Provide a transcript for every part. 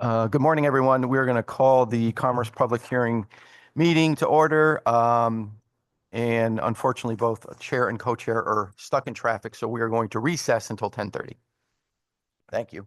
Good morning, everyone. We're going to call the Commerce Public Hearing meeting to order. And unfortunately, both chair and co-chair are stuck in traffic, so we are going to recess until 10:30. Thank you.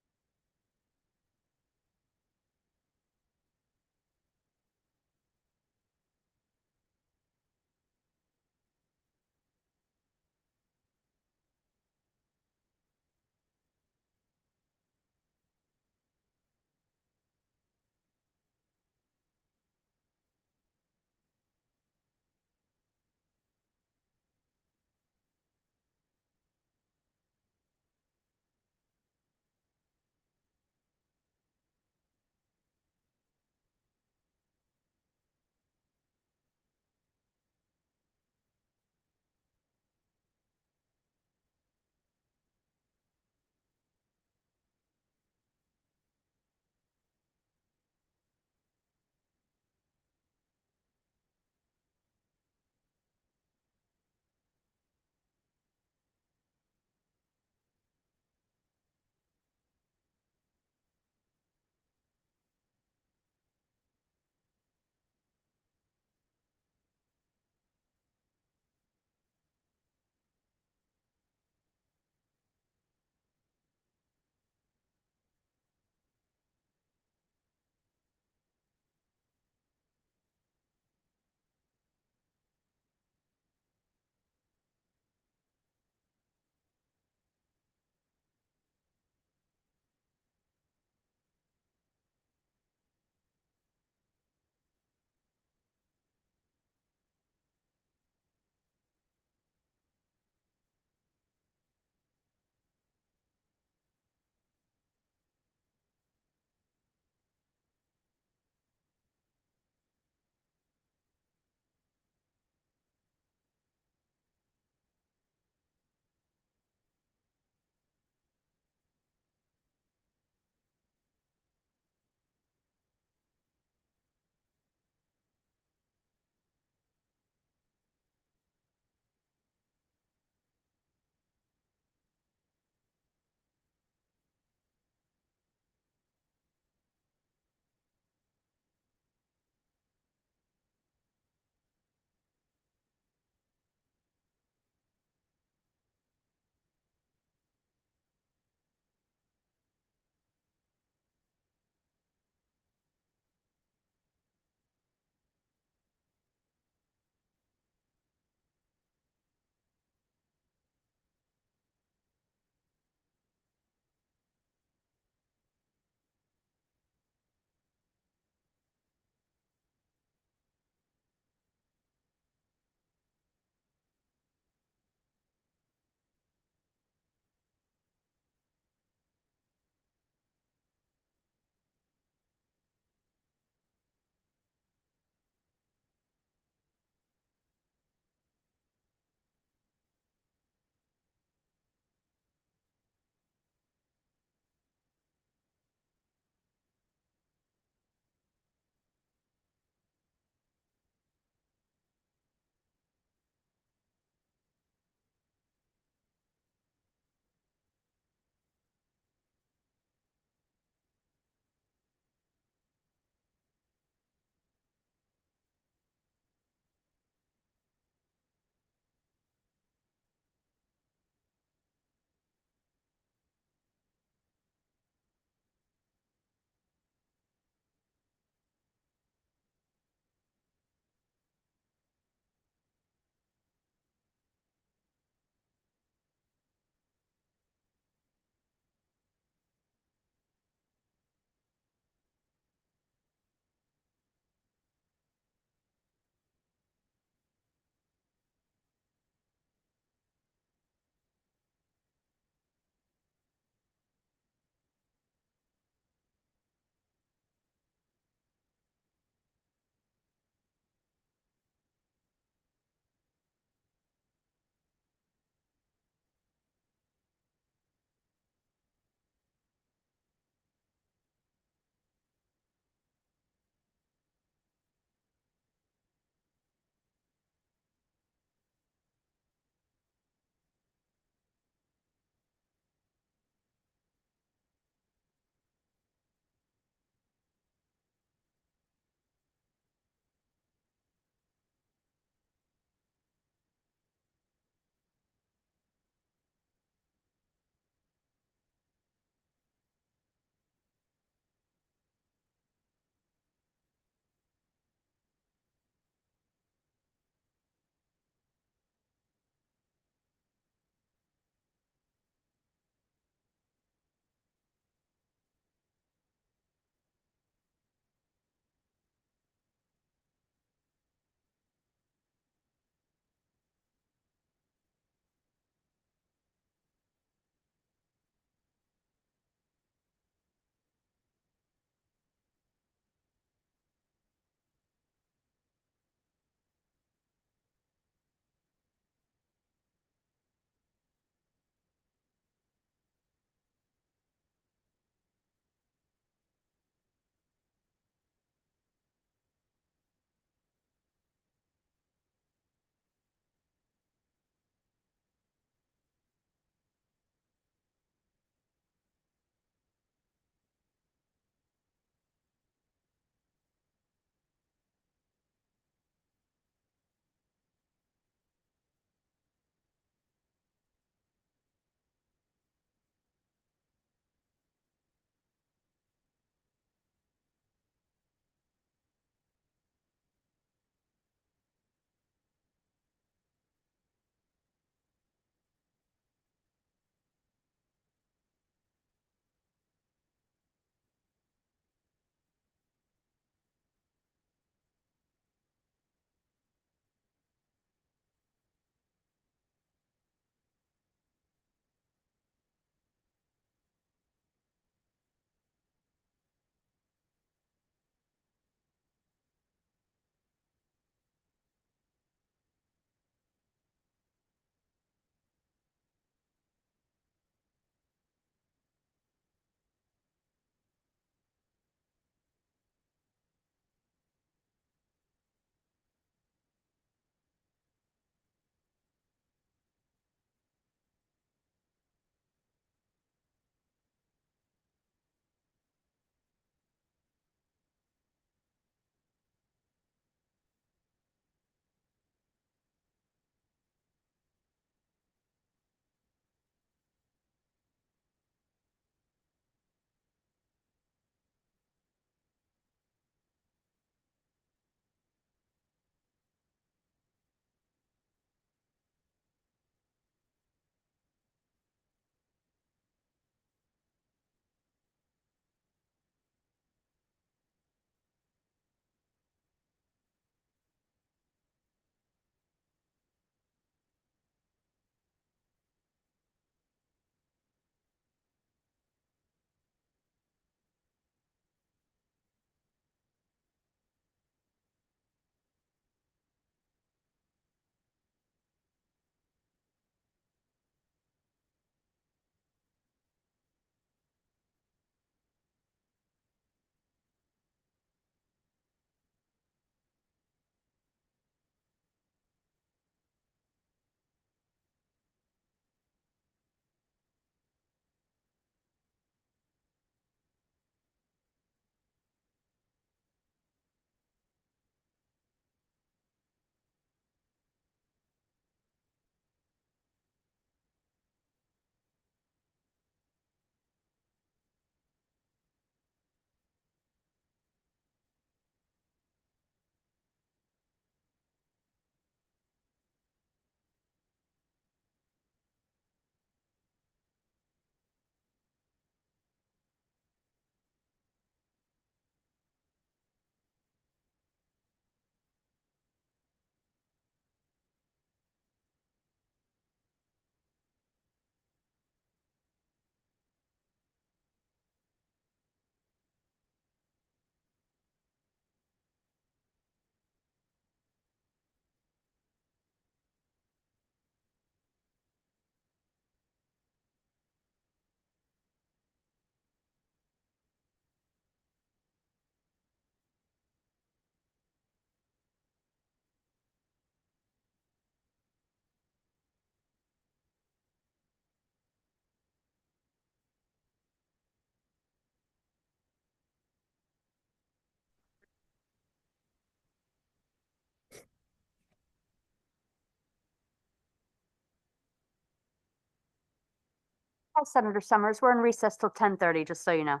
Hi, Senator Summers. We're in recess till 10:30, just so you know.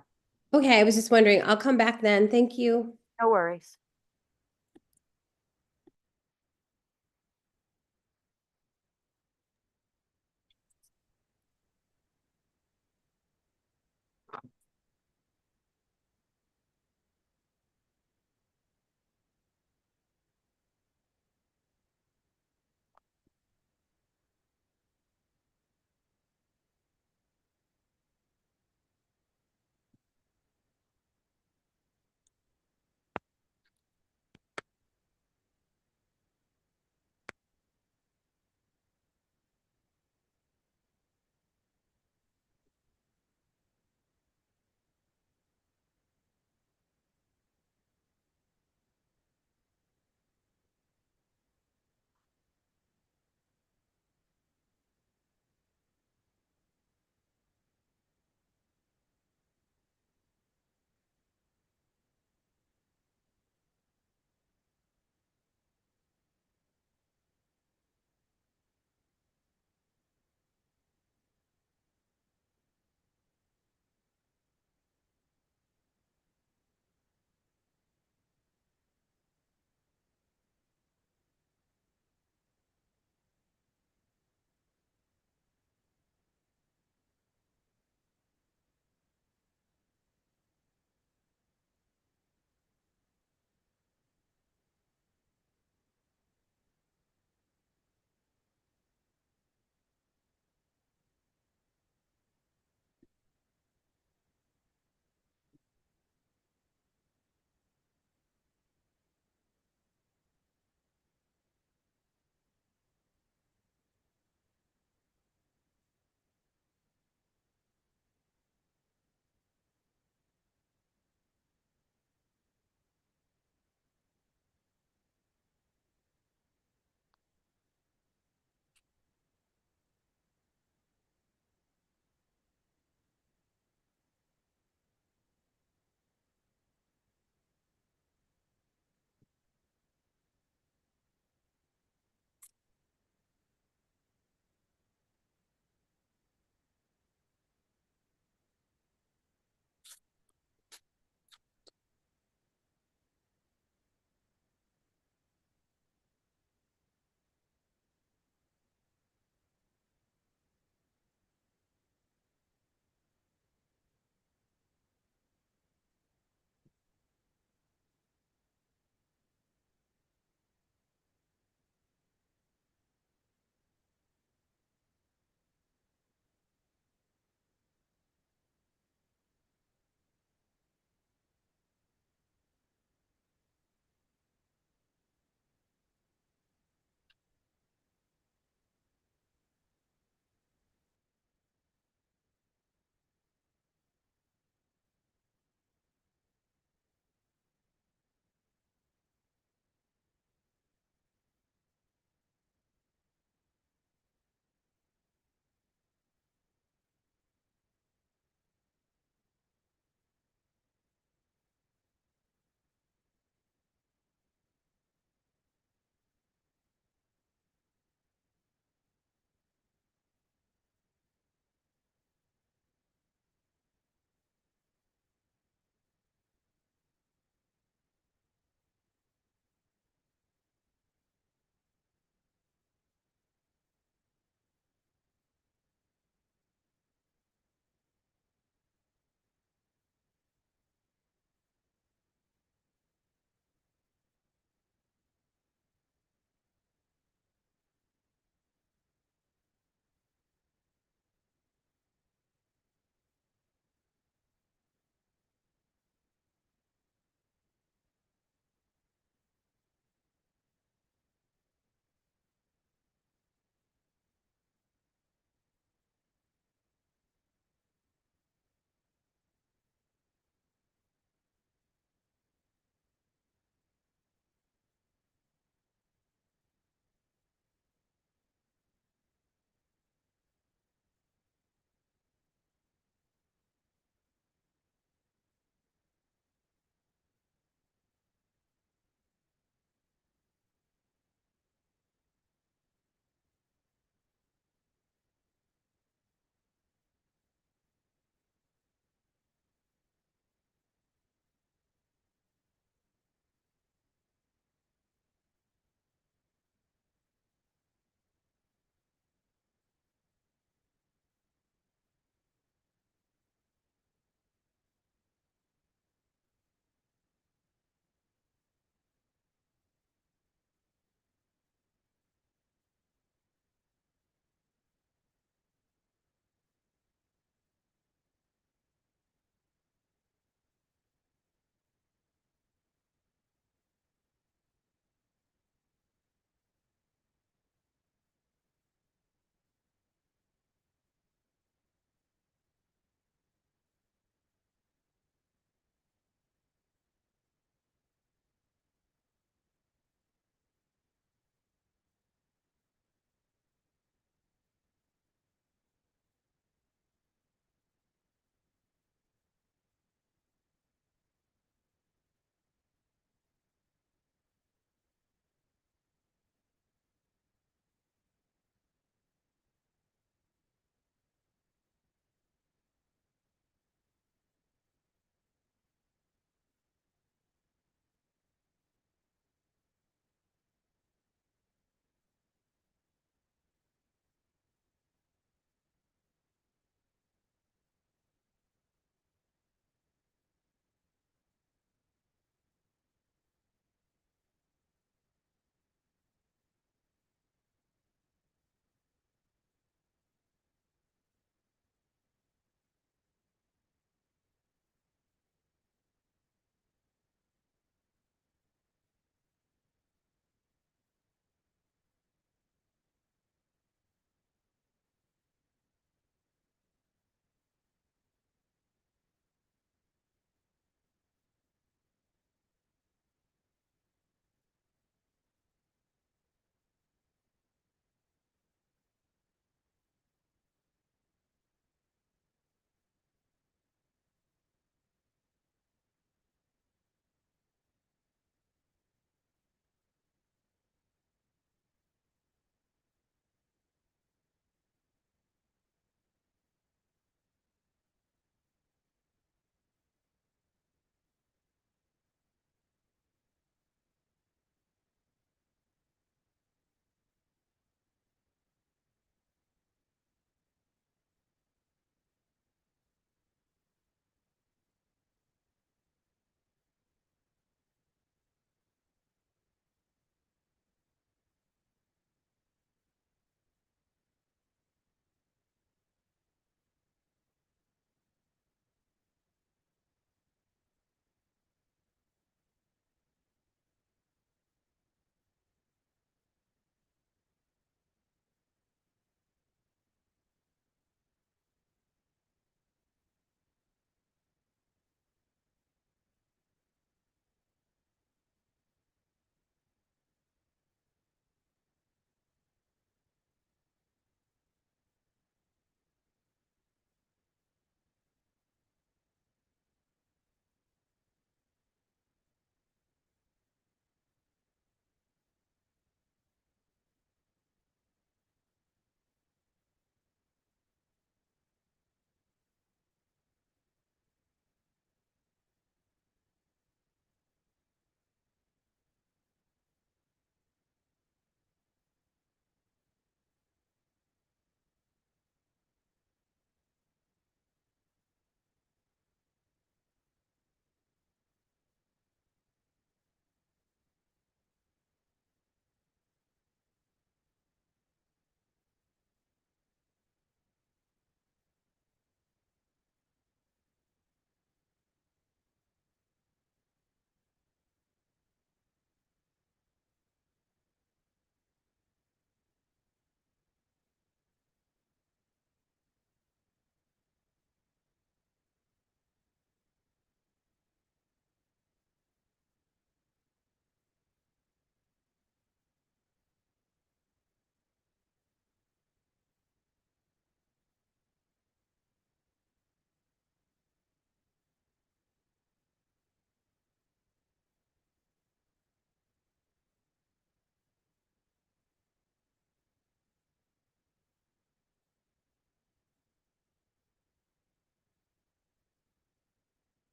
Okay, I was just wondering. I'll come back then. Thank you. No worries.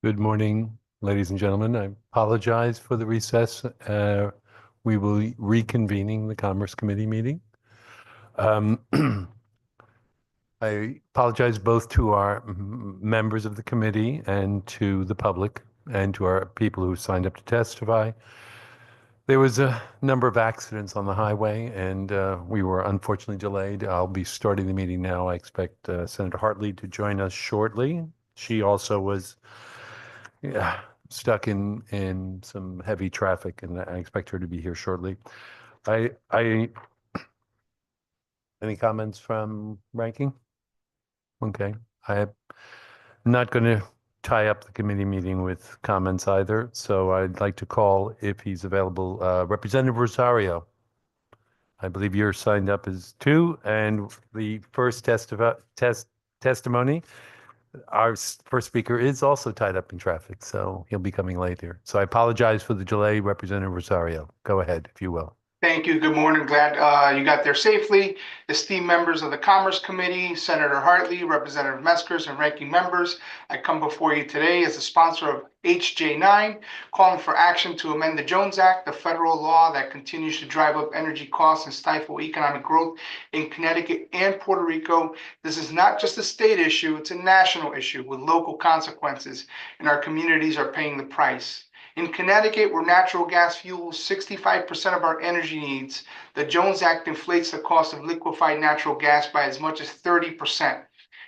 Good morning, ladies and gentlemen. I apologize for the recess. We will be reconvening the Commerce Committee meeting. I apologize both to our members of the committee and to the public and to our people who signed up to testify. There was a number of accidents on the highway and we were unfortunately delayed. I'll be starting the meeting now. I expect Senator Hartley to join us shortly. She also was stuck in some heavy traffic, and I expect her to be here shortly. Any comments from Ranking? Okay, I'm not going to tie up the committee meeting with comments either, so I'd like to call, if he's available, Representative Rosario. I believe you're signed up as two, and the first testimony. Our first speaker is also tied up in traffic, so he'll be coming later. So I apologize for the delay, Representative Rosario. Go ahead, if you will. Thank you. Good morning. Glad you got there safely. Esteemed members of the Commerce Committee, Senator Hartley, Representative Meskers, and ranking members, I come before you today as a sponsor of HJ9, calling for action to amend the Jones Act, the federal law that continues to drive up energy costs and stifle economic growth in Connecticut and Puerto Rico. This is not just a state issue, it's a national issue with local consequences, and our communities are paying the price. In Connecticut, where natural gas fuels 65% of our energy needs, the Jones Act inflates the cost of liquefied natural gas by as much as 30%.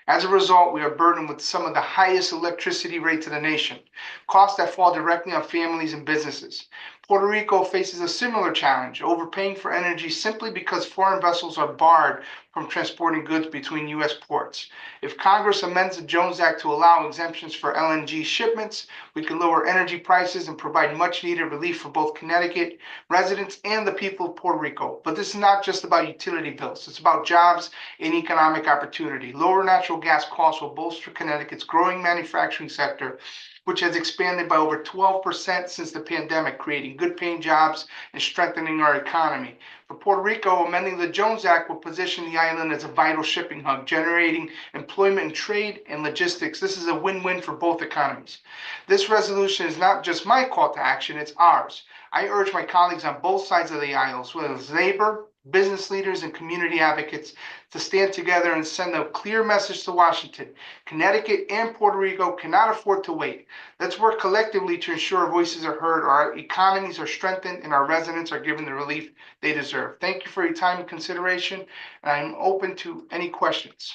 As a result, we are burdened with some of the highest electricity rates in the nation, costs that fall directly on families and businesses. Puerto Rico faces a similar challenge, overpaying for energy simply because foreign vessels are barred from transporting goods between U.S. ports. If Congress amends the Jones Act to allow exemptions for LNG shipments, we can lower energy prices and provide much needed relief for both Connecticut residents and the people of Puerto Rico. But this is not just about utility bills. It's about jobs and economic opportunity. Lower natural gas costs will bolster Connecticut's growing manufacturing sector, which has expanded by over 12% since the pandemic, creating good paying jobs and strengthening our economy. For Puerto Rico, amending the Jones Act will position the island as a vital shipping hub, generating employment in trade and logistics. This is a win-win for both economies. This resolution is not just my call to action, it's ours. I urge my colleagues on both sides of the aisle, whether it's labor, business leaders, and community advocates, to stand together and send a clear message to Washington. Connecticut and Puerto Rico cannot afford to wait. Let's work collectively to ensure our voices are heard, our economies are strengthened, and our residents are given the relief they deserve. Thank you for your time and consideration, and I'm open to any questions.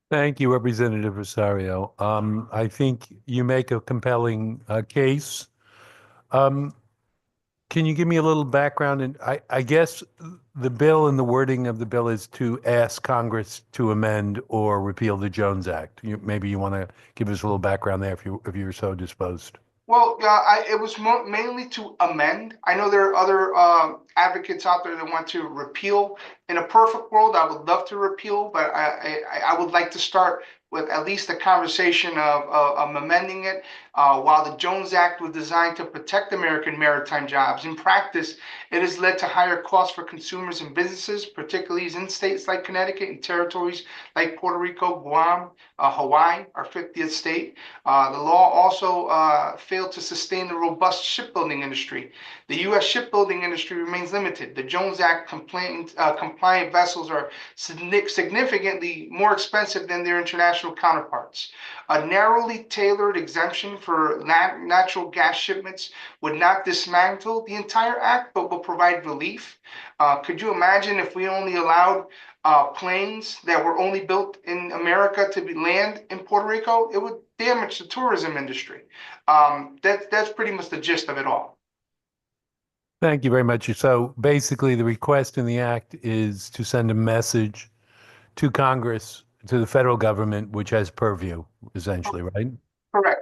Thank you, Representative Rosario. I think you make a compelling case. Can you give me a little background? And I guess the bill and the wording of the bill is to ask Congress to amend or repeal the Jones Act. Maybe you want to give us a little background there if you're so disposed. Well, it was mainly to amend. I know there are other advocates out there that want to repeal. In a perfect world, I would love to repeal, but I would like to start with at least a conversation of amending it. While the Jones Act was designed to protect American maritime jobs, in practice, it has led to higher costs for consumers and businesses, particularly in states like Connecticut and territories like Puerto Rico, Guam, Hawaii, our 50th state. The law also failed to sustain the robust shipbuilding industry. The U.S. shipbuilding industry remains limited. The Jones Act compliant vessels are significantly more expensive than their international counterparts. A narrowly tailored exemption for natural gas shipments would not dismantle the entire act, but will provide relief. Could you imagine if we only allowed planes that were only built in America to land in Puerto Rico? It would damage the tourism industry. That's pretty much the gist of it all. Thank you very much. So basically, the request in the act is to send a message to Congress, to the federal government, which has purview, essentially, right? Correct.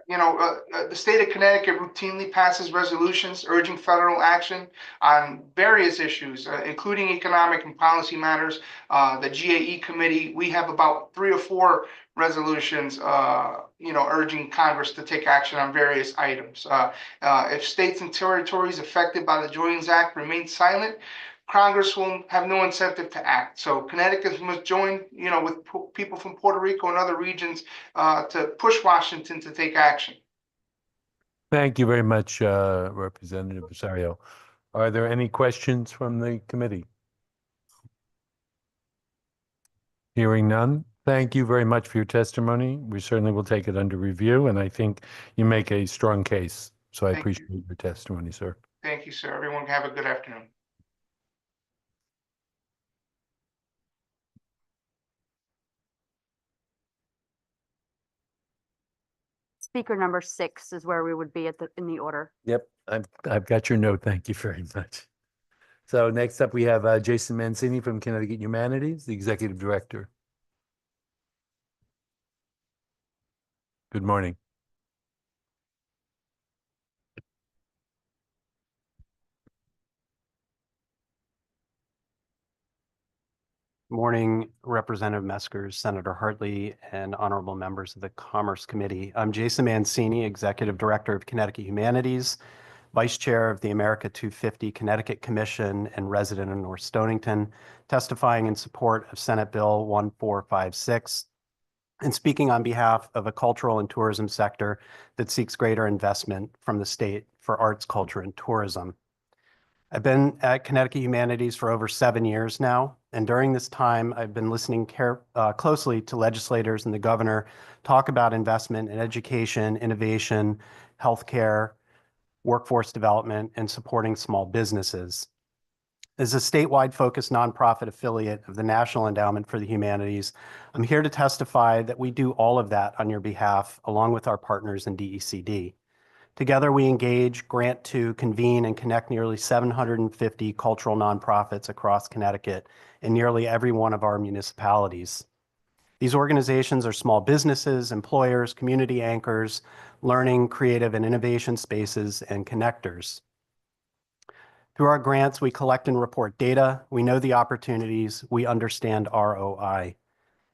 The state of Connecticut routinely passes resolutions urging federal action on various issues, including economic and policy matters. The GAE committee, we have about 3 or 4 resolutions, urging Congress to take action on various items. If states and territories affected by the Jones Act remain silent, Congress will have no incentive to act. So Connecticut must join, with people from Puerto Rico and other regions to push Washington to take action. Thank you very much, Representative Rosario. Are there any questions from the committee? Hearing none, thank you very much for your testimony. We certainly will take it under review, and I think you make a strong case. So I Thank you. appreciate your testimony, sir. Thank you, sir. Everyone have a good afternoon. Speaker number 6 is where we would be in the order. Yep, I've got your note. Thank you very much. So next up, we have Jason Mancini from Connecticut Humanities, the Executive Director. Good morning. Morning, Representative Meskers, Senator Hartley, and honorable members of the Commerce Committee. I'm Jason Mancini, Executive Director of Connecticut Humanities, Vice Chair of the America 250 Connecticut Commission, and resident in North Stonington, testifying in support of Senate Bill 1456 and speaking on behalf of a cultural and tourism sector that seeks greater investment from the state for arts, culture, and tourism. I've been at Connecticut Humanities for over 7 years now, and during this time, I've been listening closely to legislators and the governor talk about investment in education, innovation, healthcare, workforce development, and supporting small businesses. As a statewide focused nonprofit affiliate of the National Endowment for the Humanities, I'm here to testify that we do all of that on your behalf, along with our partners in DECD. Together, we engage, grant to, convene, and connect nearly 750 cultural nonprofits across Connecticut in nearly every one of our municipalities. These organizations are small businesses, employers, community anchors, learning, creative, and innovation spaces, and connectors. Through our grants, we collect and report data, we know the opportunities, we understand ROI.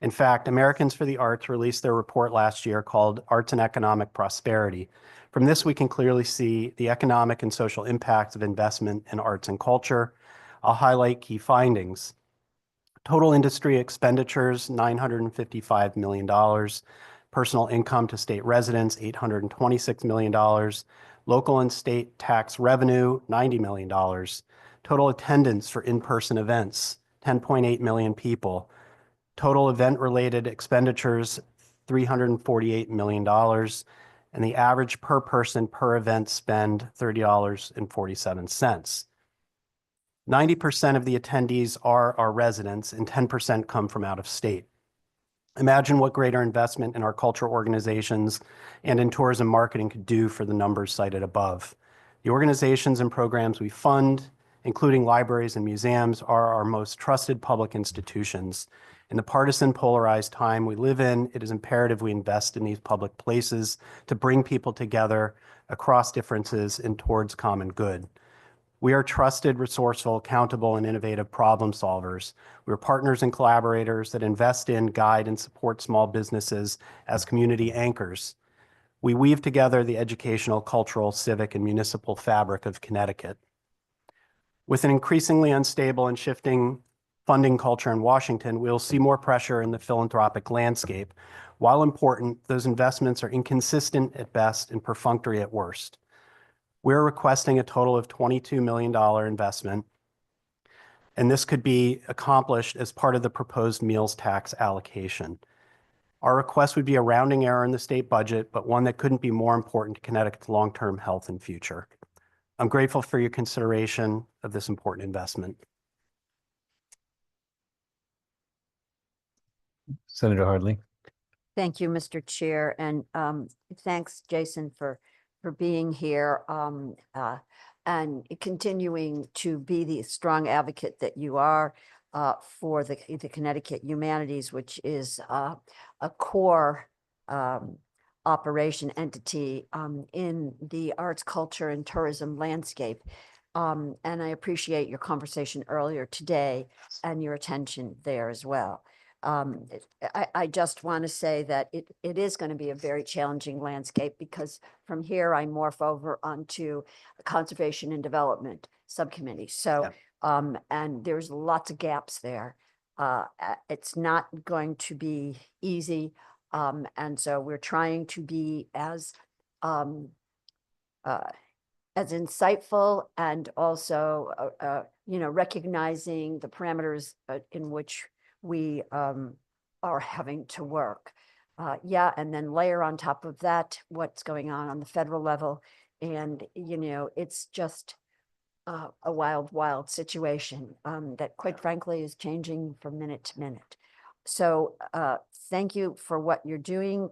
In fact, Americans for the Arts released their report last year called Arts and Economic Prosperity. From this, we can clearly see the economic and social impacts of investment in arts and culture. I'll highlight key findings. Total industry expenditures, $955 million. Personal income to state residents, $826 million. Local and state tax revenue, $90 million. Total attendance for in-person events, 10.8 million people. Total event-related expenditures, $348 million. And the average per person per event spend, $30.47. 90% of the attendees are our residents and 10% come from out of state. Imagine what greater investment in our cultural organizations and in tourism marketing could do for the numbers cited above. The organizations and programs we fund, including libraries and museums, are our most trusted public institutions. In the partisan, polarized time we live in, it is imperative we invest in these public places to bring people together across differences and towards common good. We are trusted, resourceful, accountable, and innovative problem solvers. We're partners and collaborators that invest in, guide, and support small businesses as community anchors. We weave together the educational, cultural, civic, and municipal fabric of Connecticut. With an increasingly unstable and shifting funding culture in Washington, we'll see more pressure in the philanthropic landscape. While important, those investments are inconsistent at best and perfunctory at worst. We're requesting a total of $22 million investment, and this could be accomplished as part of the proposed meals tax allocation. Our request would be a rounding error in the state budget, but one that couldn't be more important to Connecticut's long-term health and future. I'm grateful for your consideration of this important investment. Senator Hartley. Thank you, Mr. Chair, and thanks, Jason, for being here and continuing to be the strong advocate that you are for the Connecticut Humanities, which is a core operation entity in the arts, culture, and tourism landscape. And I appreciate your conversation earlier today and your attention there as well. I just want to say that it is going to be a very challenging landscape because from here I morph over onto the Conservation and Development Subcommittee. So And there's lots of gaps there. It's not going to be easy. And so we're trying to be as insightful and also, recognizing the parameters in which we are having to work. And then layer on top of that, what's going on the federal level. And, it's just a wild, wild situation that quite frankly is changing from minute to minute. So thank you for what you're doing.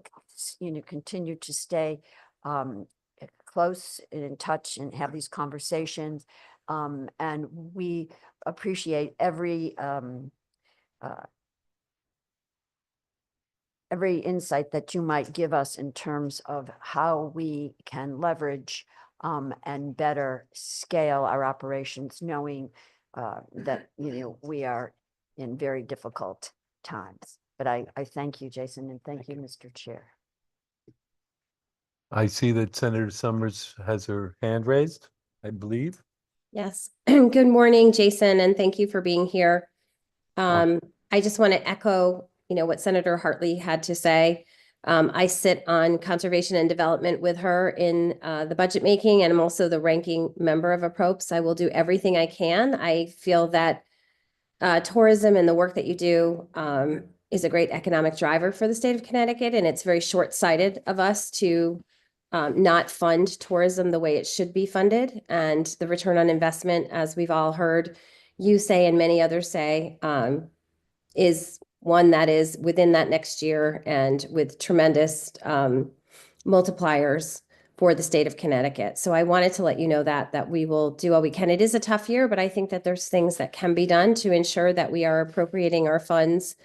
Continue to stay close and in touch and have these conversations. And we appreciate every insight that you might give us in terms of how we can leverage and better scale our operations, knowing that, we are in very difficult times. But I thank you, Jason, and thank you, Mr. Chair. I see that Senator Summers has her hand raised, I believe. Yes. Good morning, Jason, and thank you for being here. I just want to echo, what Senator Hartley had to say. I sit on conservation and development with her in the budget making, and I'm also the ranking member of APROPS. I will do everything I can. I feel that tourism and the work that you do is a great economic driver for the state of Connecticut, and it's very short-sighted of us to not fund tourism the way it should be funded. And the return on investment, as we've all heard you say and many others say, is one that is within that next year and with tremendous multipliers for the state of Connecticut. So I wanted to let you know that we will do all we can. It is a tough year, but I think that there's things that can be done to ensure that we are appropriating our funds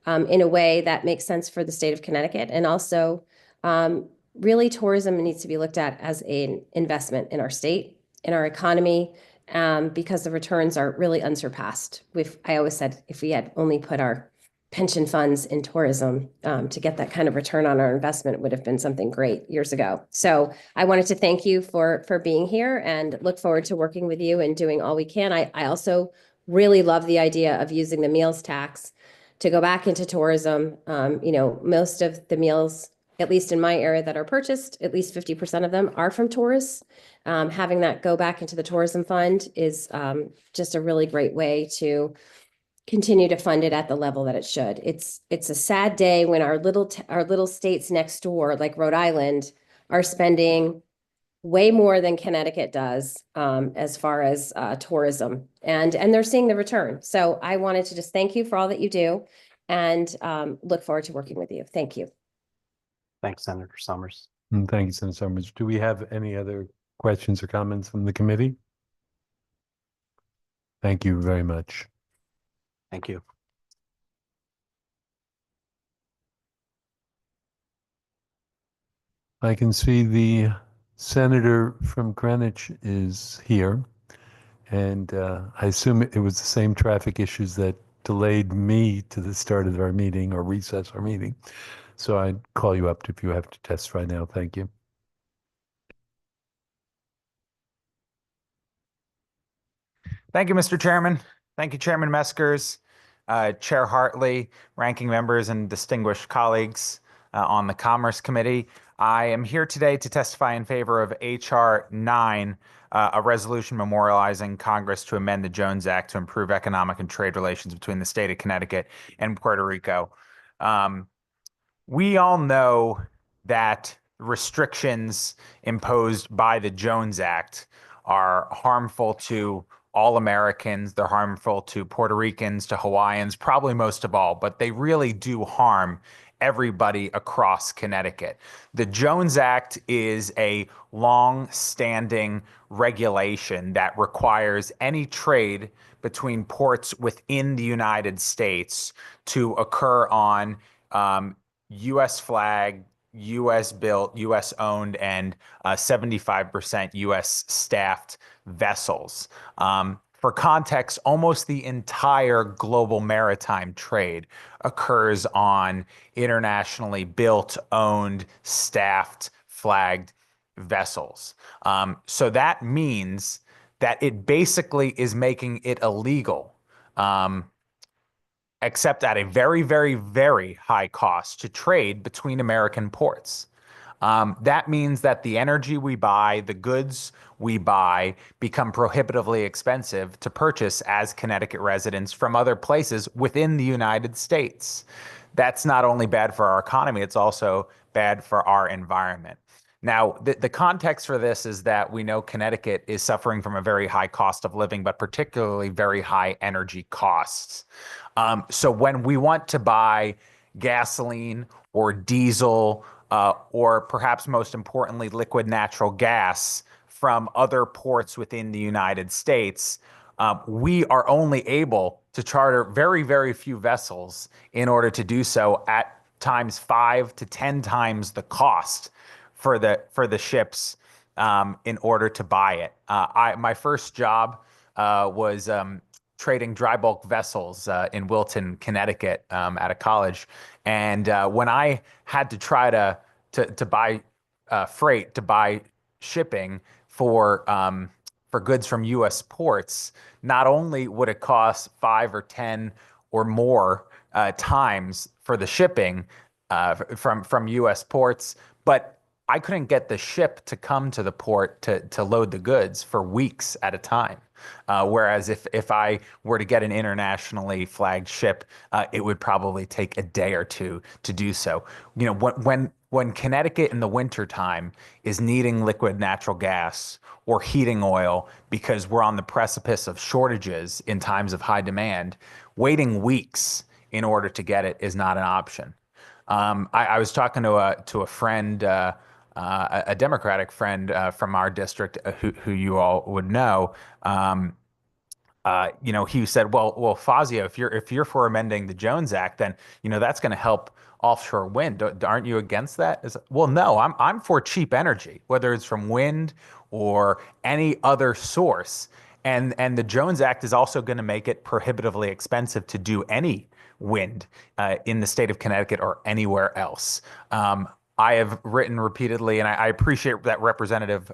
in a way that makes sense for the state of Connecticut. And also, really, tourism needs to be looked at as an investment in our state, in our economy, because the returns are really unsurpassed. I always said if we had only put our pension funds in tourism to get that kind of return on our investment, would have been something great years ago. So I wanted to thank you for being here and look forward to working with you and doing all we can. I also really love the idea of using the meals tax to go back into tourism. Most of the meals, at least in my area, that are purchased, at least 50% of them are from tourists. Having that go back into the tourism fund is just a really great way to continue to fund it at the level that it should. It's a sad day when our little states next door, like Rhode Island, are spending way more than Connecticut does as far as tourism, and they're seeing the return. So I wanted to just thank you for all that you do, and look forward to working with you. Thank you. Thanks, Senator Summers. And thank you, Senator Summers. Do we have any other questions or comments from the committee? Thank you very much. Thank you. I can see the senator from Greenwich is here, and I assume it was the same traffic issues that delayed me to the start of our meeting or recess our meeting. So I'd call you up if you have to testify now. Thank you. Thank you, Mr. Chairman. Thank you, Chairman Meskers, Chair Hartley, ranking members, and distinguished colleagues on the Commerce Committee. I am here today to testify in favor of H.R. 9, a resolution memorializing Congress to amend the Jones Act to improve economic and trade relations between the state of Connecticut and Puerto Rico. We all know that restrictions imposed by the Jones Act are harmful to all Americans. They're harmful to Puerto Ricans, to Hawaiians, probably most of all, but they really do harm everybody across Connecticut. The Jones Act is a long-standing regulation that requires any trade between ports within the United States to occur on U.S. flag, U.S. built, U.S. owned, and 75% U.S. staffed vessels. For context, almost the entire global maritime trade occurs on internationally built, owned, staffed, flagged vessels. So that means that it basically is making it illegal, except at a very, very, very high cost to trade between American ports. That means that the energy we buy, the goods we buy, become prohibitively expensive to purchase as Connecticut residents from other places within the United States. That's not only bad for our economy, it's also bad for our environment. Now, the context for this is that we know Connecticut is suffering from a very high cost of living, but particularly very high energy costs. So when we want to buy gasoline or diesel, or perhaps most importantly, liquid natural gas from other ports within the United States, we are only able to charter very, very few vessels in order to do so at times 5 to 10 times the cost for the ships in order to buy it. My first job was trading dry bulk vessels in Wilton, Connecticut, at a college, and when I had to try to buy freight, to buy shipping for goods from U.S. ports, not only would it cost 5 or 10 or more times for the shipping from U.S. ports, but I couldn't get the ship to come to the port to load the goods for weeks at a time. Whereas if I were to get an internationally flagged ship, it would probably take a day or two to do so. You know, when Connecticut in the wintertime is needing liquid natural gas or heating oil because we're on the precipice of shortages in times of high demand, waiting weeks in order to get it is not an option. I was talking to a friend, a Democratic friend from our district, who you all would know. You know, he said, "Well, Fazio, if you're for amending the Jones Act, then that's going to help offshore wind. Aren't you against that?" Well, no, I'm for cheap energy, whether it's from wind or any other source. And the Jones Act is also going to make it prohibitively expensive to do any wind in the state of Connecticut or anywhere else. I have written repeatedly, and I appreciate that Representative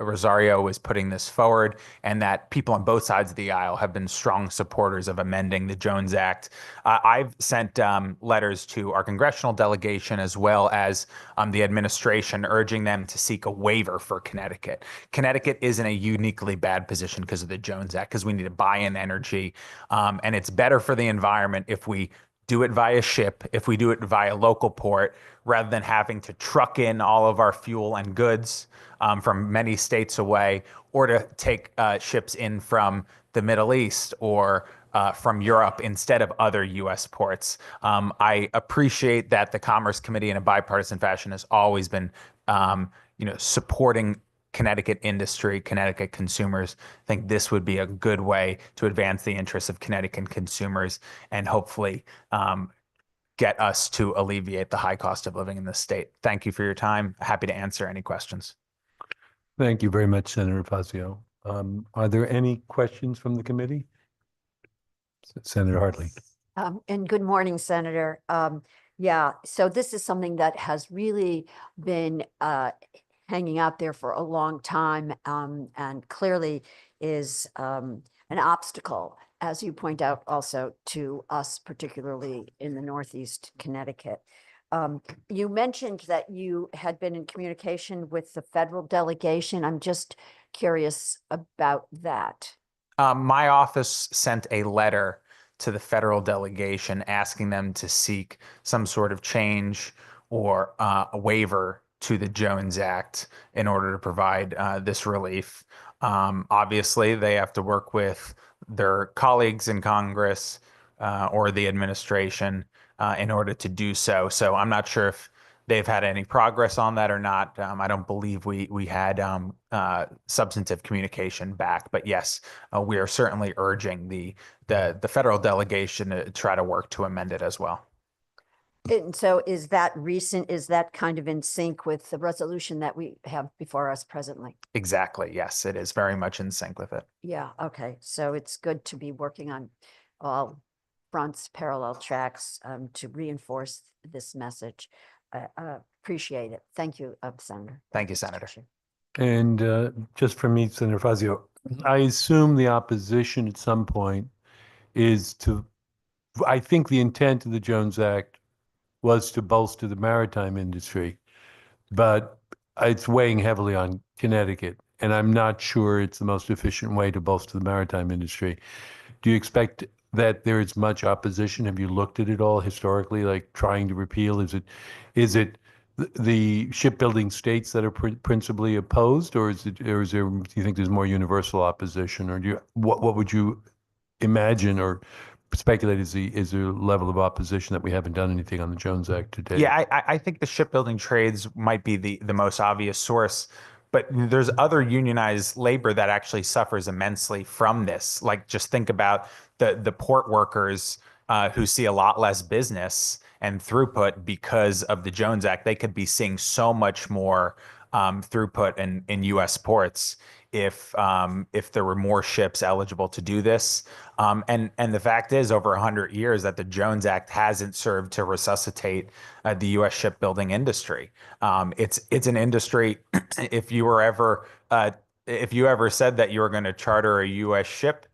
Rosario is putting this forward, and that people on both sides of the aisle have been strong supporters of amending the Jones Act. I've sent letters to our congressional delegation as well as the administration, urging them to seek a waiver for Connecticut. Connecticut is in a uniquely bad position because of the Jones Act, because we need to buy in energy, and it's better for the environment if we do it via ship, if we do it via local port, rather than having to truck in all of our fuel and goods from many states away, or to take ships in from the Middle East or from Europe instead of other U.S. ports. I appreciate that the Commerce Committee in a bipartisan fashion has always been supporting Connecticut industry, Connecticut consumers. I think this would be a good way to advance the interests of Connecticut consumers and hopefully get us to alleviate the high cost of living in the state. Thank you for your time. Happy to answer any questions. Thank you very much, Senator Fazio. Are there any questions from the committee? Senator Hartley. And good morning, Senator. Yeah, so this is something that has really been hanging out there for a long time, and clearly is an obstacle, as you point out, also to us, particularly in the Northeast Connecticut. You mentioned that you had been in communication with the federal delegation. I'm just curious about that. My office sent a letter to the federal delegation asking them to seek some sort of change or a waiver to the Jones Act in order to provide this relief. Obviously, they have to work with their colleagues in Congress or the administration in order to do so. So I'm not sure if they've had any progress on that or not. I don't believe we had substantive communication back, but yes, we are certainly urging the federal delegation to try to work to amend it as well. And so is that recent? Is that kind of in sync with the resolution that we have before us presently? Exactly. Yes, it is very much in sync with it. Yeah, okay. So it's good to be working on all fronts, parallel tracks, to reinforce this message. Appreciate it. Thank you, Senator. Thank you, Senator. And just for me, Senator Fazio, I assume the opposition at some point is to, I think the intent of the Jones Act was to bolster the maritime industry, but it's weighing heavily on Connecticut, and I'm not sure it's the most efficient way to bolster the maritime industry. Do you expect that there is much opposition? Have you looked at it all historically, like trying to repeal? Is it the shipbuilding states that are principally opposed, or is there, do you think there's more universal opposition, or what would you imagine or speculate is the level of opposition that we haven't done anything on the Jones Act to date? Yeah, I think the shipbuilding trades might be the most obvious source, but there's other unionized labor that actually suffers immensely from this. Like, just think about the port workers who see a lot less business and throughput because of the Jones Act. They could be seeing so much more throughput in U.S. ports if there were more ships eligible to do this. And the fact is, over 100 years, that the Jones Act hasn't served to resuscitate the U.S. shipbuilding industry. It's an industry. If you ever said that you were going to charter a U.S. ship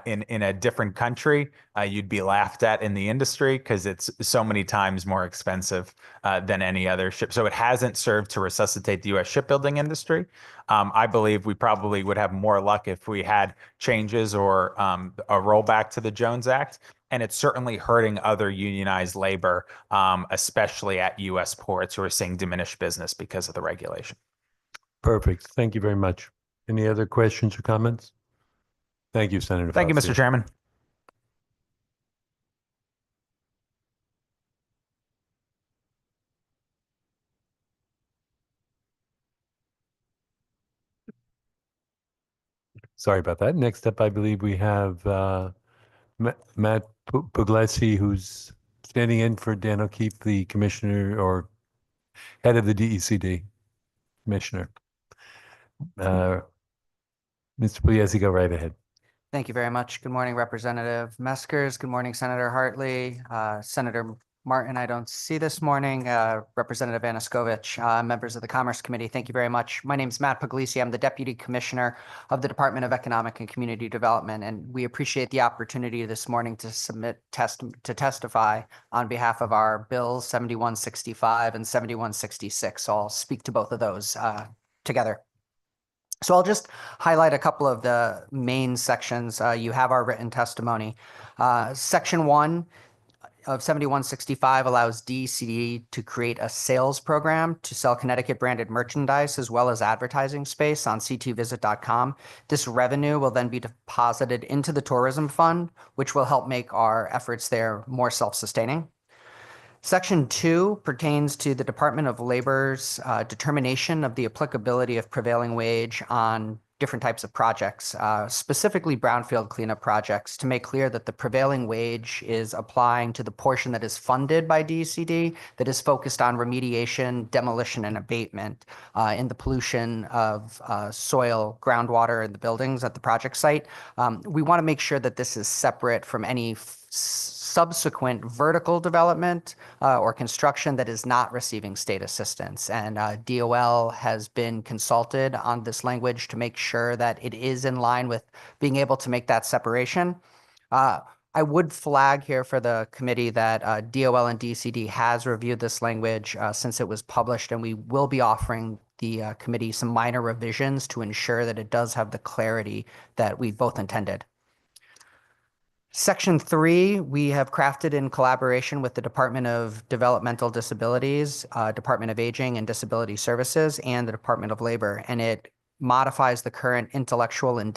in a different country, you'd be laughed at in the industry because it's so many times more expensive than any other ship. So it hasn't served to resuscitate the U.S. shipbuilding industry. I believe we probably would have more luck if we had changes or a rollback to the Jones Act. And it's certainly hurting other unionized labor, especially at U.S. ports, who are seeing diminished business because of the regulation. Perfect. Thank you very much. Any other questions or comments? Thank you, Senator. Thank you, Mr. Fazio. Chairman. Sorry about that. Next up, I believe we have Matt Puglisi, who's standing in for Dan O'Keefe, the commissioner or head of the DECD commissioner. Mr. Pugliese, go right ahead. Thank you very much. Good morning, Representative Meskers. Good morning, Senator Hartley. Senator Martin, I don't see this morning. Representative Anaskevich, members of the Commerce Committee, thank you very much. My name is Matt Puglisi. I'm the Deputy Commissioner of the Department of Economic and Community Development, and we appreciate the opportunity this morning to testify on behalf of our bills 7165 and 7166. So I'll speak to both of those together. So I'll just highlight a couple of the main sections. You have our written testimony. Section 1 of 7165 allows DECD to create a sales program to sell Connecticut branded merchandise as well as advertising space on c2visit.com. This revenue will then be deposited into the tourism fund, which will help make our efforts there more self-sustaining. Section 2 pertains to the Department of Labor's determination of the applicability of prevailing wage on different types of projects, specifically brownfield cleanup projects, to make clear that the prevailing wage is applying to the portion that is funded by DECD that is focused on remediation, demolition, and abatement in the pollution of soil, groundwater, and the buildings at the project site. We want to make sure that this is separate from any subsequent vertical development or construction that is not receiving state assistance. And DOL has been consulted on this language to make sure that it is in line with being able to make that separation. I would flag here for the committee that DOL and DCD has reviewed this language since it was published, and we will be offering the committee some minor revisions to ensure that it does have the clarity that we both intended. Section 3, we have crafted in collaboration with the Department of Developmental Disabilities, Department of Aging and Disability Services, and the Department of Labor, and it modifies the current intellectual and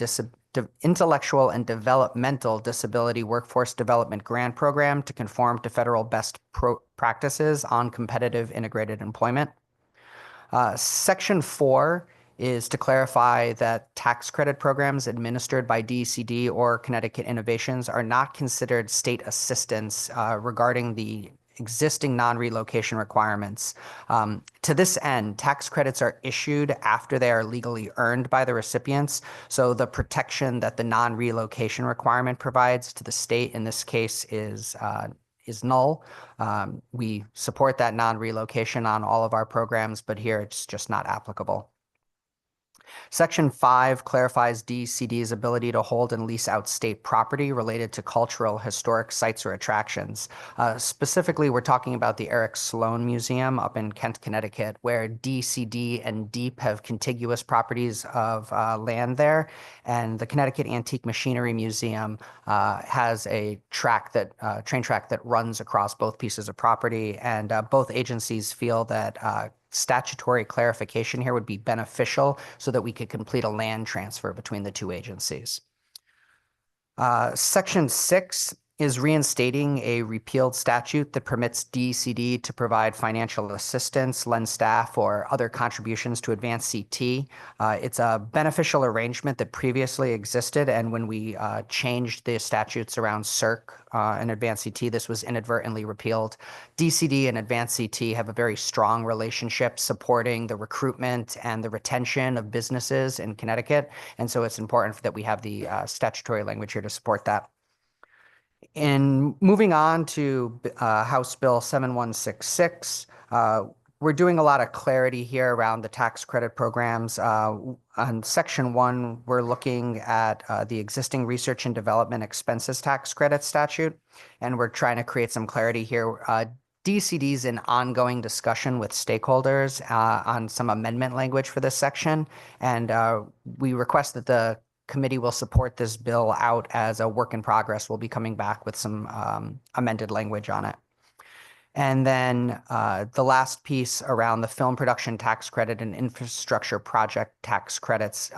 developmental disability workforce development grant program to conform to federal best practices on competitive integrated employment. Section 4 is to clarify that tax credit programs administered by DECD or Connecticut Innovations are not considered state assistance regarding the existing non-relocation requirements. To this end, tax credits are issued after they are legally earned by the recipients. So the protection that the non-relocation requirement provides to the state in this case is null. We support that non-relocation on all of our programs, but here it's just not applicable. Section 5 clarifies DCD's ability to hold and lease out state property related to cultural, historic sites or attractions. Specifically, we're talking about the Eric Sloan Museum up in Kent, Connecticut, where DCD and DEEP have contiguous properties of land there. And the Connecticut Antique Machinery Museum has a train track that runs across both pieces of property. And both agencies feel that statutory clarification here would be beneficial so that we could complete a land transfer between the two agencies. Section 6 is reinstating a repealed statute that permits DCD to provide financial assistance, lend staff, or other contributions to advance CT. It's a beneficial arrangement that previously existed, and when we changed the statutes around CERC and advance CT, this was inadvertently repealed. DCD and advance CT have a very strong relationship supporting the recruitment and the retention of businesses in Connecticut, and so it's important that we have the statutory language here to support that. And moving on to House Bill 7166, we're doing a lot of clarity here around the tax credit programs. On Section 1, we're looking at the existing research and development expenses tax credit statute, and we're trying to create some clarity here. DCD's in ongoing discussion with stakeholders on some amendment language for this section, and we request that the committee will support this bill out as a work in progress. We'll be coming back with some amended language on it. And then the last piece around the film production tax credit and infrastructure project tax credits.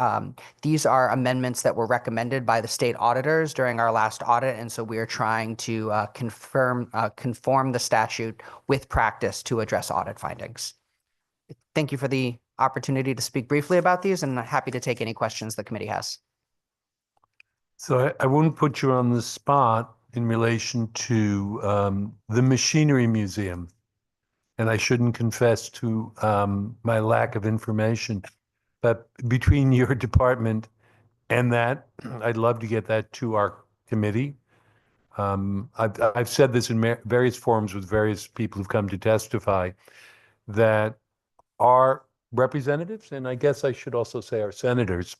These are amendments that were recommended by the state auditors during our last audit. And so we are trying to conform the statute with practice to address audit findings. Thank you for the opportunity to speak briefly about these, and I'm happy to take any questions the committee has. So I won't put you on the spot in relation to the Machinery Museum, and I shouldn't confess to my lack of information, but between your department and that, I'd love to get that to our committee. I've said this in various forums with various people who've come to testify, that our representatives, and I guess I should also say our senators,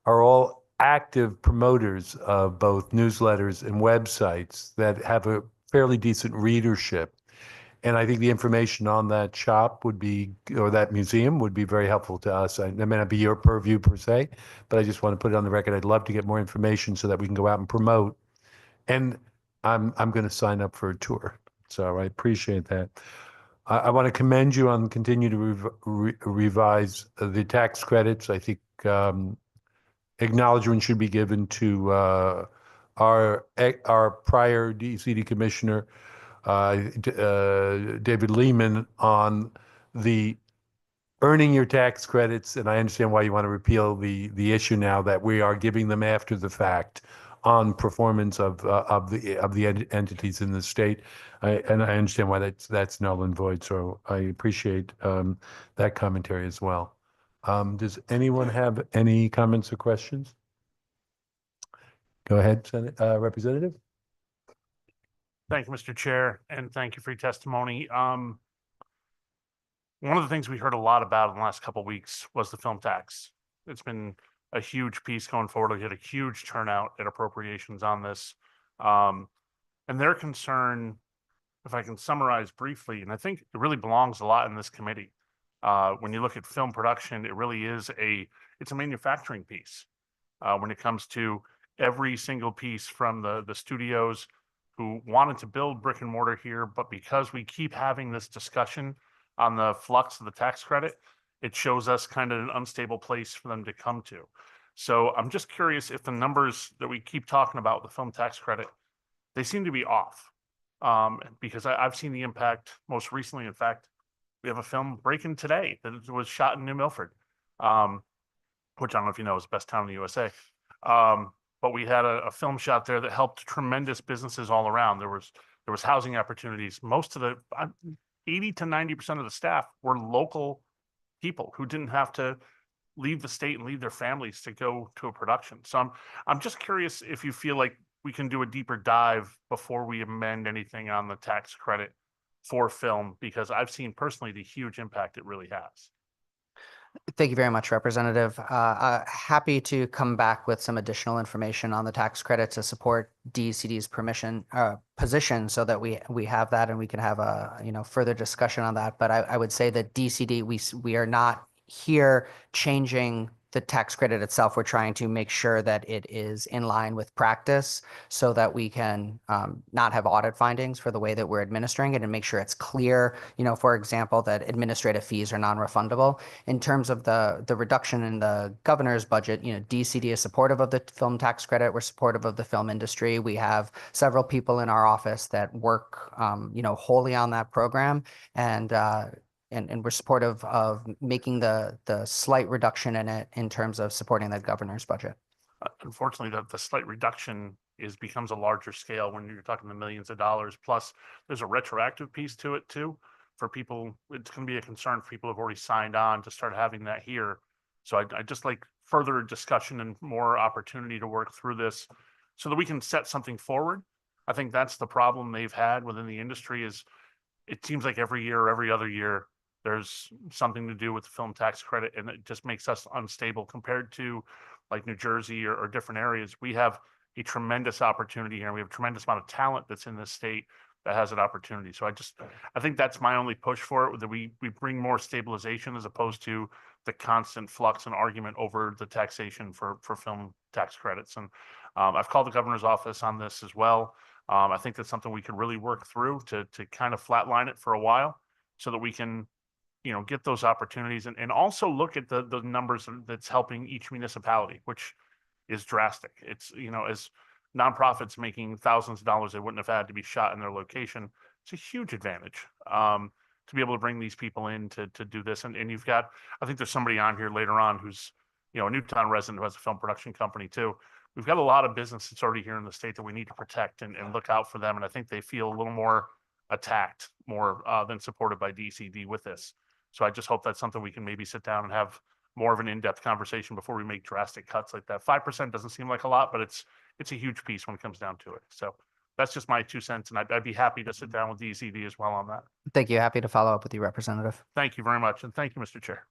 are all active promoters of both newsletters and websites that have a fairly decent readership. And I think the information on that shop would be, or that museum would be very helpful to us. It may not be your purview per se, but I just want to put it on the record. I'd love to get more information so that we can go out and promote. And I'm going to sign up for a tour. So I appreciate that. I want to commend you on continue to revise the tax credits. I think acknowledgement should be given to our prior DCD commissioner, David Lehman, on the earning your tax credits. And I understand why you want to repeal the issue now that we are giving them after the fact on performance of the entities in the state. And I understand why that's null and void. So I appreciate that commentary as well. Does anyone have any comments or questions? Go ahead, Representative. Thank you, Mr. Chair, and thank you for your testimony. One of the things we heard a lot about in the last couple of weeks was the film tax. It's been a huge piece going forward. We had a huge turnout at appropriations on this. And their concern, if I can summarize briefly, and I think it really belongs a lot in this committee. When you look at film production, it really is it's a manufacturing piece. When it comes to every single piece from the studios who wanted to build brick and mortar here, but because we keep having this discussion on the flux of the tax credit, it shows us kind of an unstable place for them to come to. So I'm just curious if the numbers that we keep talking about, the film tax credit, they seem to be off. Because I've seen the impact most recently. In fact, we have a film breaking today that was shot in New Milford, which I don't know if you know is the best town in the USA. But we had a film shot there that helped tremendous businesses all around. There was housing opportunities. Most of the 80 to 90% of the staff were local people who didn't have to leave the state and leave their families to go to a production. So I'm just curious if you feel like we can do a deeper dive before we amend anything on the tax credit for film, because I've seen personally the huge impact it really has. Thank you very much, Representative. Happy to come back with some additional information on the tax credit to support DECD's position so that we have that and we can have a, further discussion on that. But I would say that DCD, we are not here changing the tax credit itself. We're trying to make sure that it is in line with practice so that we can not have audit findings for the way that we're administering it and make sure it's clear, for example, that administrative fees are non-refundable. In terms of the reduction in the governor's budget, DCD is supportive of the film tax credit. We're supportive of the film industry. We have several people in our office that work, wholly on that program, and we're supportive of making the slight reduction in it in terms of supporting the governor's budget. Unfortunately, the slight reduction becomes a larger scale when you're talking the millions of dollars. Plus, there's a retroactive piece to it too. For people, it's going to be a concern for people who've already signed on to start having that here. So I just like further discussion and more opportunity to work through this so that we can set something forward. I think that's the problem they've had within the industry is it seems like every year or every other year, there's something to do with the film tax credit, and it just makes us unstable compared to like New Jersey or different areas. We have a tremendous opportunity here. We have a tremendous amount of talent that's in this state that has an opportunity. So I think that's my only push for it, that we bring more stabilization as opposed to the constant flux and argument over the taxation for film tax credits. And I've called the governor's office on this as well. I think that's something we could really work through to kind of flatline it for a while so that we can get those opportunities and also look at the numbers that's helping each municipality, which is drastic. It's, as nonprofits making thousands of dollars they wouldn't have had to be shot in their location, it's a huge advantage to be able to bring these people in to do this. And you've got, I think there's somebody on here later on who's, a Newtown resident who has a film production company too. We've got a lot of business that's already here in the state that we need to protect and look out for them. And I think they feel a little more attacked, more than supported by DCD with this. So I just hope that's something we can maybe sit down and have more of an in-depth conversation before we make drastic cuts like that. 5% doesn't seem like a lot, but it's a huge piece when it comes down to it. So that's just my 2 cents, and I'd be happy to sit down with DCD as well on that. Thank you. Happy to follow up with you, Representative. Thank you very much, and thank you, Mr. Chair.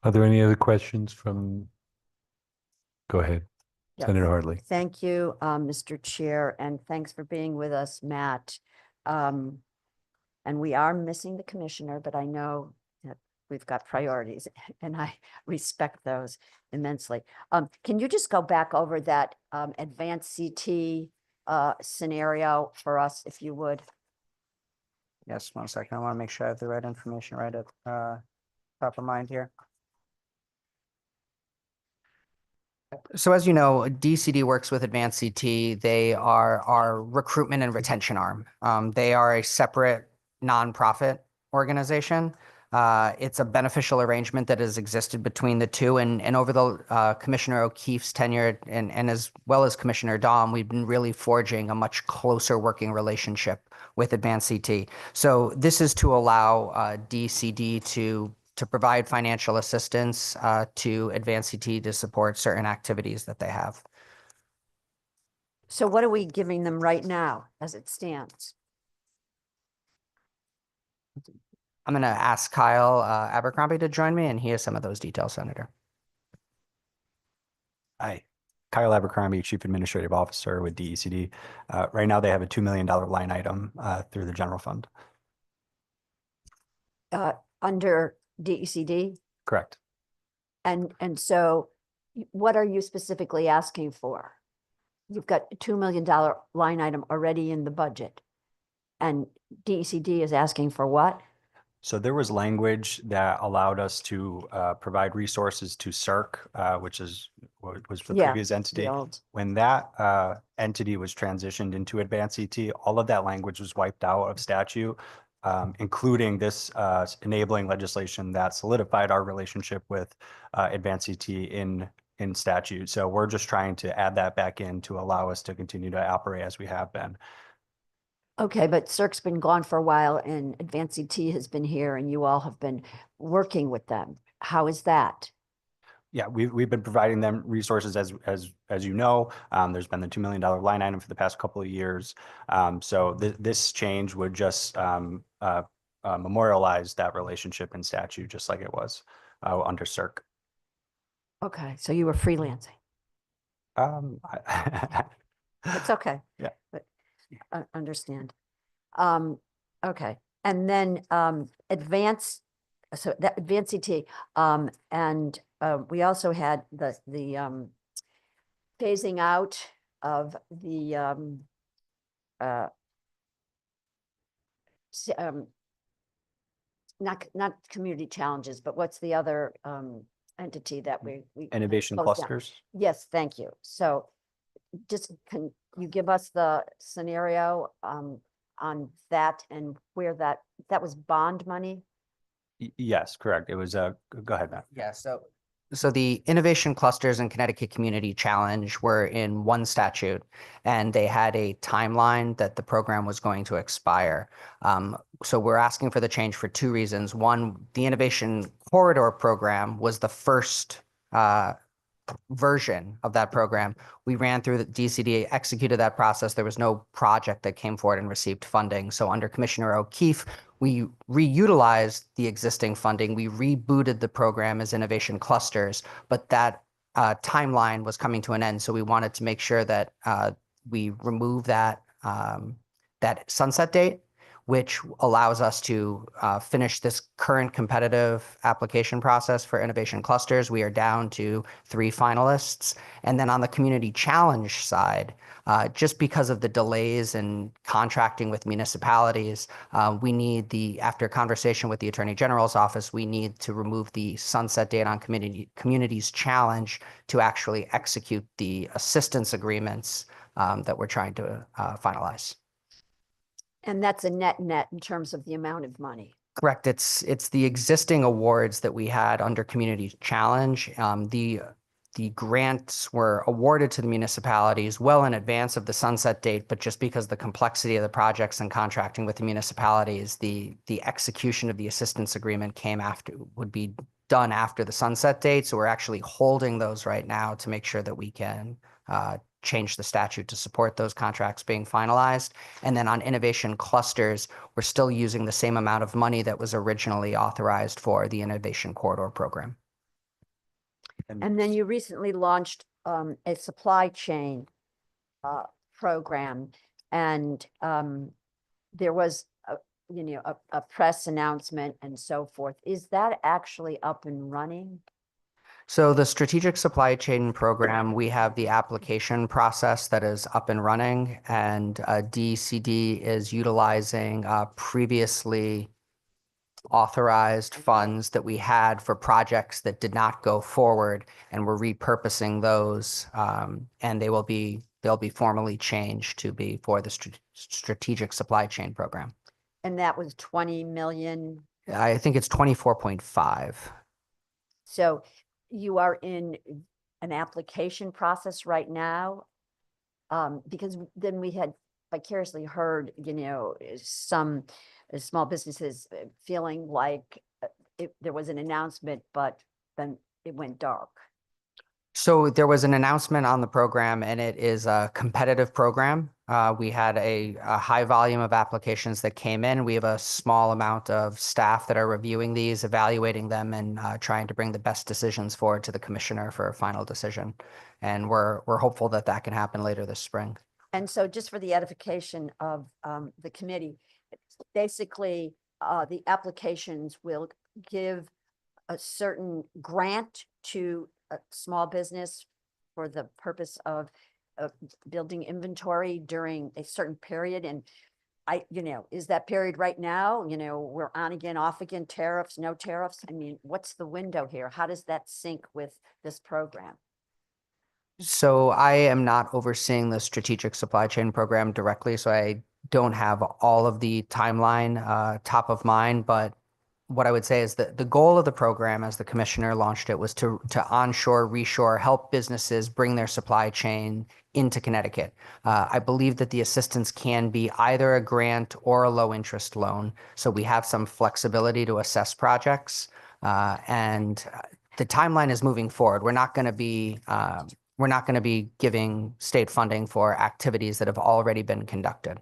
Are there any other questions from? Go ahead, Yes. Senator Hartley. Thank you, Mr. Chair, and thanks for being with us, Matt. And we are missing the commissioner, but I know that we've got priorities and I respect those immensely. Can you just go back over that advanced CT scenario for us, if you would? Yes, 1 second. I want to make sure I have the right information right at top of mind here. So as you know, DCD works with Advanced CT. They are our recruitment and retention arm. They are a separate nonprofit organization. It's a beneficial arrangement that has existed between the two. And over the Commissioner O'Keefe's tenure and as well as Commissioner Dahm, we've been really forging a much closer working relationship with Advanced CT. So this is to allow DCD to provide financial assistance to Advanced CT to support certain activities that they have. So what are we giving them right now as it stands? I'm going to ask Kyle Abercrombie to join me, and he has some of those details, Senator. Hi, Kyle Abercrombie, Chief Administrative Officer with DECD. Right now, they have a $2 million line item through the general fund. Under DECD? Correct. And so what are you specifically asking for? You've got a $2 million line item already in the budget. And DECD is asking for what? So there was language that allowed us to provide resources to CERC, which is what was the previous entity. When that entity was transitioned into Advanced CT, all of that language was wiped out of statute, including this enabling legislation that solidified our relationship with Advanced CT in statute. So we're just trying to add that back in to allow us to continue to operate as we have been. Okay, but CERC's been gone for a while and Advanced CT has been here and you all have been working with them. How is that? Yeah, we've been providing them resources as you know. There's been the $2 million line item for the past couple of years. So this change would just memorialize that relationship in statute, just like it was under CERC. Okay, so you were freelancing. It's okay. Yeah. But understand. Okay, and then advance, so that advance CT, and we also had the phasing out of the not community challenges, but what's the other entity that we Innovation closed down? clusters. Yes, thank you. So just can you give us the scenario on that and where that was bond money? Yes, correct. It was go ahead, Matt. Yeah, so the Innovation Clusters and Connecticut Community Challenge were in one statute, and they had a timeline that the program was going to expire. So we're asking for the change for two reasons. One, the Innovation Corridor Program was the first version of that program. We ran through the DCD, executed that process. There was no project that came forward and received funding. So under Commissioner O'Keefe, we reutilized the existing funding. We rebooted the program as Innovation Clusters, but that timeline was coming to an end. So we wanted to make sure that we remove that that sunset date, which allows us to finish this current competitive application process for Innovation Clusters. We are down to 3 finalists. And then on the community challenge side, just because of the delays in contracting with municipalities, we need after conversation with the Attorney General's office, we need to remove the sunset date on communities challenge to actually execute the assistance agreements that we're trying to finalize. And that's a net in terms of the amount of money. Correct. It's the existing awards that we had under Community Challenge. The grants were awarded to the municipalities well in advance of the sunset date, but just because the complexity of the projects and contracting with the municipalities, the execution of the assistance agreement would be done after the sunset date. So we're actually holding those right now to make sure that we can change the statute to support those contracts being finalized. And then on Innovation Clusters, we're still using the same amount of money that was originally authorized for the Innovation Corridor Program. And then you recently launched a supply chain program, and there was a press announcement and so forth. Is that actually up and running? So the Strategic Supply Chain Program, we have the application process that is up and running, and DCD is utilizing previously authorized funds that we had for projects that did not go forward, and we're repurposing those, and they'll be formally changed to be for the Strategic Supply Chain Program. And that was 20 million? I think it's 24.5. So you are in an application process right now? Because then we had vicariously heard, some small businesses feeling like there was an announcement, but then it went dark. So there was an announcement on the program, and it is a competitive program. We had a high volume of applications that came in. We have a small amount of staff that are reviewing these, evaluating them, and trying to bring the best decisions forward to the commissioner for a final decision. And we're hopeful that that can happen later this spring. And so just for the edification of the committee, basically the applications will give a certain grant to a small business for the purpose of building inventory during a certain period. And is that period right now? We're on again, off again, tariffs, no tariffs. I mean, what's the window here? How does that sync with this program? So I am not overseeing the Strategic Supply Chain Program directly, so I don't have all of the timeline top of mind, but what I would say is that the goal of the program, as the commissioner launched it, was to onshore, reshore, help businesses bring their supply chain into Connecticut. I believe that the assistance can be either a grant or a low interest loan. So we have some flexibility to assess projects, and the timeline is moving forward. We're not going to be giving state funding for activities that have already been conducted.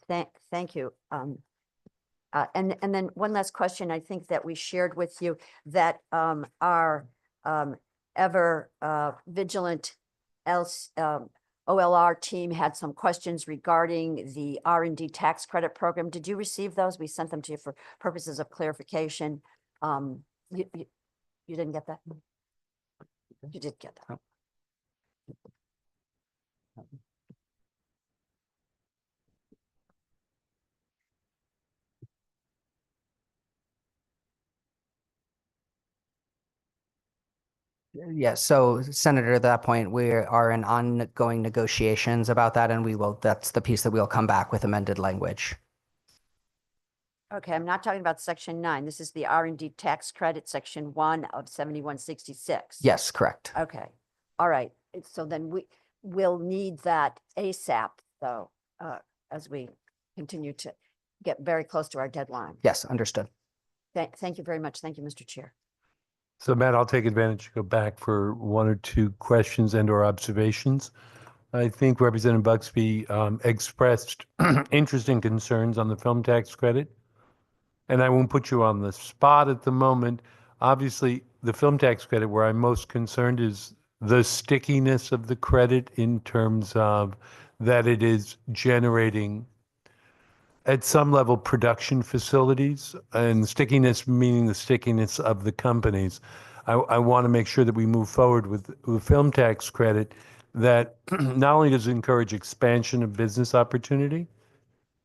Thank you. And then one last question, I think that we shared with you that our ever vigilant OLR team had some questions regarding the R&D tax credit program. Did you receive those? We sent them to you for purposes of clarification. You didn't get that? You did get that. Yes, so Senator, at that point, we are in ongoing negotiations about that, and that's the piece that we'll come back with amended language. Okay, I'm not talking about section 9. This is the R&D tax credit, section 1 of 7166. Yes, correct. Okay, all right. So then we will need that ASAP, though, as we continue to get very close to our deadline. Yes, understood. Thank you very much. Thank you, Mr. Chair. So Matt, I'll take advantage to go back for one or two questions and or observations. I think Representative Buxby expressed interesting concerns on the film tax credit. And I won't put you on the spot at the moment. Obviously, the film tax credit, where I'm most concerned is the stickiness of the credit in terms of that it is generating at some level production facilities, and stickiness meaning the stickiness of the companies. I want to make sure that we move forward with the film tax credit that not only does it encourage expansion of business opportunity,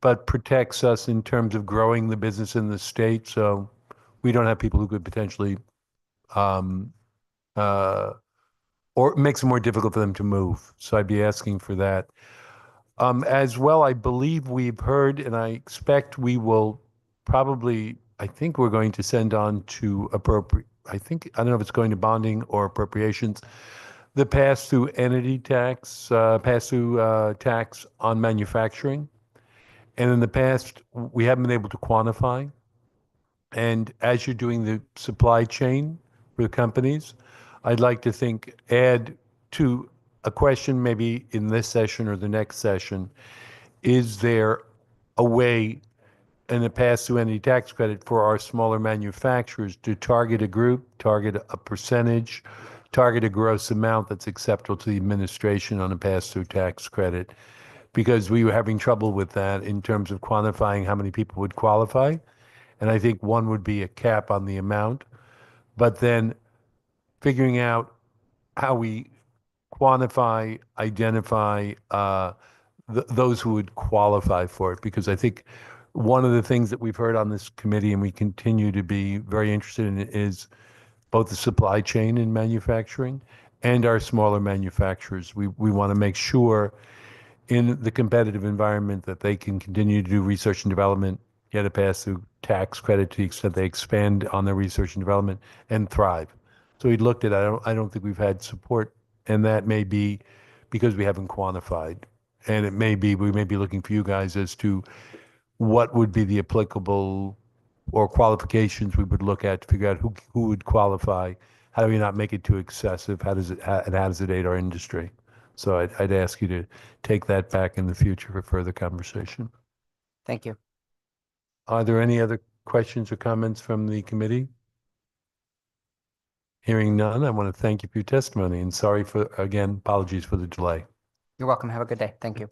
but protects us in terms of growing the business in the state. So we don't have people who could potentially, or it makes it more difficult for them to move. So I'd be asking for that. As well, I believe we've heard, and I expect we will probably, I think we're going to send on to I don't know if it's going to bonding or appropriations, the pass-through entity tax, pass-through tax on manufacturing. And in the past, we haven't been able to quantify. And as you're doing the supply chain for the companies, I'd like to add to a question maybe in this session or the next session, is there a way in a pass-through entity tax credit for our smaller manufacturers to target a group, target a percentage, target a gross amount that's acceptable to the administration on a pass-through tax credit? Because we were having trouble with that in terms of quantifying how many people would qualify. And I think one would be a cap on the amount, but then figuring out how we quantify, identify those who would qualify for it. Because I think one of the things that we've heard on this committee, and we continue to be very interested in, is both the supply chain in manufacturing and our smaller manufacturers. We want to make sure in the competitive environment that they can continue to do research and development, get a pass-through tax credit to the extent they expand on their research and development, and thrive. So we looked at, I don't think we've had support, and that may be because we haven't quantified. And it may be, we may be looking for you guys as to what would be the applicable or qualifications we would look at to figure out who would qualify. How do we not make it too excessive? How does it aid our industry? So I'd ask you to take that back in the future for further conversation. Thank you. Are there any other questions or comments from the committee? Hearing none, I want to thank you for your testimony, and sorry for, again, apologies for the delay. You're welcome. Have a good day. Thank you.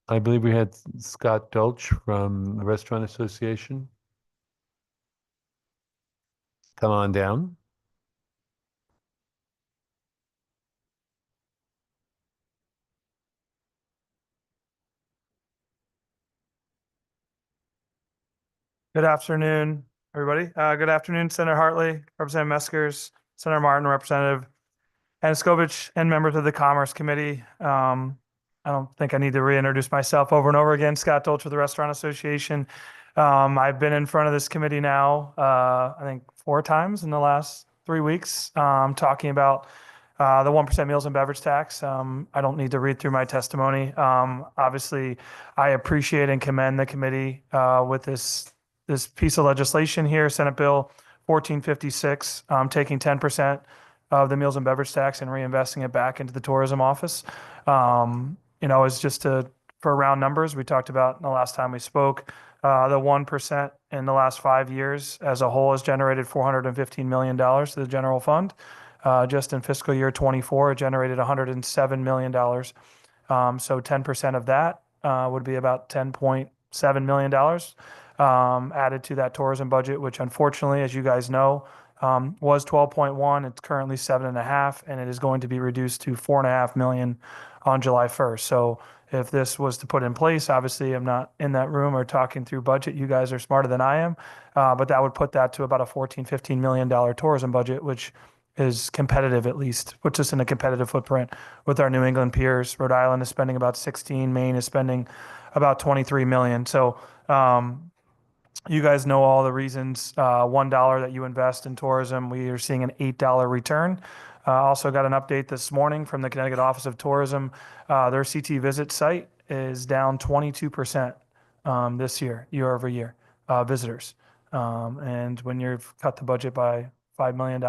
I believe we had Scott Dolch from the Restaurant Association. Come on down. Good afternoon, everybody. Good afternoon, Senator Hartley, Representative Meskers, Senator Martin, Representative Anaskovich, and members of the Commerce Committee. I don't think I need to reintroduce myself over and over again. Scott Dolch with the Restaurant Association. I've been in front of this committee now, I think 4 times in the last 3 weeks, talking about The 1% meals and beverage tax, I don't need to read through my testimony. Obviously, I appreciate and commend the committee with this piece of legislation here, Senate Bill 1456, taking 10% of the meals and beverage tax and reinvesting it back into the tourism office. It's just for round numbers, we talked about the last time we spoke, the 1% in the last 5 years as a whole has generated $415 million to the general fund. Just in fiscal year 24, it generated $107 million. So 10% of that would be about $10.7 million added to that tourism budget, which unfortunately, as you guys know, was 12.1. It's currently 7.5, and it is going to be reduced to 4.5 million on July 1st. So if this was to put in place, obviously I'm not in that room or talking through budget. You guys are smarter than I am, but that would put that to about a $14-15 million tourism budget, which is competitive, at least puts us in a competitive footprint with our New England peers. Rhode Island is spending about 16, Maine is spending about 23 million. So you guys know all the reasons. $1 that you invest in tourism, we are seeing an $8 return. Also got an update this morning from the Connecticut Office of Tourism. Their CT Visit site is down 22% this year over year, visitors. And when you've cut the budget by $5 million,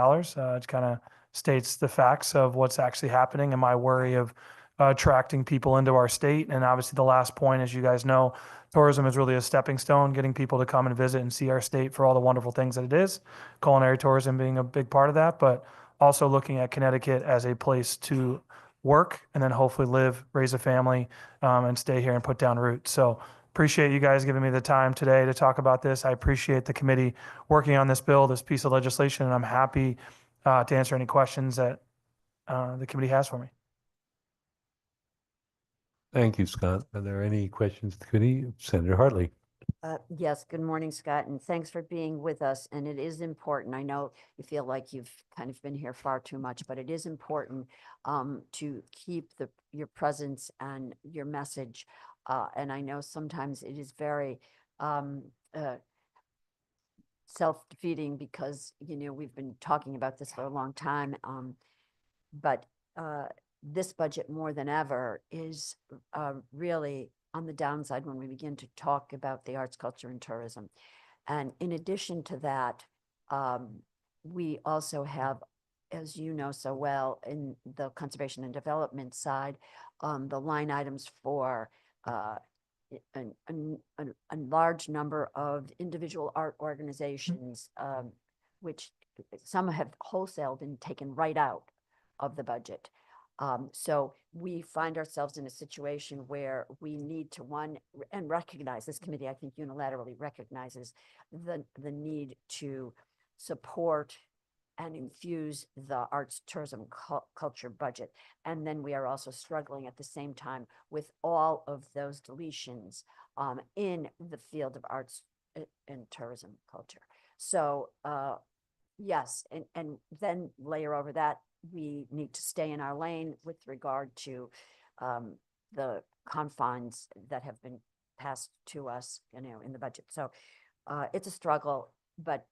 it kind of states the facts of what's actually happening and my worry of attracting people into our state. And obviously the last point, as you guys know, tourism is really a stepping stone, getting people to come and visit and see our state for all the wonderful things that it is. Culinary tourism being a big part of that, but also looking at Connecticut as a place to work and then hopefully live, raise a family, and stay here and put down roots. So appreciate you guys giving me the time today to talk about this. I appreciate the committee working on this bill, this piece of legislation, and I'm happy to answer any questions that the committee has for me. Thank you, Scott. Are there any questions to the committee? Senator Hartley. Yes, good morning, Scott, and thanks for being with us. And it is important. I know you feel like you've kind of been here far too much, but it is important to keep your presence and your message. And I know sometimes it is very self-defeating because, we've been talking about this for a long time. But this budget more than ever is really on the downside when we begin to talk about the arts, culture, and tourism. And in addition to that, we also have, as you know so well, in the conservation and development side, the line items for a large number of individual art organizations, which some have wholesaled and taken right out of the budget. So we find ourselves in a situation where we need to, and recognize, this committee, I think unilaterally recognizes the need to support and infuse the arts, tourism, culture budget. And then we are also struggling at the same time with all of those deletions in the field of arts and tourism culture. So yes, and then layer over that, we need to stay in our lane with regard to the confines that have been passed to us, in the budget. So it's a struggle, but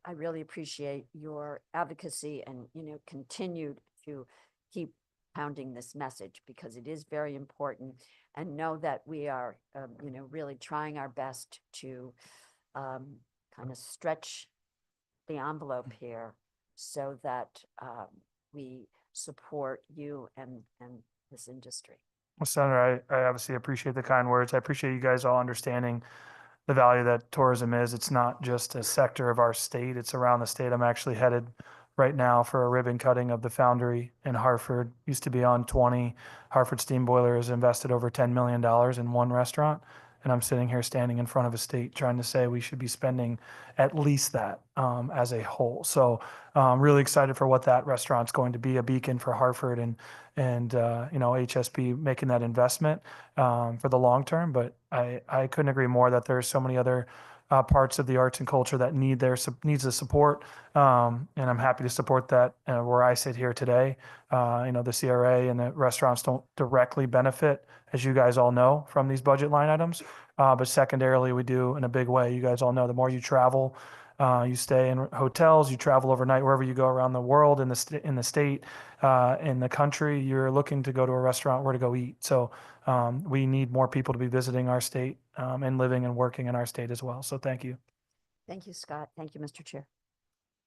I really appreciate your advocacy and, continued to keep pounding this message because it is very important, and know that we are, really trying our best to kind of stretch the envelope here so that we support you and this industry. Well, Senator, I obviously appreciate the kind words. I appreciate you guys all understanding the value that tourism is. It's not just a sector of our state, it's around the state. I'm actually headed right now for a ribbon cutting of the Foundry in Hartford. Used to be on 20. Hartford Steam Boiler has invested over $10 million in one restaurant. And I'm sitting here standing in front of a state trying to say we should be spending at least that as a whole. So I'm really excited for what that restaurant's going to be, a beacon for Hartford and HSB making that investment for the long term. But I couldn't agree more that there's so many other parts of the arts and culture that needs the support. And I'm happy to support that where I sit here today. The CRA and the restaurants don't directly benefit, as you guys all know, from these budget line items. But secondarily, we do in a big way. You guys all know the more you travel, you stay in hotels, you travel overnight, wherever you go around the world, in the state, in the country, you're looking to go to a restaurant where to go eat. So we need more people to be visiting our state and living and working in our state as well. So thank you. Thank you, Scott. Thank you, Mr. Chair.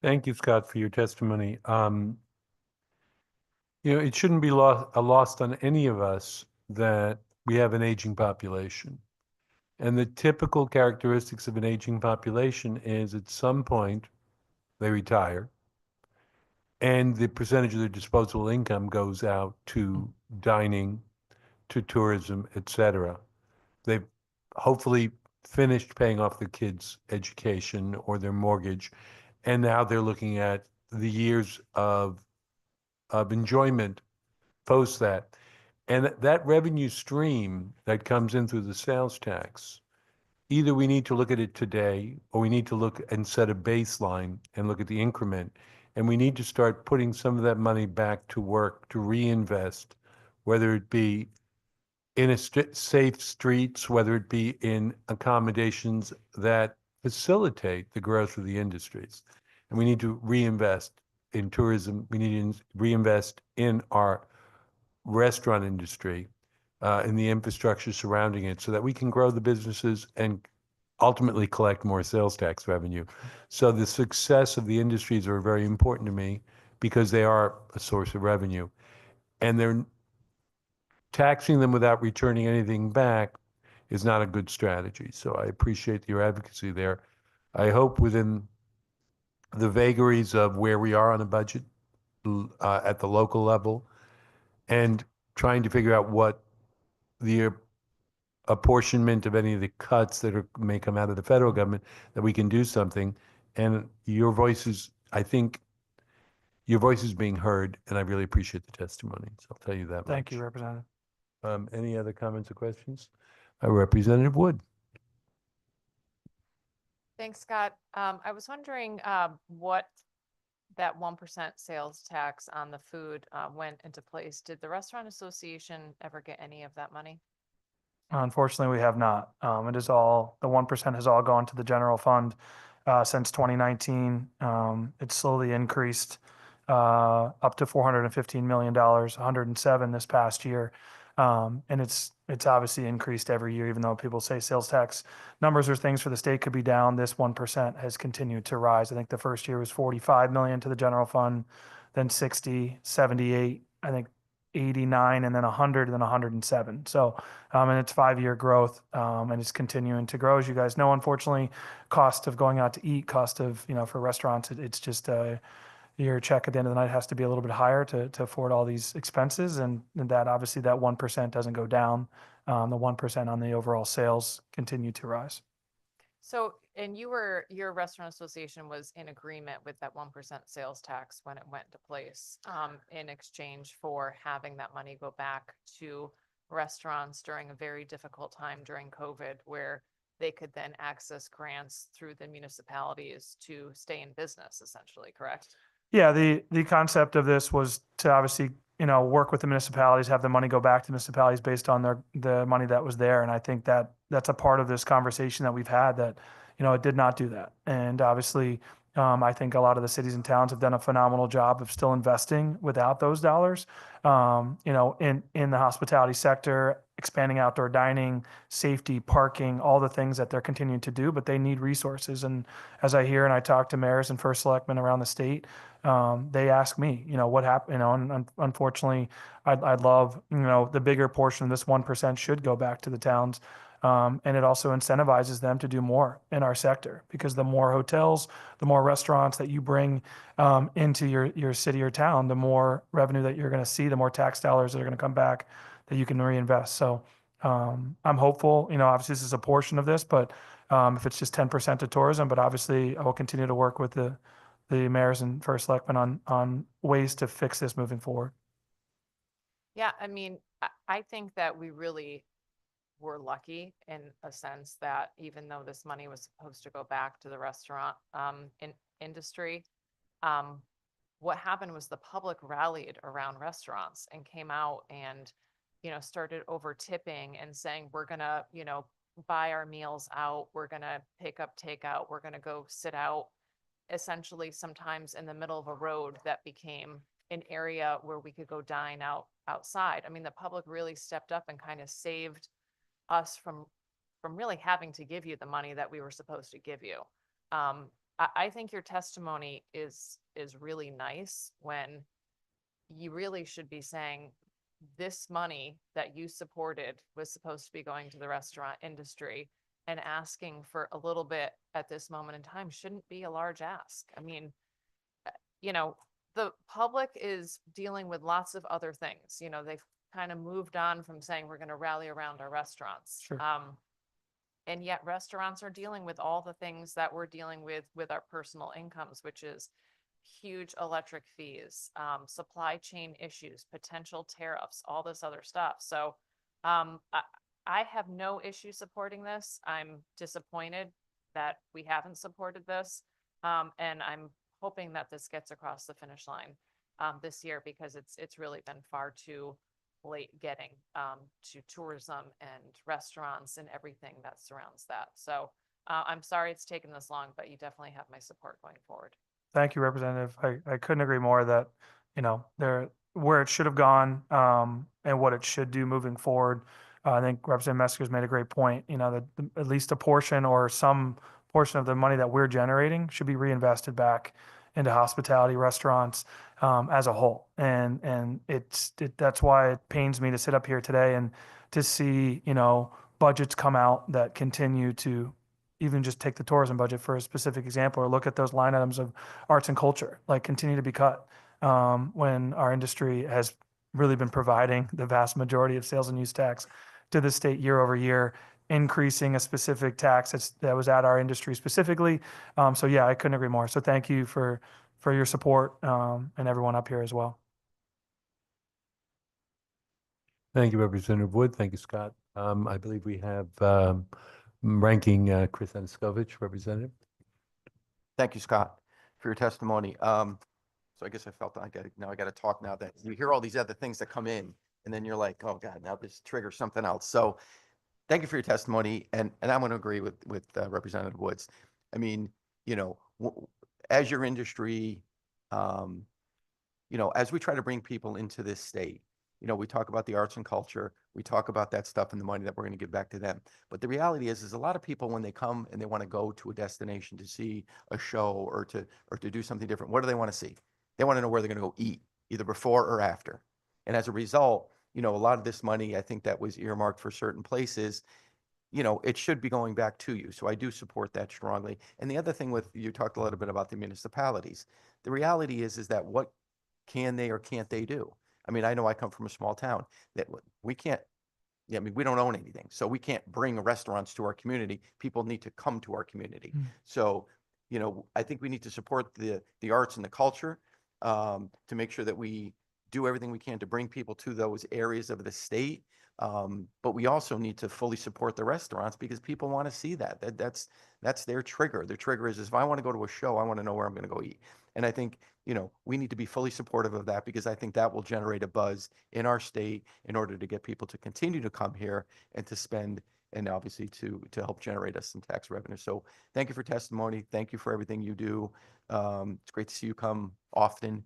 Thank you, Scott, for your testimony. It shouldn't be lost on any of us that we have an aging population. And the typical characteristics of an aging population is at some point they retire and the percentage of their disposable income goes out to dining, to tourism, et cetera. They've hopefully finished paying off their kids' education or their mortgage, and now they're looking at the years of enjoyment post that. And that revenue stream that comes in through the sales tax, either we need to look at it today or we need to look and set a baseline and look at the increment. And we need to start putting some of that money back to work to reinvest, whether it be in safe streets, whether it be in accommodations that facilitate the growth of the industries. And we need to reinvest in tourism. We need to reinvest in our restaurant industry, in the infrastructure surrounding it, so that we can grow the businesses and ultimately collect more sales tax revenue. So the success of the industries are very important to me because they are a source of revenue. And they're taxing them without returning anything back is not a good strategy. So I appreciate your advocacy there. I hope within the vagaries of where we are on the budget at the local level and trying to figure out what the apportionment of any of the cuts that may come out of the federal government, that we can do something. And your voice is, I think, your voice is being heard, and I really appreciate the testimony. So I'll tell you that much. Thank you, Representative. Any other comments or questions? Representative Wood. Thanks, Scott. I was wondering what that 1% sales tax on the food went into place. Did the Restaurant Association ever get any of that money? Unfortunately, we have not. It is all, the 1% has all gone to the general fund since 2019. It's slowly increased up to $415 million, 107 this past year. And it's obviously increased every year, even though people say sales tax numbers or things for the state could be down. This 1% has continued to rise. I think the first year was 45 million to the general fund, then 60, 78, I think 89, and then 100, and then 107. So, and it's 5-year growth, and it's continuing to grow. As you guys know, unfortunately, cost of going out to eat, cost of, for restaurants, it's just your check at the end of the night has to be a little bit higher to afford all these expenses. And that obviously that 1% doesn't go down. The 1% on the overall sales continue to rise. So, and your restaurant association was in agreement with that 1% sales tax when it went into place, in exchange for having that money go back to restaurants during a very difficult time during COVID, where they could then access grants through the municipalities to stay in business, essentially, correct? Yeah, the concept of this was to obviously, work with the municipalities, have the money go back to municipalities based on the money that was there. And I think that that's a part of this conversation that we've had, that, it did not do that. And obviously, I think a lot of the cities and towns have done a phenomenal job of still investing without those dollars, in the hospitality sector, expanding outdoor dining, safety, parking, all the things that they're continuing to do, but they need resources. And as I hear and I talk to mayors and first selectmen around the state, they ask me, what happened, and unfortunately, I'd love, the bigger portion of this 1% should go back to the towns. And it also incentivizes them to do more in our sector, because the more hotels, the more restaurants that you bring into your city or town, the more revenue that you're going to see, the more tax dollars that are going to come back that you can reinvest. So I'm hopeful, obviously this is a portion of this, but if it's just 10% to tourism, but obviously I will continue to work with the mayors and first selectmen on ways to fix this moving forward. Yeah, I mean, I think that we really were lucky in a sense that even though this money was supposed to go back to the restaurant industry, what happened was the public rallied around restaurants and came out and, started over tipping and saying, we're going to, buy our meals out. We're going to pick up takeout. We're going to go sit out, essentially sometimes in the middle of a road that became an area where we could go dine outside. I mean, the public really stepped up and kind of saved us from really having to give you the money that we were supposed to give you. I think your testimony is really nice when you really should be saying this money that you supported was supposed to be going to the restaurant industry, and asking for a little bit at this moment in time shouldn't be a large ask. I mean, you know, the public is dealing with lots of other things. You know, they've kind of moved on from saying we're going to rally around our restaurants. Sure. And yet restaurants are dealing with all the things that we're dealing with our personal incomes, which is huge electric fees, supply chain issues, potential tariffs, all this other stuff. So I have no issue supporting this. I'm disappointed that we haven't supported this. And I'm hoping that this gets across the finish line this year, because it's really been far too late getting to tourism and restaurants and everything that surrounds that. So I'm sorry it's taken this long, but you definitely have my support going forward. Thank you, Representative. I couldn't agree more that, you know, where it should have gone, and what it should do moving forward. I think Representative Mesker's made a great point, you know, that at least a portion or some portion of the money that we're generating should be reinvested back into hospitality, restaurants, as a whole. And that's why it pains me to sit up here today and to see, you know, budgets come out that continue to even just take the tourism budget for a specific example, or look at those line items of arts and culture, like continue to be cut, when our industry has really been providing the vast majority of sales and use tax to the state year over year, increasing a specific tax that was at our industry specifically. So yeah, I couldn't agree more. So thank you for your support, and everyone up here as well. Thank you, Representative Wood. Thank you, Scott. I believe we have ranking Chris Aniskovich, Representative. Thank you, Scott, for your testimony. So I guess I felt I got to talk now that you hear all these other things that come in, and then you're like, oh God, now this triggers something else. So thank you for your testimony. And I'm going to agree with Representative Woods. I mean, you know, as your industry, you know, as we try to bring people into this state, you know, we talk about the arts and culture, we talk about that stuff and the money that we're going to give back to them. But the reality is a lot of people, when they come and they want to go to a destination to see a show or to do something different, what do they want to see? They want to know where they're going to go eat, either before or after. And as a result, you know, a lot of this money, I think that was earmarked for certain places, you know, it should be going back to you. So I do support that strongly. And the other thing with, you talked a little bit about the municipalities. The reality is that what can they or can't they do? I mean, I know I come from a small town that we can't, I mean, we don't own anything. So we can't bring restaurants to our community. People need to come to our community. So, you know, I think we need to support the arts and the culture, to make sure that we do everything we can to bring people to those areas of the state. But we also need to fully support the restaurants, because people want to see that. That's their trigger. Their trigger is if I want to go to a show, I want to know where I'm going to go eat. And I think, you know, we need to be fully supportive of that, because I think that will generate a buzz in our state in order to get people to continue to come here and to spend, and obviously to help generate us some tax revenue. So thank you for testimony. Thank you for everything you do. It's great to see you come often,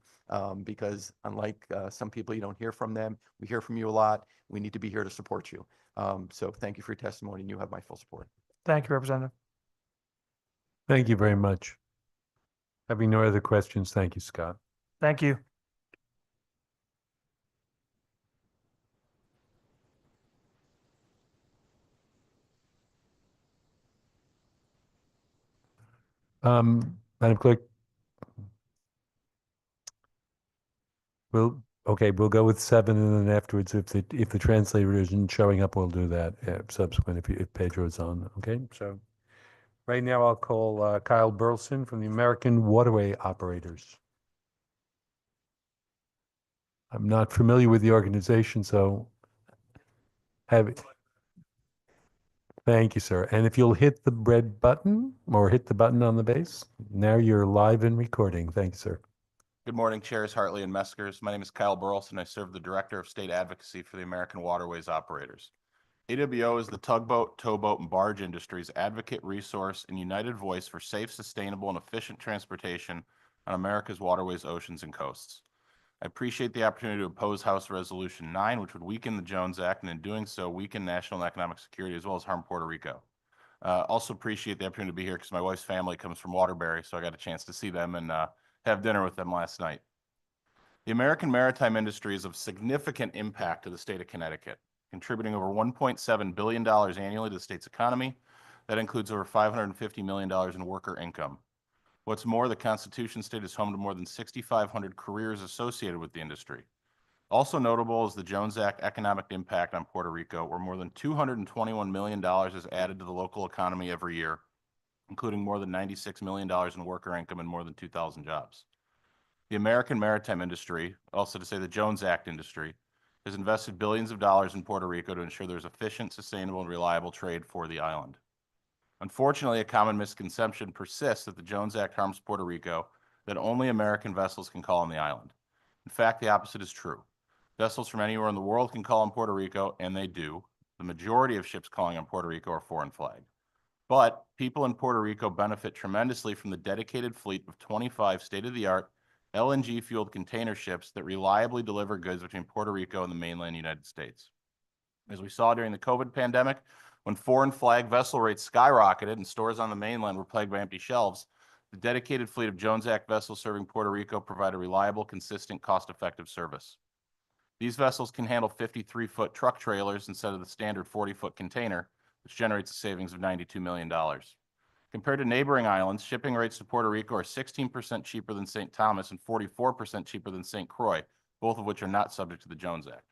because unlike some people, you don't hear from them. We hear from you a lot. We need to be here to support you. So thank you for your testimony, and you have my full support. Thank you, Representative. Thank you very much. Having no other questions, thank you, Scott. Thank you. Madam Clerk, we'll go with 7, and then afterwards, if the translator isn't showing up, we'll do that subsequent if Pedro's on. Okay, so right now I'll call Kyle Burleson from the American Waterway Operators. I'm not familiar with the organization, so thank you, sir. And if you'll hit the red button or hit the button on the base, now you're live and recording. Thank you, sir. Good morning, Chairs Hartley and Meskers. My name is Kyle Burleson. I serve the Director of State Advocacy for the American Waterways Operators. AWO is the tugboat, towboat, and barge industry's advocate, resource, and united voice for safe, sustainable, and efficient transportation on America's waterways, oceans, and coasts. I appreciate the opportunity to oppose House Resolution 9, which would weaken the Jones Act, and in doing so, weaken national and economic security as well as harm Puerto Rico. Also appreciate the opportunity to be here because my wife's family comes from Waterbury, so I got a chance to see them and have dinner with them last night. The American maritime industry is of significant impact to the state of Connecticut, contributing over $1.7 billion annually to the state's economy. That includes over $550 million in worker income. What's more, the Constitution State is home to more than 6,500 careers associated with the industry. Also notable is the Jones Act economic impact on Puerto Rico, where more than $221 million is added to the local economy every year, including more than $96 million in worker income and more than 2,000 jobs. The American maritime industry, also to say the Jones Act industry, has invested billions of dollars in Puerto Rico to ensure there's efficient, sustainable, and reliable trade for the island. Unfortunately, a common misconception persists that the Jones Act harms Puerto Rico, that only American vessels can call on the island. In fact, the opposite is true. Vessels from anywhere in the world can call on Puerto Rico, and they do. The majority of ships calling on Puerto Rico are foreign flagged. But people in Puerto Rico benefit tremendously from the dedicated fleet of 25 state-of-the-art LNG-fueled container ships that reliably deliver goods between Puerto Rico and the mainland United States. As we saw during the COVID pandemic, when foreign flag vessel rates skyrocketed and stores on the mainland were plagued by empty shelves, the dedicated fleet of Jones Act vessels serving Puerto Rico provide a reliable, consistent, cost-effective service. These vessels can handle 53-foot truck trailers instead of the standard 40-foot container, which generates a savings of $92 million. Compared to neighboring islands, shipping rates to Puerto Rico are 16% cheaper than St. Thomas and 44% cheaper than St. Croix, both of which are not subject to the Jones Act.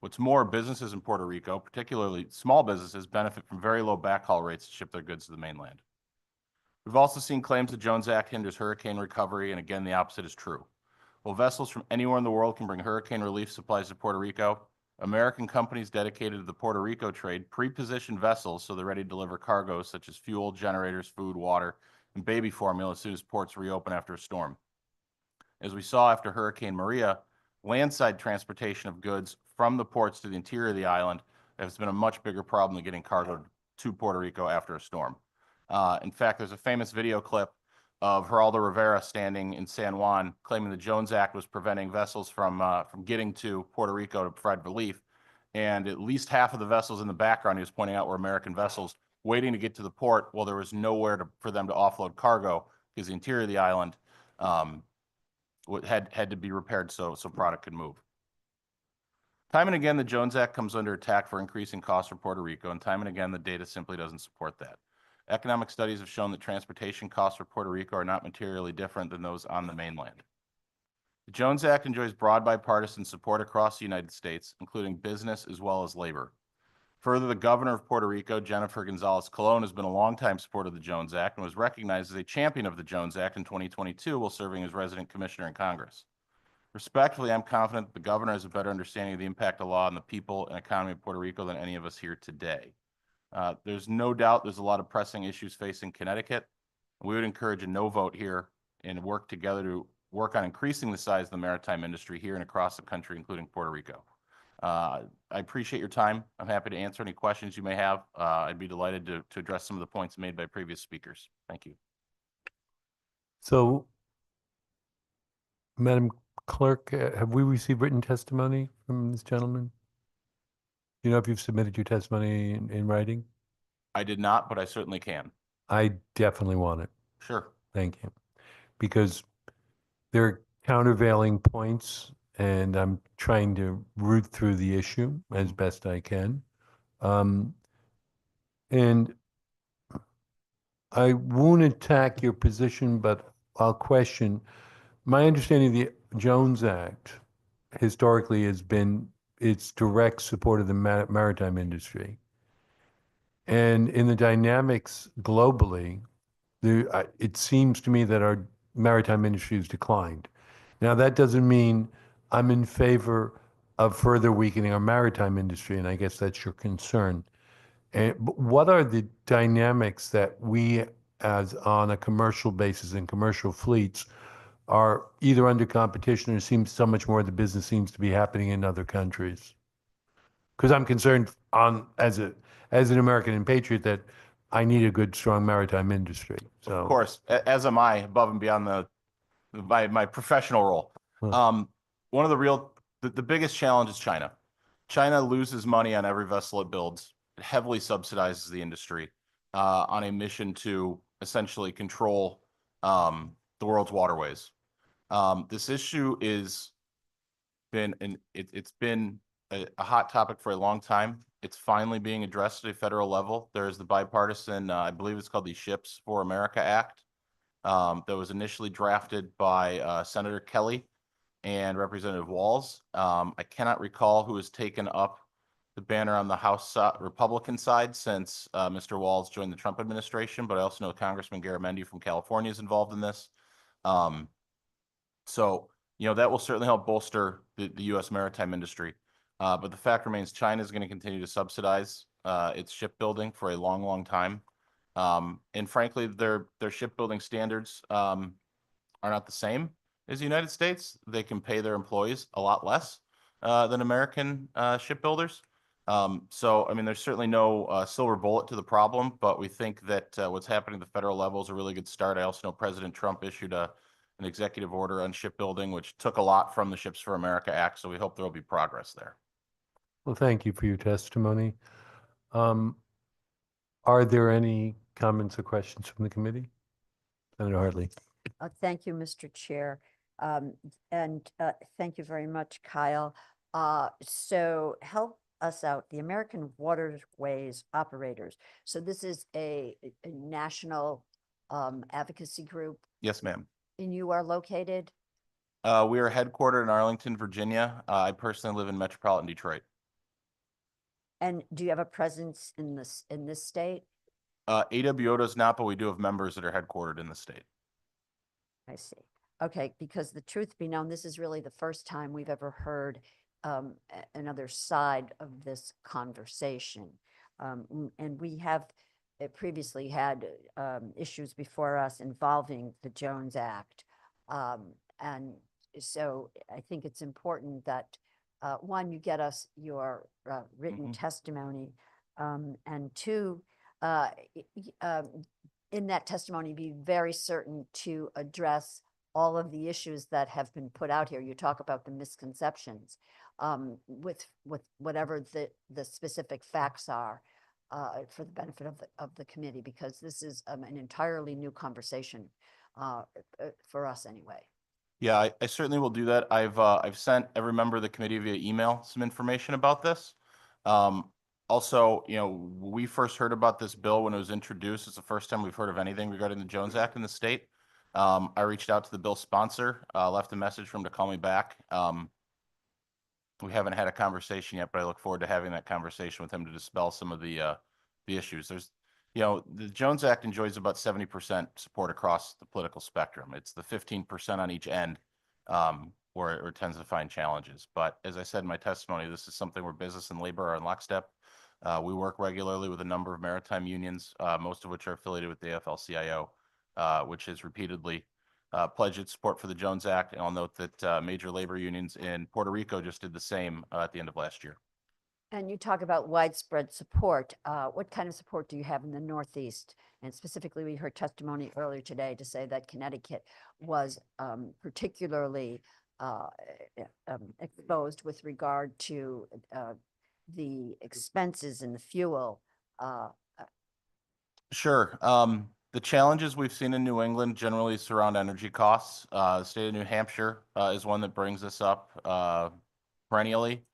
What's more, businesses in Puerto Rico, particularly small businesses, benefit from very low backhaul rates to ship their goods to the mainland. We've also seen claims the Jones Act hinders hurricane recovery, and again, the opposite is true. While vessels from anywhere in the world can bring hurricane relief supplies to Puerto Rico, American companies dedicated to the Puerto Rico trade pre-position vessels so they're ready to deliver cargoes such as fuel, generators, food, water, and baby formula as soon as ports reopen after a storm. As we saw after Hurricane Maria, landside transportation of goods from the ports to the interior of the island has been a much bigger problem than getting cargo to Puerto Rico after a storm. In fact, there's a famous video clip of Geraldo Rivera standing in San Juan claiming the Jones Act was preventing vessels from getting to Puerto Rico to provide relief. And at least half of the vessels in the background he was pointing out were American vessels waiting to get to the port while there was nowhere for them to offload cargo because the interior of the island had to be repaired so product could move. Time and again, the Jones Act comes under attack for increasing costs for Puerto Rico, and time and again, the data simply doesn't support that. Economic studies have shown that transportation costs for Puerto Rico are not materially different than those on the mainland. The Jones Act enjoys broad bipartisan support across the United States, including business as well as labor. Further, the governor of Puerto Rico, Jennifer Gonzalez Colon, has been a longtime supporter of the Jones Act and was recognized as a champion of the Jones Act in 2022 while serving as resident commissioner in Congress. Respectfully, I'm confident that the governor has a better understanding of the impact of law on the people and economy of Puerto Rico than any of us here today. There's no doubt there's a lot of pressing issues facing Connecticut. We would encourage a no vote here and work together to work on increasing the size of the maritime industry here and across the country, including Puerto Rico. I appreciate your time. I'm happy to answer any questions you may have. I'd be delighted to address some of the points made by previous speakers. Thank you. So, Madam Clerk, have we received written testimony from this gentleman? You know if you've submitted your testimony in writing? I did not, but I certainly can. I definitely want it. Sure. Thank you. Because there are countervailing points, and I'm trying to root through the issue as best I can. And I won't attack your position, but I'll question. My understanding of the Jones Act historically has been its direct support of the maritime industry. And in the dynamics globally, it seems to me that our maritime industry has declined. Now, that doesn't mean I'm in favor of further weakening our maritime industry, and I guess that's your concern. But what are the dynamics that we, as on a commercial basis in commercial fleets, are either under competition or seems so much more of the business seems to be happening in other countries? Because I'm concerned as an American and patriot that I need a good, strong maritime industry. So, of course, as am I, above and beyond my professional role. one of the biggest challenge is China. China loses money on every vessel it builds. It heavily subsidizes the industry on a mission to essentially control the world's waterways. This issue it's been a hot topic for a long time. It's finally being addressed at a federal level. There is the bipartisan, I believe it's called the Ships for America Act, that was initially drafted by Senator Kelly and Representative Walz. I cannot recall who has taken up the banner on the House Republican side since Mr. Walz joined the Trump administration, but I also know Congressman Garamendi from California is involved in this. So, that will certainly help bolster the U.S. maritime industry. But the fact remains China is going to continue to subsidize its shipbuilding for a long, long time. And frankly, their shipbuilding standards are not the same as the United States. They can pay their employees a lot less than American shipbuilders. So, I mean, there's certainly no silver bullet to the problem, but we think that what's happening at the federal level is a really good start. I also know President Trump issued an executive order on shipbuilding, which took a lot from the Ships for America Act. So we hope there will be progress there. Well, thank you for your testimony. Are there any comments or questions from the committee? Senator Hartley. Thank you, Mr. Chair. And thank you very much, Kyle. So help us out, the American Waterways Operators. So this is a national advocacy group, Yes, ma'am. and you are located? We are headquartered in Arlington, Virginia. I personally live in metropolitan Detroit. And do you have a presence in this state? AWO does not, but we do have members that are headquartered in the state. I see. Okay, because the truth be known, this is really the first time we've ever heard another side of this conversation. And we have previously had issues before us involving the Jones Act. And so I think it's important that, one, you get us your written testimony, and two, in that testimony, be very certain to address all of the issues that have been put out here. You talk about the misconceptions with whatever the specific facts are for the benefit of the committee, because this is an entirely new conversation for us anyway. Yeah, I certainly will do that. I've sent every member of the committee via email some information about this. Also, we first heard about this bill when it was introduced. It's the first time we've heard of anything regarding the Jones Act in the state. I reached out to the bill sponsor, left a message for him to call me back. We haven't had a conversation yet, but I look forward to having that conversation with him to dispel some of the issues. There's, the Jones Act enjoys about 70% support across the political spectrum. It's the 15% on each end where it tends to find challenges. But as I said in my testimony, this is something where business and labor are in lockstep. We work regularly with a number of maritime unions, most of which are affiliated with the AFL-CIO, which has repeatedly pledged its support for the Jones Act. And I'll note that major labor unions in Puerto Rico just did the same at the end of last year. And you talk about widespread support. What kind of support do you have in the Northeast? And specifically, we heard testimony earlier today to say that Connecticut was particularly exposed with regard to the expenses and the fuel. Sure. The challenges we've seen in New England generally surround energy costs. The state of New Hampshire is one that brings this up perennially.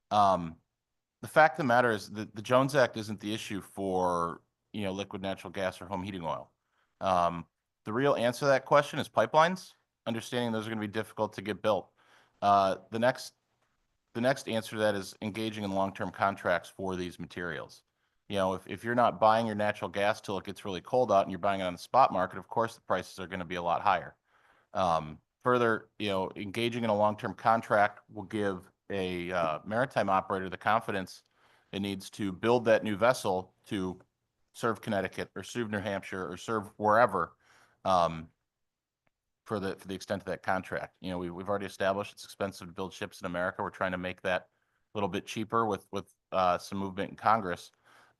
The fact of the matter is that the Jones Act isn't the issue for liquid natural gas or home heating oil. The real answer to that question is pipelines. Understanding those are going to be difficult to get built. The next answer to that is engaging in long-term contracts for these materials. If you're not buying your natural gas till it gets really cold out and you're buying it on the spot market, of course the prices are going to be a lot higher. Further, engaging in a long-term contract will give a maritime operator the confidence it needs to build that new vessel to serve Connecticut or serve New Hampshire or serve wherever for the extent of that contract. We've already established it's expensive to build ships in America. We're trying to make that a little bit cheaper with some movement in Congress.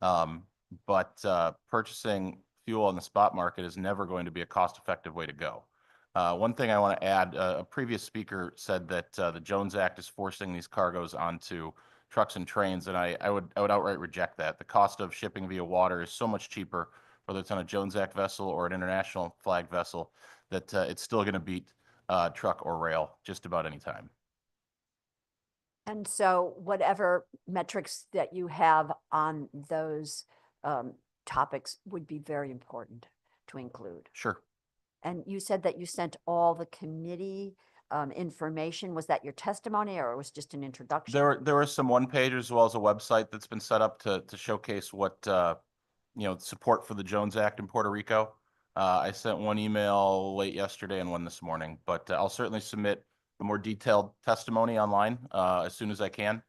But purchasing fuel on the spot market is never going to be a cost-effective way to go. One thing I want to add, a previous speaker said that the Jones Act is forcing these cargoes onto trucks and trains, and I would outright reject that. The cost of shipping via water is so much cheaper, whether it's on a Jones Act vessel or an international flag vessel, that it's still going to beat truck or rail just about any time. And so whatever metrics that you have on those topics would be very important to include. Sure. And you said that you sent all the committee information. Was that your testimony or it was just an introduction? There were some one page as well as a website that's been set up to showcase what support for the Jones Act in Puerto Rico. I sent one email late yesterday and one this morning, but I'll certainly submit a more detailed testimony online as soon as I can,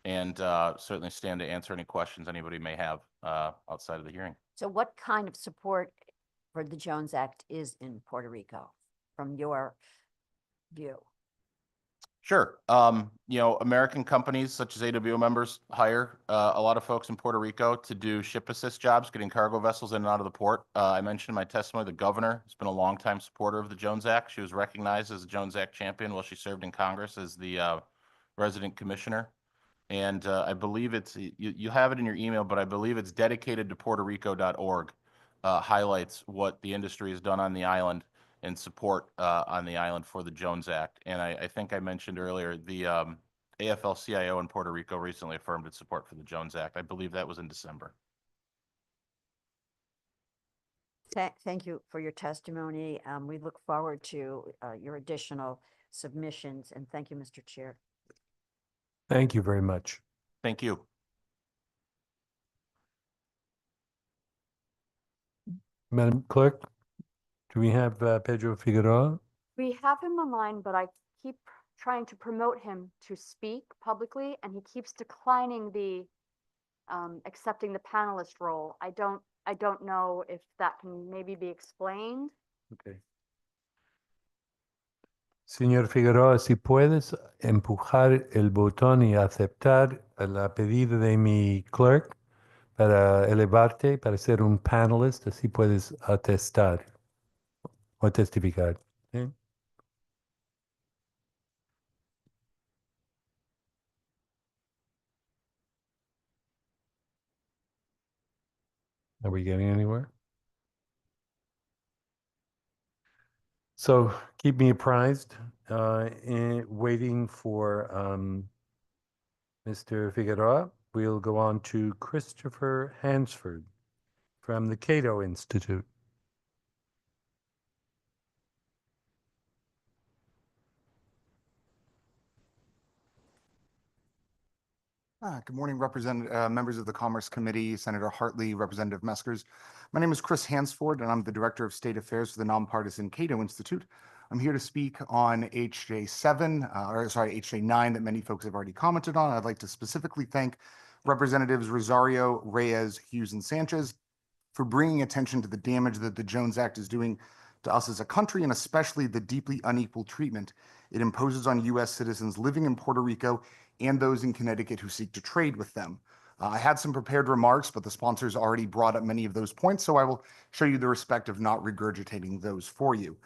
and certainly stand to answer any questions anybody may have outside of the hearing. So what kind of support for the Jones Act is in Puerto Rico from your view? Sure. American companies such as AWO members hire a lot of folks in Puerto Rico to do ship assist jobs, getting cargo vessels in and out of the port. I mentioned in my testimony, the governor has been a longtime supporter of the Jones Act. She was recognized as a Jones Act champion while she served in Congress as the resident commissioner. And I believe you have it in your email, but I believe it's dedicated to PuertoRico.org. Highlights what the industry has done on the island and support on the island for the Jones Act. And I think I mentioned earlier, the AFL-CIO in Puerto Rico recently affirmed its support for the Jones Act. I believe that was in December. Thank you for your testimony. We look forward to your additional submissions, and thank you, Mr. Chair. Thank you very much. Thank you. Madam Clerk, do we have Pedro Figueroa? We have him online, but I keep trying to promote him to speak publicly, and he keeps declining the accepting the panelist role. I don't know if that can maybe be explained. Okay. Señor Figueroa, si puedes empujar el botón y aceptar la pedida de mi clerk para elevarte, para ser un panelist, así puedes atestar o testificar. ¿Sí? Are we getting anywhere? So keep me apprised, waiting for Mr. Figueroa. We'll go on to Christopher Hansford from the Cato Institute. Good morning, members of the Commerce Committee, Senator Hartley, Representative Meskers. My name is Chris Hansford, and I'm the Director of State Affairs for the Nonpartisan Cato Institute. I'm here to speak on HJ9 that many folks have already commented on. I'd like to specifically thank Representatives Rosario, Reyes, Hughes, and Sanchez for bringing attention to the damage that the Jones Act is doing to us as a country, and especially the deeply unequal treatment it imposes on U.S. citizens living in Puerto Rico and those in Connecticut who seek to trade with them. I had some prepared remarks, but the sponsors already brought up many of those points, so I will show you the respect of not regurgitating those for you.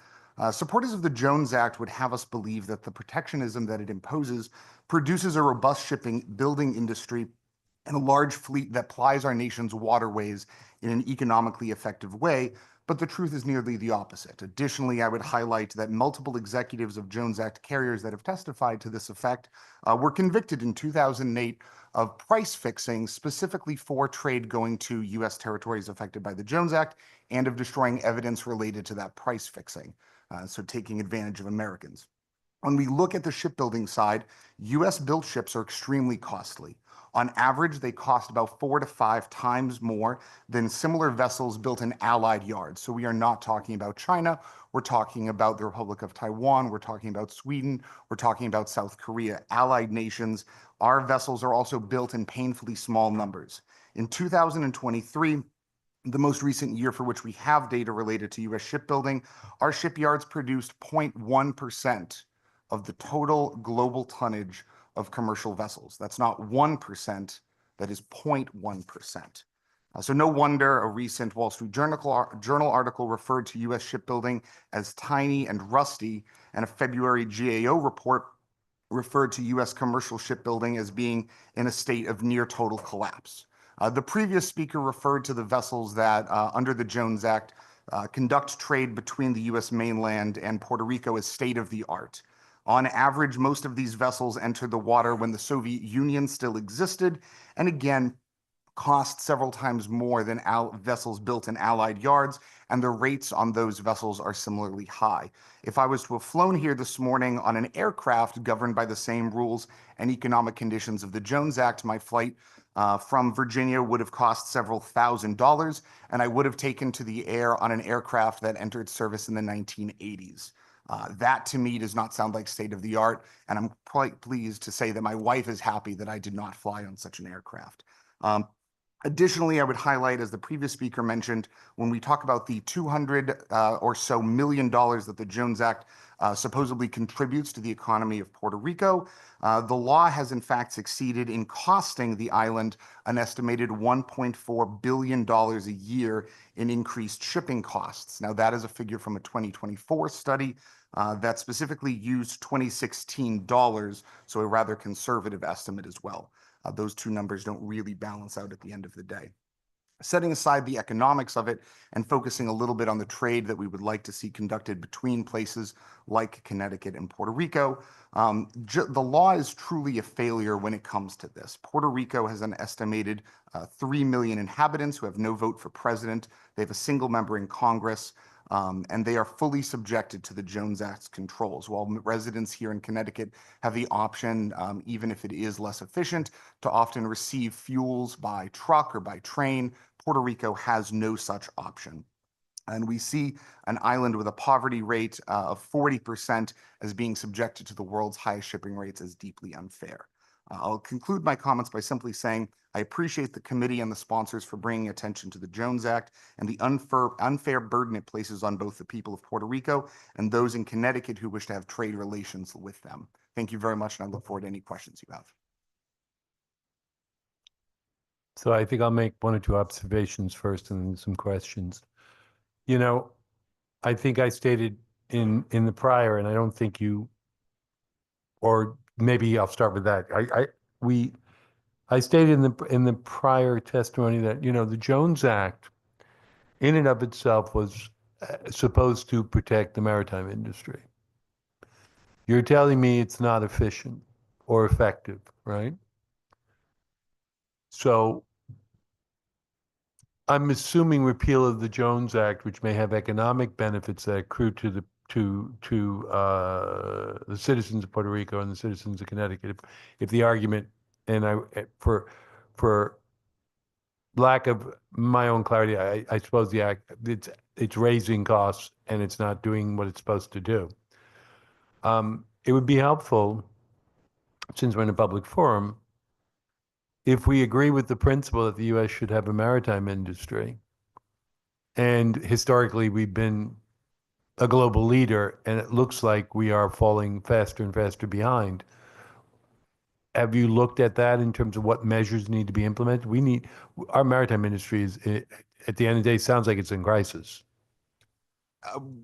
Supporters of the Jones Act would have us believe that the protectionism that it imposes produces a robust shipping building industry and a large fleet that plies our nation's waterways in an economically effective way, but the truth is nearly the opposite. Additionally, I would highlight that multiple executives of Jones Act carriers that have testified to this effect were convicted in 2008 of price fixing specifically for trade going to U.S. territories affected by the Jones Act and of destroying evidence related to that price fixing, so taking advantage of Americans. When we look at the shipbuilding side, U.S. built ships are extremely costly. On average, they cost about 4 to 5 times more than similar vessels built in allied yards. So we are not talking about China. We're talking about the Republic of Taiwan. We're talking about Sweden. We're talking about South Korea, allied nations. Our vessels are also built in painfully small numbers. In 2023, the most recent year for which we have data related to U.S. shipbuilding, our shipyards produced 0.1% of the total global tonnage of commercial vessels. That's not 1%, that is 0.1%. So no wonder a recent Wall Street Journal article referred to U.S. shipbuilding as tiny and rusty, and a February GAO report referred to U.S. commercial shipbuilding as being in a state of near total collapse. The previous speaker referred to the vessels that, under the Jones Act, conduct trade between the U.S. mainland and Puerto Rico as state of the art. On average, most of these vessels entered the water when the Soviet Union still existed, and again, cost several times more than vessels built in Allied yards, and the rates on those vessels are similarly high. If I was to have flown here this morning on an aircraft governed by the same rules and economic conditions of the Jones Act, my flight from Virginia would have cost several $1,000s, and I would have taken to the air on an aircraft that entered service in the 1980s. That to me does not sound like state of the art, and I'm quite pleased to say that my wife is happy that I did not fly on such an aircraft. Additionally, I would highlight, as the previous speaker mentioned, when we talk about the $200 or so million that the Jones Act supposedly contributes to the economy of Puerto Rico, the law has in fact succeeded in costing the island an estimated $1.4 billion a year in increased shipping costs. Now, that is a figure from a 2024 study that specifically used 2016 dollars, so a rather conservative estimate as well. Those two numbers don't really balance out at the end of the day. Setting aside the economics of it and focusing a little bit on the trade that we would like to see conducted between places like Connecticut and Puerto Rico, the law is truly a failure when it comes to this. Puerto Rico has an estimated 3 million inhabitants who have no vote for president. They have a single member in Congress. And they are fully subjected to the Jones Act's controls. While residents here in Connecticut have the option, even if it is less efficient, to often receive fuels by truck or by train, Puerto Rico has no such option. And we see an island with a poverty rate of 40% as being subjected to the world's highest shipping rates as deeply unfair. I'll conclude my comments by simply saying I appreciate the committee and the sponsors for bringing attention to the Jones Act and the unfair burden it places on both the people of Puerto Rico and those in Connecticut who wish to have trade relations with them. Thank you very much, and I look forward to any questions you have. So I think I'll make one or two observations first and then some questions. You know, I think I stated in the prior, and I don't think you, or maybe I'll start with that. I stated in the prior testimony that, you know, the Jones Act in and of itself was supposed to protect the maritime industry. You're telling me it's not efficient or effective, right? So I'm assuming repeal of the Jones Act, which may have economic benefits that accrue to the citizens of Puerto Rico and the citizens of Connecticut, if the argument, and for lack of my own clarity, I suppose the act, it's raising costs and it's not doing what it's supposed to do. It would be helpful, since we're in a public forum, if we agree with the principle that the U.S. should have a maritime industry, and historically we've been a global leader, and it looks like we are falling faster and faster behind. Have you looked at that in terms of what measures need to be implemented? Our maritime industry is, at the end of the day, sounds like it's in crisis.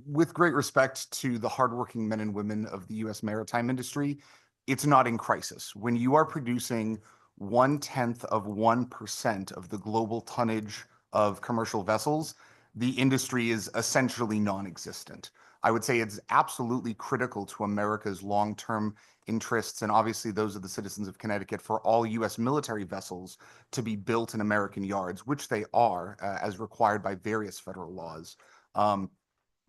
With great respect to the hardworking men and women of the U.S. maritime industry, it's not in crisis. When you are producing 0.1% of the global tonnage of commercial vessels, the industry is essentially non-existent. I would say it's absolutely critical to America's long-term interests, and obviously those of the citizens of Connecticut, for all U.S. military vessels to be built in American yards, which they are, as required by various federal laws.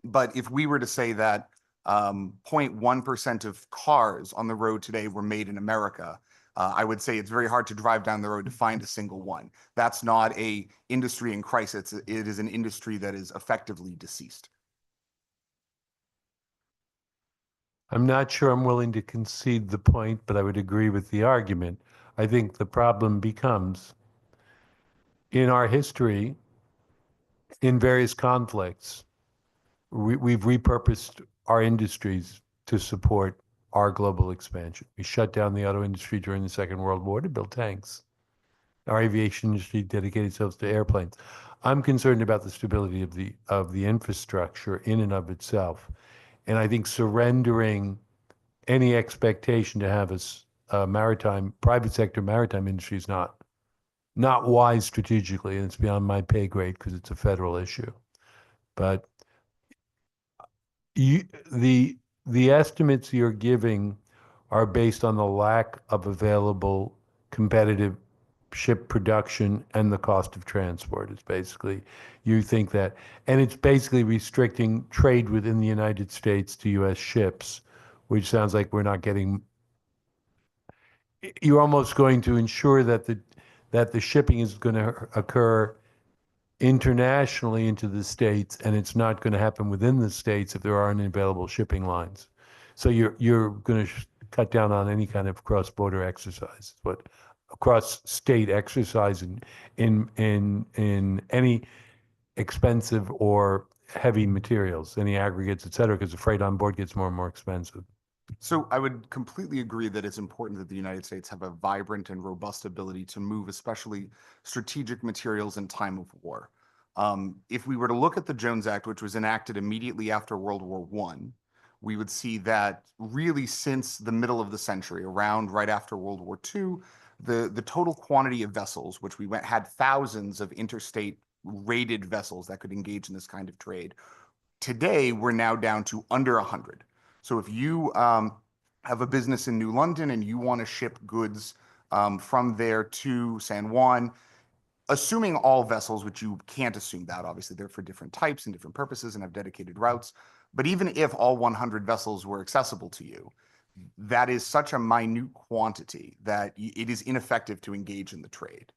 But if we were to say that 0.1% of cars on the road today were made in America, I would say it's very hard to drive down the road to find a single one. That's not an industry in crisis. It is an industry that is effectively deceased. I'm not sure I'm willing to concede the point, but I would agree with the argument. I think the problem becomes, in our history, in various conflicts, we've repurposed our industries to support our global expansion. We shut down the auto industry during the Second World War to build tanks. our aviation industry dedicate itself to airplanes. I'm concerned about the stability of the infrastructure in and of itself. And I think surrendering any expectation to have a maritime, private sector maritime industry is not wise strategically, and it's beyond my pay grade because it's a federal issue. But the estimates you're giving are based on the lack of available competitive ship production and the cost of transport. It's basically, you think that, and it's basically restricting trade within the United States to U.S. ships, which sounds like we're not getting. You're almost going to ensure that the shipping is going to occur internationally into the states, and it's not going to happen within the states if there aren't available shipping lines. So you're going to cut down on any kind of cross-border exercise, but cross-state exercise in any expensive or heavy materials, any aggregates, et cetera, because the freight on board gets more and more expensive. So I would completely agree that it's important that the United States have a vibrant and robust ability to move, especially strategic materials in time of war. If we were to look at the Jones Act, which was enacted immediately after World War I, we would see that really since the middle of the century, around right after World War II, the total quantity of vessels, which had thousands of interstate rated vessels that could engage in this kind of trade. Today, we're now down to under 100. So if you have a business in New London and you want to ship goods from there to San Juan, assuming all vessels, which you can't assume that, obviously they're for different types and different purposes and have dedicated routes. But even if all 100 vessels were accessible to you, that is such a minute quantity that it is ineffective to engage in the trade.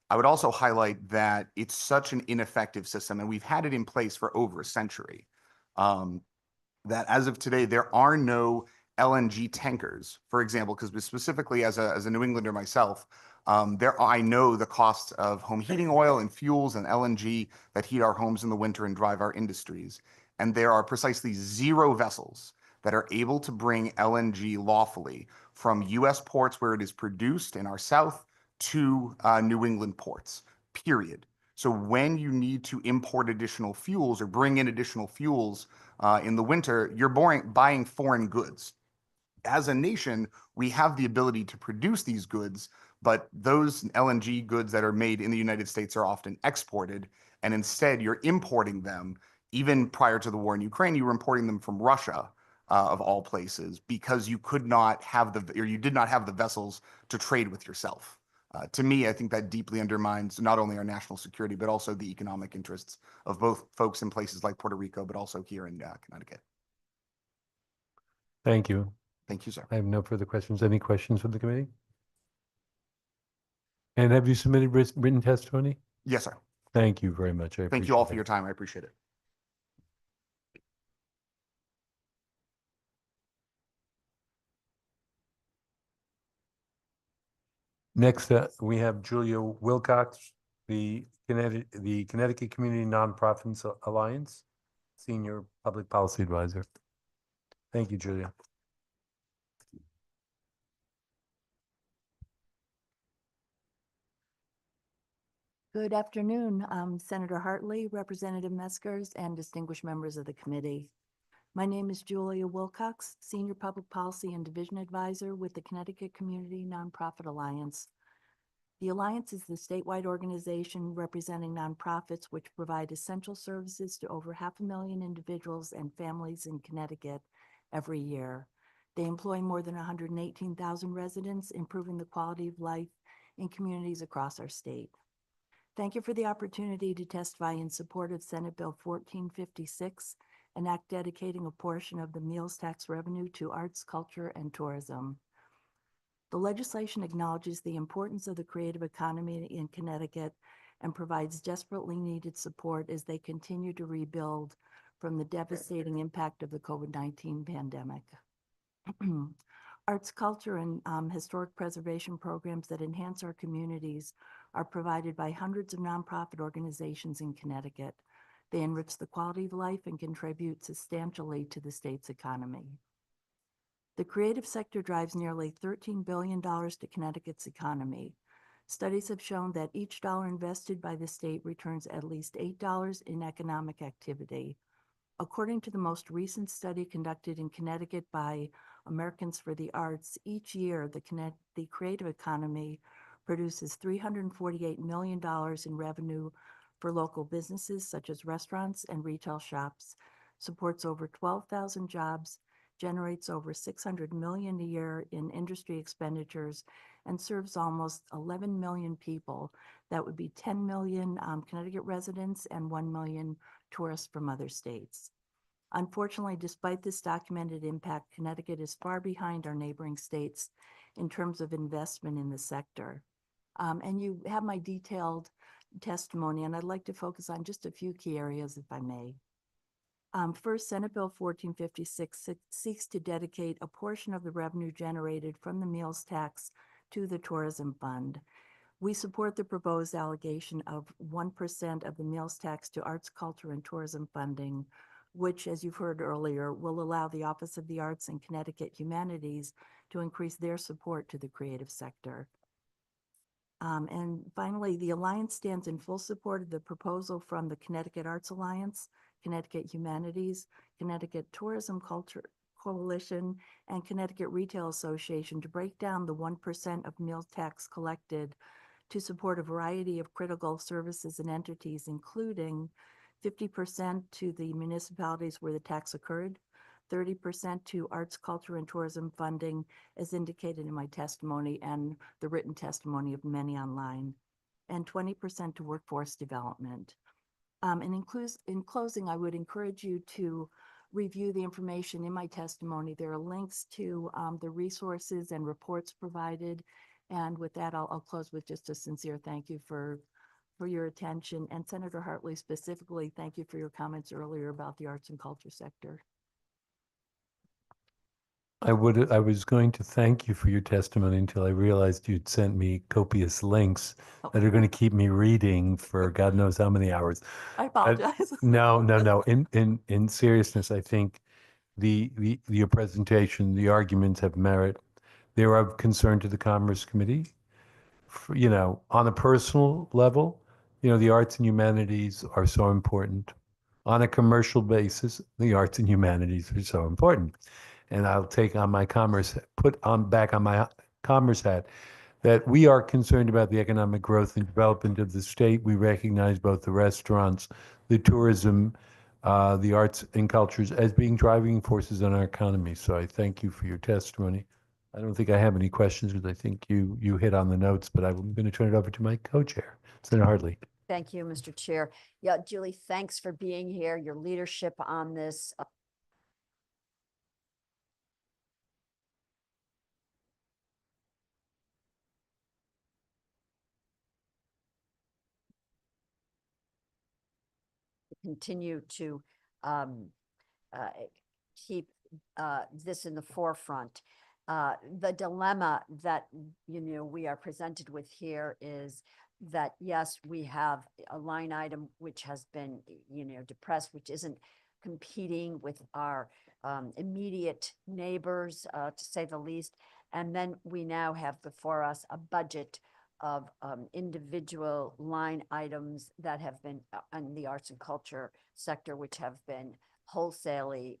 I would also highlight that it's such an ineffective system, and we've had it in place for over a century, that as of today, there are no LNG tankers, for example, because specifically as a New Englander myself, I know the cost of home heating oil and fuels and LNG that heat our homes in the winter and drive our industries. And there are precisely 0 vessels that are able to bring LNG lawfully from US ports where it is produced in our South to New England ports, period. So when you need to import additional fuels or bring in additional fuels in the winter, you're buying foreign goods. As a nation, we have the ability to produce these goods, but those LNG goods that are made in the United States are often exported, and instead you're importing them. Even prior to the war in Ukraine, you were importing them from Russia, of all places, because you could not have you did not have the vessels to trade with yourself. To me, I think that deeply undermines not only our national security, but also the economic interests of both folks in places like Puerto Rico, but also here in Connecticut. Thank you. Thank you, sir. I have no further questions. Any questions from the committee? And have you submitted written testimony? Yes, sir. Thank you very much. Thank you all for your time. I appreciate it. Next, we have Julia Wilcox, the Connecticut Community Nonprofits Alliance, Senior Public Policy Advisor. Thank you, Julia. Good afternoon, Senator Hartley, Representative Meskers, and distinguished members of the committee. My name is Julia Wilcox, Senior Public Policy and Division Advisor with the Connecticut Community Nonprofit Alliance. The Alliance is the statewide organization representing nonprofits which provide essential services to over 500,000 individuals and families in Connecticut every year. They employ more than 118,000 residents, improving the quality of life in communities across our state. Thank you for the opportunity to testify in support of Senate Bill 1456, an act dedicating a portion of the meals tax revenue to arts, culture, and tourism. The legislation acknowledges the importance of the creative economy in Connecticut and provides desperately needed support as they continue to rebuild from the devastating impact of the COVID-19 pandemic. Arts, culture, and historic preservation programs that enhance our communities are provided by hundreds of nonprofit organizations in Connecticut. They enrich the quality of life and contribute substantially to the state's economy. The creative sector drives nearly $13 billion to Connecticut's economy. Studies have shown that each dollar invested by the state returns at least $8 in economic activity. According to the most recent study conducted in Connecticut by Americans for the Arts, each year the creative economy produces $348 million in revenue for local businesses such as restaurants and retail shops, supports over 12,000 jobs, generates over $600 million a year in industry expenditures, and serves almost 11 million people. That would be 10 million Connecticut residents and 1 million tourists from other states. Unfortunately, despite this documented impact, Connecticut is far behind our neighboring states in terms of investment in the sector. And you have my detailed testimony, and I'd like to focus on just a few key areas, if I may. First, Senate Bill 1456 seeks to dedicate a portion of the revenue generated from the meals tax to the tourism fund. We support the proposed allocation of 1% of the meals tax to arts, culture, and tourism funding, which, as you've heard earlier, will allow the Office of the Arts and Connecticut Humanities to increase their support to the creative sector. And finally, the Alliance stands in full support of the proposal from the Connecticut Arts Alliance, Connecticut Humanities, Connecticut Tourism Culture Coalition, and Connecticut Retail Association to break down the 1% of meal tax collected to support a variety of critical services and entities, including 50% to the municipalities where the tax occurred, 30% to arts, culture, and tourism funding, as indicated in my testimony and the written testimony of many online, and 20% to workforce development. And in closing, I would encourage you to review the information in my testimony. There are links to the resources and reports provided. And with that, I'll close with just a sincere thank you for your attention. And Senator Hartley, specifically, thank you for your comments earlier about the arts and culture sector. I was going to thank you for your testimony until I realized you'd sent me copious links that are going to keep me reading for God knows how many hours. I apologize. No. In seriousness, I think your presentation, the arguments have merit. They're of concern to the Commerce Committee. On a personal level, the arts and humanities are so important. On a commercial basis, the arts and humanities are so important. And I'll take on my back on my commerce hat, that we are concerned about the economic growth and development of the state. We recognize both the restaurants, the tourism, the arts and cultures as being driving forces in our economy. So I thank you for your testimony. I don't think I have any questions because I think you hit on the notes, but I'm going to turn it over to my co-chair, Senator Hartley. Thank you, Mr. Chair. Yeah, Julie, thanks for being here, your leadership on this. Continue to keep this in the forefront. The dilemma that we are presented with here is that, yes, we have a line item which has been depressed, which isn't competing with our immediate neighbors, to say the least. And then we now have before us a budget of individual line items that have been in the arts and culture sector, which have been wholesalely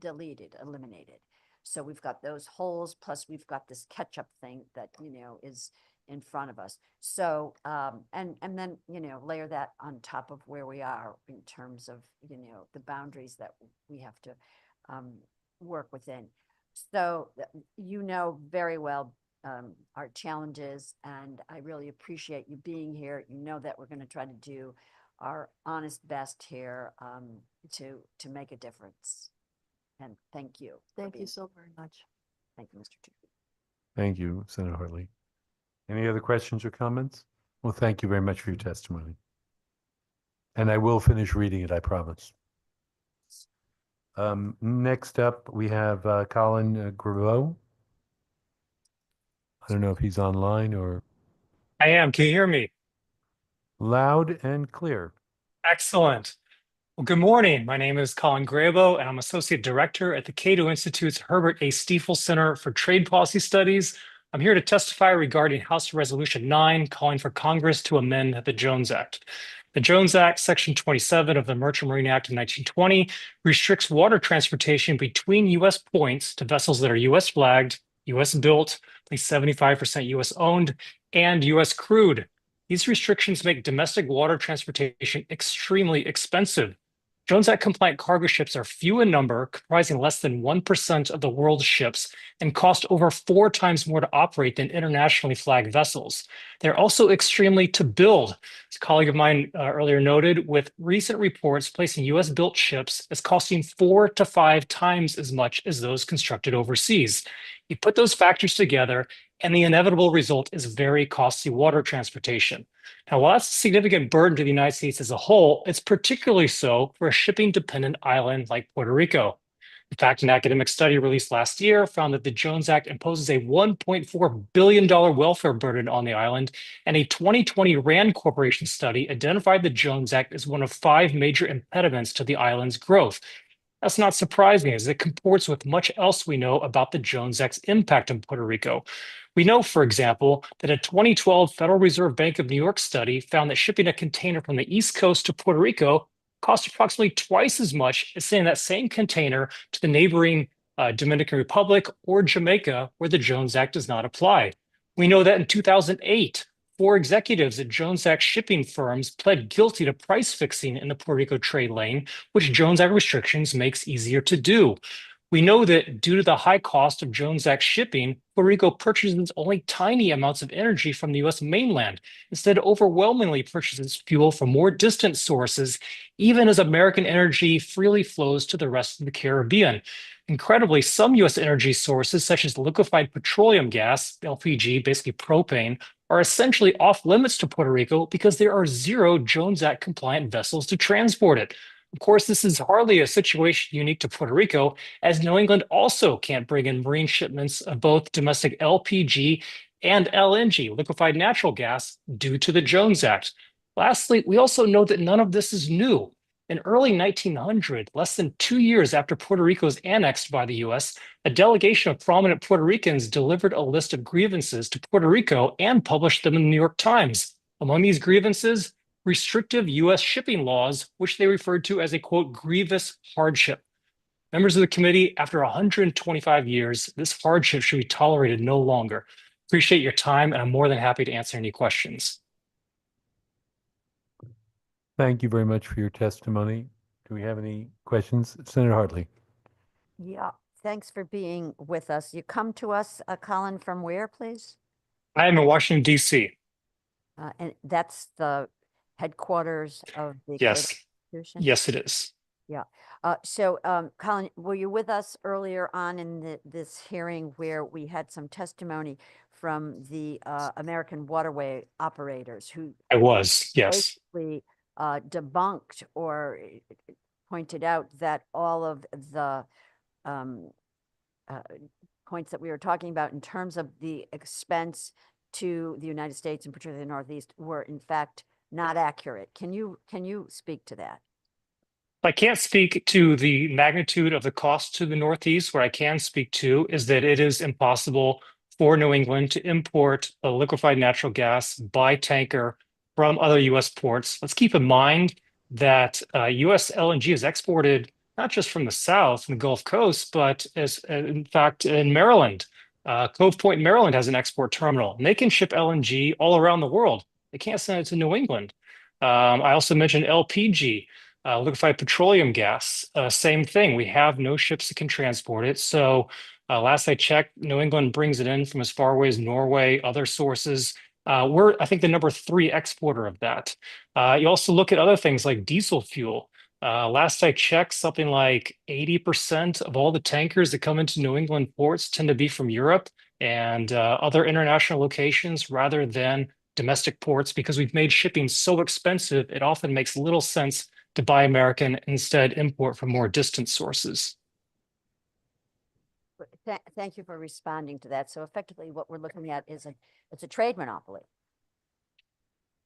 eliminated. So we've got those holes, plus we've got this catch-up thing that, is in front of us. So, and then, layer that on top of where we are in terms of, the boundaries that we have to work within. So, very well our challenges, and I really appreciate you being here. You know that we're going to try to do our honest best here to make a difference. And thank you. Thank you so very much. Thank you, Mr. Chair. Thank you, Senator Hartley. Any other questions or comments? Well, thank you very much for your testimony. And I will finish reading it, I promise. Next up, we have Colin Graveau. I don't know if he's online or... I am. Can you hear me? Loud and clear. Excellent. Well, good morning. My name is Colin Graveau, and I'm Associate Director at the Cato Institute's Herbert A. Stiefel Center for Trade Policy Studies, I'm here to testify regarding House Resolution 9 calling for Congress to amend the Jones Act. The Jones Act, Section 27 of the Merchant Marine Act of 1920, restricts water transportation between U.S. points to vessels that are U.S. flagged, U.S. built, at least 75% U.S. owned, and U.S. crewed. These restrictions make domestic water transportation extremely expensive. Jones Act compliant cargo ships are few in number, comprising less than 1% of the world's ships, and cost over 4 times more to operate than internationally flagged vessels. They're also extremely to build. As a colleague of mine earlier noted, with recent reports placing US built ships as costing 4 to 5 times as much as those constructed overseas. You put those factors together, and the inevitable result is very costly water transportation. Now, while that's a significant burden to the United States as a whole, it's particularly so for a shipping-dependent island like Puerto Rico. In fact, an academic study released last year found that the Jones Act imposes a $1.4 billion welfare burden on the island, and a 2020 RAND Corporation study identified the Jones Act as one of 5 major impediments to the island's growth. That's not surprising, as it comports with much else we know about the Jones Act's impact on Puerto Rico. We know, for example, that a 2012 Federal Reserve Bank of New York study found that shipping a container from the East Coast to Puerto Rico cost approximately twice as much as sending that same container to the neighboring Dominican Republic or Jamaica, where the Jones Act does not apply. We know that in 2008, 4 executives at Jones Act shipping firms pled guilty to price fixing in the Puerto Rico trade lane, which Jones Act restrictions makes easier to do. We know that due to the high cost of Jones Act shipping, Puerto Rico purchases only tiny amounts of energy from the U.S. mainland, instead overwhelmingly purchases fuel from more distant sources, even as American energy freely flows to the rest of the Caribbean. Incredibly, some U.S. energy sources, such as liquefied petroleum gas, LPG, basically propane, are essentially off limits to Puerto Rico because there are 0 Jones Act compliant vessels to transport it. Of course, this is hardly a situation unique to Puerto Rico, as New England also can't bring in marine shipments of both domestic LPG and LNG, liquefied natural gas, due to the Jones Act. Lastly, we also know that none of this is new. In early 1900, less than 2 years after Puerto Rico was annexed by the U.S., a delegation of prominent Puerto Ricans delivered a list of grievances to Puerto Rico and published them in the New York Times. Among these grievances, restrictive U.S. shipping laws, which they referred to as a, quote, grievous hardship. Members of the committee, after 125 years, this hardship should be tolerated no longer. Appreciate your time, and I'm more than happy to answer any questions. Thank you very much for your testimony. Do we have any questions? Senator Hartley. Yeah, thanks for being with us. You come to us, Colin, from where, please? I am in Washington, D.C. And that's the headquarters of the Yes. institution? Yes, it is. Yeah. Colin, were you with us earlier on in this hearing where we had some testimony from the American waterway operators who I was, yes. basically debunked or pointed out that all of the points that we were talking about in terms of the expense to the United States and particularly the Northeast were in fact not accurate. Can you speak to that? I can't speak to the magnitude of the cost to the Northeast. What I can speak to is that it is impossible for New England to import a liquefied natural gas by tanker from other U.S. ports. Let's keep in mind that U.S. LNG is exported not just from the South and the Gulf Coast, but in fact in Maryland. Cove Point, Maryland has an export terminal, and they can ship LNG all around the world. They can't send it to New England. I also mentioned LPG, liquefied petroleum gas. Same thing. We have no ships that can transport it. So last I checked, New England brings it in from as far away as Norway, other sources. We're, I think, the number 3 exporter of that. You also look at other things like diesel fuel. Last I checked, something like 80% of all the tankers that come into New England ports tend to be from Europe and other international locations rather than domestic ports, because we've made shipping so expensive, it often makes little sense to buy American, instead import from more distant sources. Thank you for responding to that. So effectively what we're looking at is it's a trade monopoly.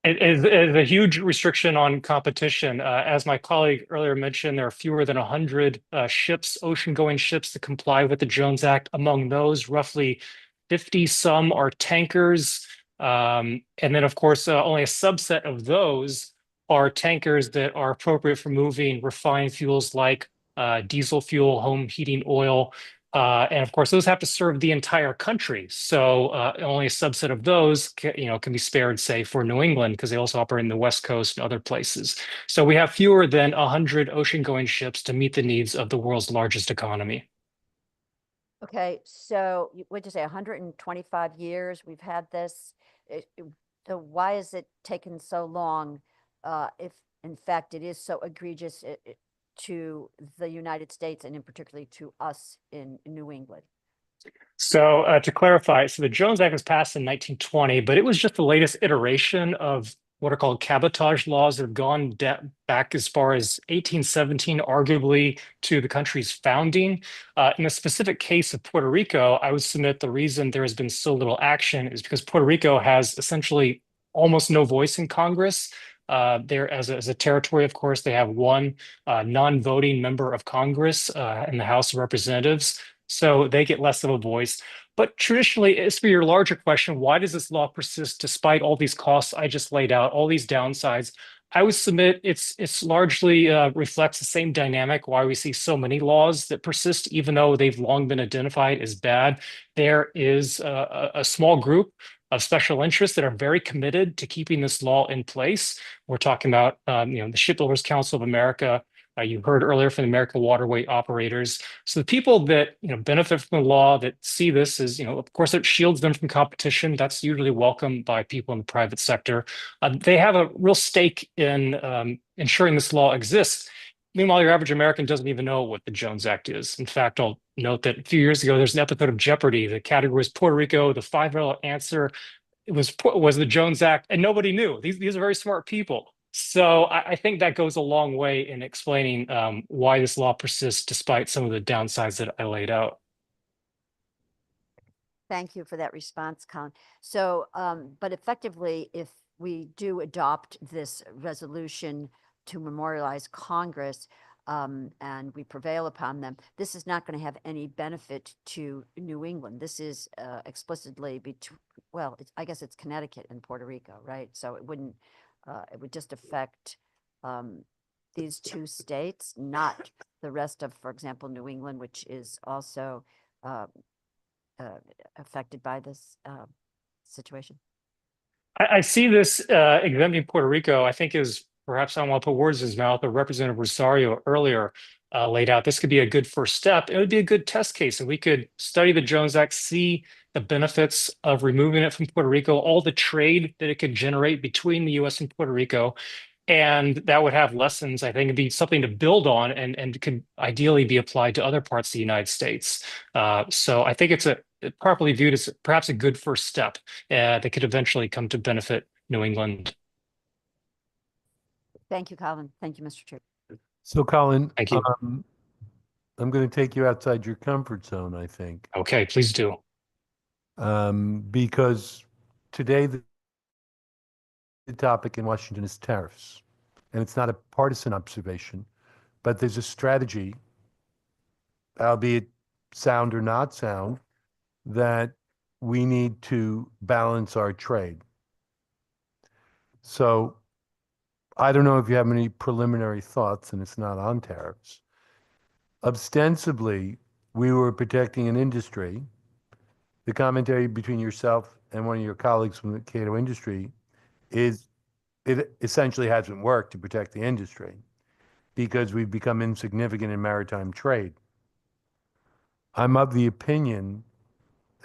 It is a huge restriction on competition. As my colleague earlier mentioned, there are fewer than 100 ships, ocean-going ships that comply with the Jones Act. Among those, roughly 50 some are tankers. And then, of course, only a subset of those are tankers that are appropriate for moving refined fuels like diesel fuel, home heating oil. And of course, those have to serve the entire country. So only a subset of those can be spared, say, for New England, because they also operate in the West Coast and other places. So we have fewer than 100 ocean-going ships to meet the needs of the world's largest economy. Okay, so what'd you say, 125 years we've had this? So why is it taken so long if in fact it is so egregious to the United States and in particularly to us in New England? So to clarify, so the Jones Act was passed in 1920, but it was just the latest iteration of what are called cabotage laws that have gone back as far as 1817, arguably to the country's founding. In the specific case of Puerto Rico, I would submit the reason there has been so little action is because Puerto Rico has essentially almost no voice in Congress. There, as a territory, of course, they have one non-voting member of Congress in the House of Representatives, so they get less of a voice. But traditionally, as for your larger question, why does this law persist despite all these costs I just laid out, all these downsides? I would submit it's largely reflects the same dynamic why we see so many laws that persist, even though they've long been identified as bad. There is a small group of special interests that are very committed to keeping this law in place. We're talking about the Shipbuilders Council of America. You heard earlier from the American Waterway Operators. So the people that benefit from the law, that see this as of course it shields them from competition. That's usually welcomed by people in the private sector. They have a real stake in ensuring this law exists. Meanwhile, your average American doesn't even know what the Jones Act is. In fact, I'll note that a few years ago, there's an episode of Jeopardy! The category was Puerto Rico. The $5 answer was the Jones Act, and nobody knew. These are very smart people. So I think that goes a long way in explaining why this law persists despite some of the downsides that I laid out. Thank you for that response, Colin. So, but effectively, if we do adopt this resolution to memorialize Congress and we prevail upon them, this is not going to have any benefit to New England. This is explicitly between, well, I guess it's Connecticut and Puerto Rico, right? So it wouldn't. It would just affect these two states, not the rest of, for example, New England, which is also affected by this situation. I see this exempting Puerto Rico, I think is perhaps I don't want to put words in his mouth, but Representative Rosario earlier laid out. This could be a good first step. It would be a good test case, and we could study the Jones Act, see the benefits of removing it from Puerto Rico, all the trade that it could generate between the U.S. and Puerto Rico. And that would have lessons, I think, it'd be something to build on and could ideally be applied to other parts of the United States. So I think it's properly viewed as perhaps a good first step that could eventually come to benefit New England. Thank you, Colin. Thank you, Mr. Chair. So, Colin, thank you. I'm going to take you outside your comfort zone, I think. Okay, please do. Because today the topic in Washington is tariffs, and it's not a partisan observation, but there's a strategy, albeit sound or not sound, that we need to balance our trade. So I don't know if you have any preliminary thoughts, and it's not on tariffs. Ostensibly, we were protecting an industry. The commentary between yourself and one of your colleagues from the Cato industry is it essentially hasn't worked to protect the industry because we've become insignificant in maritime trade. I'm of the opinion,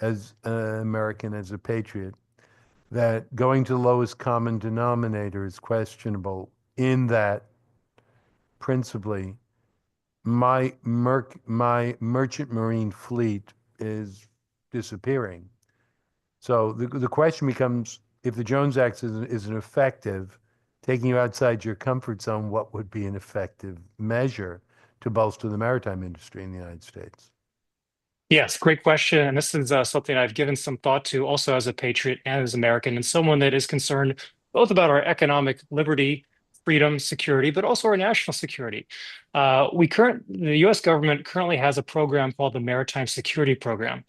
as an American, as a patriot, that going to the lowest common denominator is questionable in that principally my merchant marine fleet is disappearing. So the question becomes, if the Jones Act isn't effective, taking you outside your comfort zone, what would be an effective measure to bolster the maritime industry in the United States? Yes, great question. And this is something I've given some thought to also as a patriot and as an American, and someone that is concerned both about our economic liberty, freedom, security, but also our national security. The U.S. government currently has a program called the Maritime Security Program.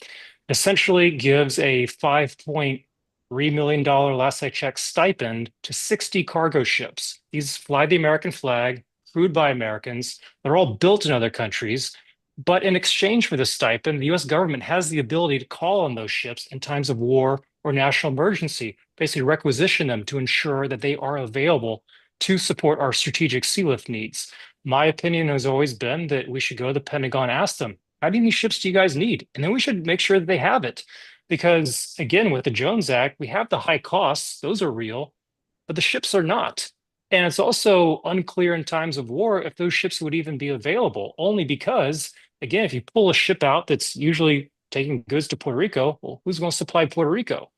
essentially gives a $5.3 million, last I checked, stipend to 60 cargo ships. These fly the American flag, crewed by Americans. They're all built in other countries. But in exchange for the stipend, the US government has the ability to call on those ships in times of war or national emergency, basically requisition them to ensure that they are available to support our strategic sea lift needs. My opinion has always been that we should go to the Pentagon, ask them, how many ships do you guys need? And then we should make sure that they have it. Because again, with the Jones Act, we have the high costs, those are real, but the ships are not. And it's also unclear in times of war if those ships would even be available, only because, again, if you pull a ship out that's usually taking goods to Puerto Rico, well, who's going to supply Puerto Rico?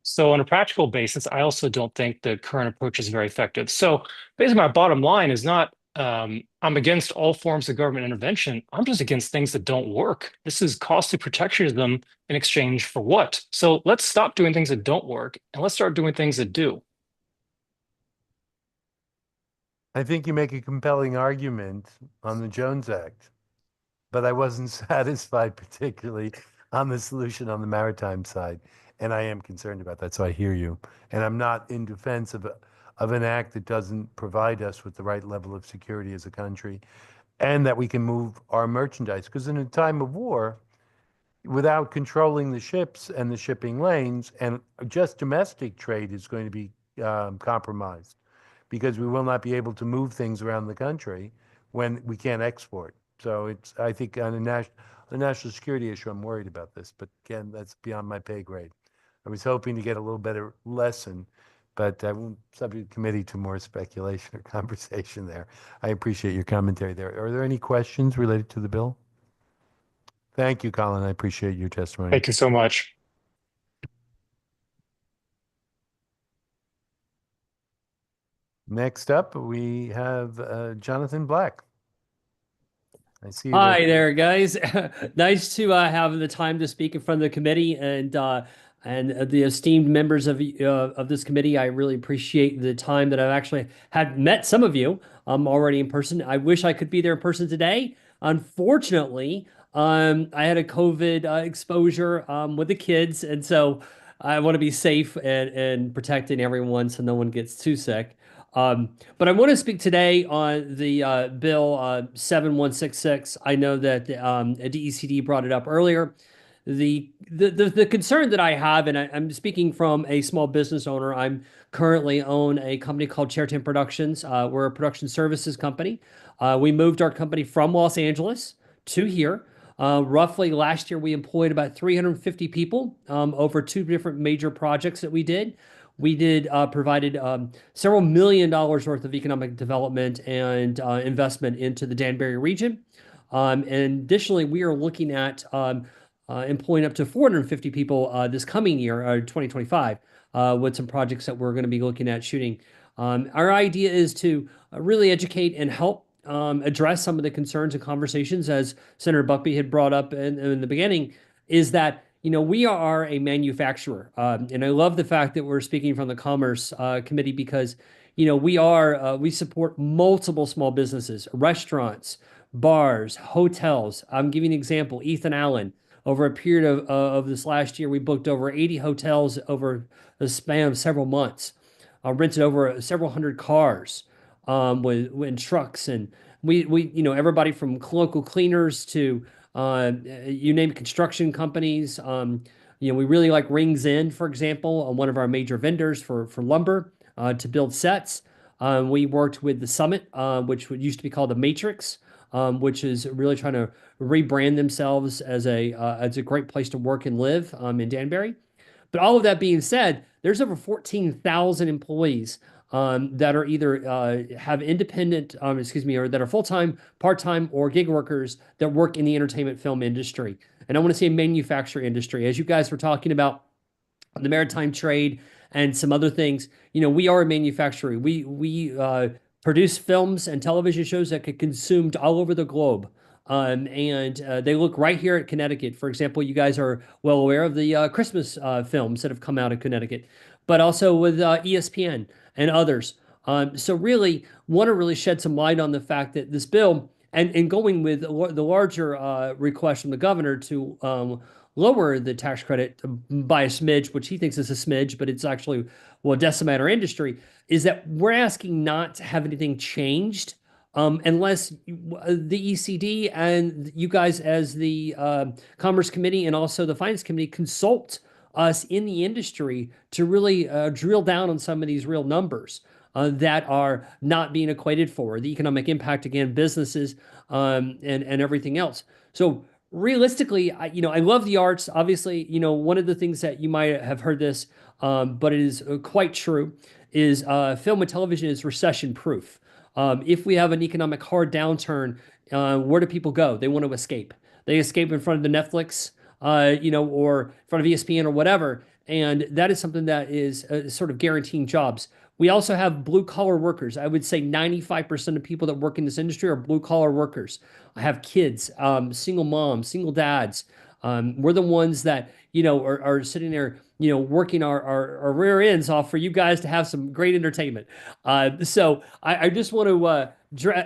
So on a practical basis, I also don't think the current approach is very effective. So basically my bottom line is not, I'm against all forms of government intervention. I'm just against things that don't work. This is costly protectionism in exchange for what? So let's stop doing things that don't work and let's start doing things that do. I think you make a compelling argument on the Jones Act, but I wasn't satisfied particularly on the solution on the maritime side. And I am concerned about that, so I hear you. And I'm not in defense of an act that doesn't provide us with the right level of security as a country and that we can move our merchandise. Because in a time of war, without controlling the ships and the shipping lanes, and just domestic trade is going to be compromised because we will not be able to move things around the country when we can't export. So it's, I think on the national security issue, I'm worried about this, but again, that's beyond my pay grade. I was hoping to get a little better lesson, but I won't subject the committee to more speculation or conversation there. I appreciate your commentary there. Are there any questions related to the bill? Thank you, Colin. I appreciate your testimony. Thank you so much. Next up, we have Jonathan Black. I see you Hi there, guys. Nice to have the time to speak in front of the committee and the esteemed members of this committee. I really appreciate the time that I've actually had met some of you already in person. I wish I could be there in person today. Unfortunately, I had a COVID exposure with the kids, and so I want to be safe and protecting everyone so no one gets too sick. But I want to speak today on the bill 7166. I know that DECD brought it up earlier. The concern that I have, and I'm speaking from a small business owner. I'm currently own a company called Cheriton Productions. We're a production services company. We moved our company from Los Angeles to here. Roughly last year, we employed about 350 people over 2 different major projects that we did. We provided several $1 million worth of economic development and investment into the Danbury region. And additionally, we are looking at employing up to 450 people this coming year, 2025, with some projects that we're going to be looking at shooting. Our idea is to really educate and help address some of the concerns and conversations, as Senator Buckby had brought up in the beginning, is that we are a manufacturer. And I love the fact that we're speaking from the Commerce Committee because, we support multiple small businesses, restaurants, bars, hotels. I'm giving an example, Ethan Allen. Over a period of this last year, we booked over 80 hotels over the span of several months, rented over several hundred cars with trucks. And we everybody from local cleaners to you name construction companies. We really like Rings End, for example, one of our major vendors for lumber to build sets. We worked with the Summit, which used to be called the Matrix, which is really trying to rebrand themselves as a great place to work and live in Danbury. But all of that being said, there's over 14,000 employees that are either have independent, or that are full-time, part-time, or gig workers that work in the entertainment film industry. And I want to say manufacturing industry. As you guys were talking about the maritime trade and some other things, we are a manufacturer. We produce films and television shows that get consumed all over the globe. And they look right here at Connecticut. For example, you guys are well aware of the Christmas films that have come out of Connecticut, but also with ESPN and others. So really want to really shed some light on the fact that this bill, and going with the larger request from the governor to lower the tax credit by a smidge, which he thinks is a smidge, but it's actually will decimate our industry, is that we're asking not to have anything changed unless the ECD and you guys as the Commerce Committee and also the Finance Committee consult us in the industry to really drill down on some of these real numbers that are not being equated for the economic impact, again, businesses and everything else. So realistically, I love the arts. Obviously, one of the things that you might have heard this, but it is quite true, is film and television is recession proof. If we have an economic hard downturn, where do people go? They want to escape. They escape in front of the Netflix, or in front of ESPN or whatever. And that is something that is sort of guaranteeing jobs. We also have blue collar workers. I would say 95% of people that work in this industry are blue collar workers. I have kids, single moms, single dads. We're the ones that, are sitting there, working our rear ends off for you guys to have some great entertainment. So I just want to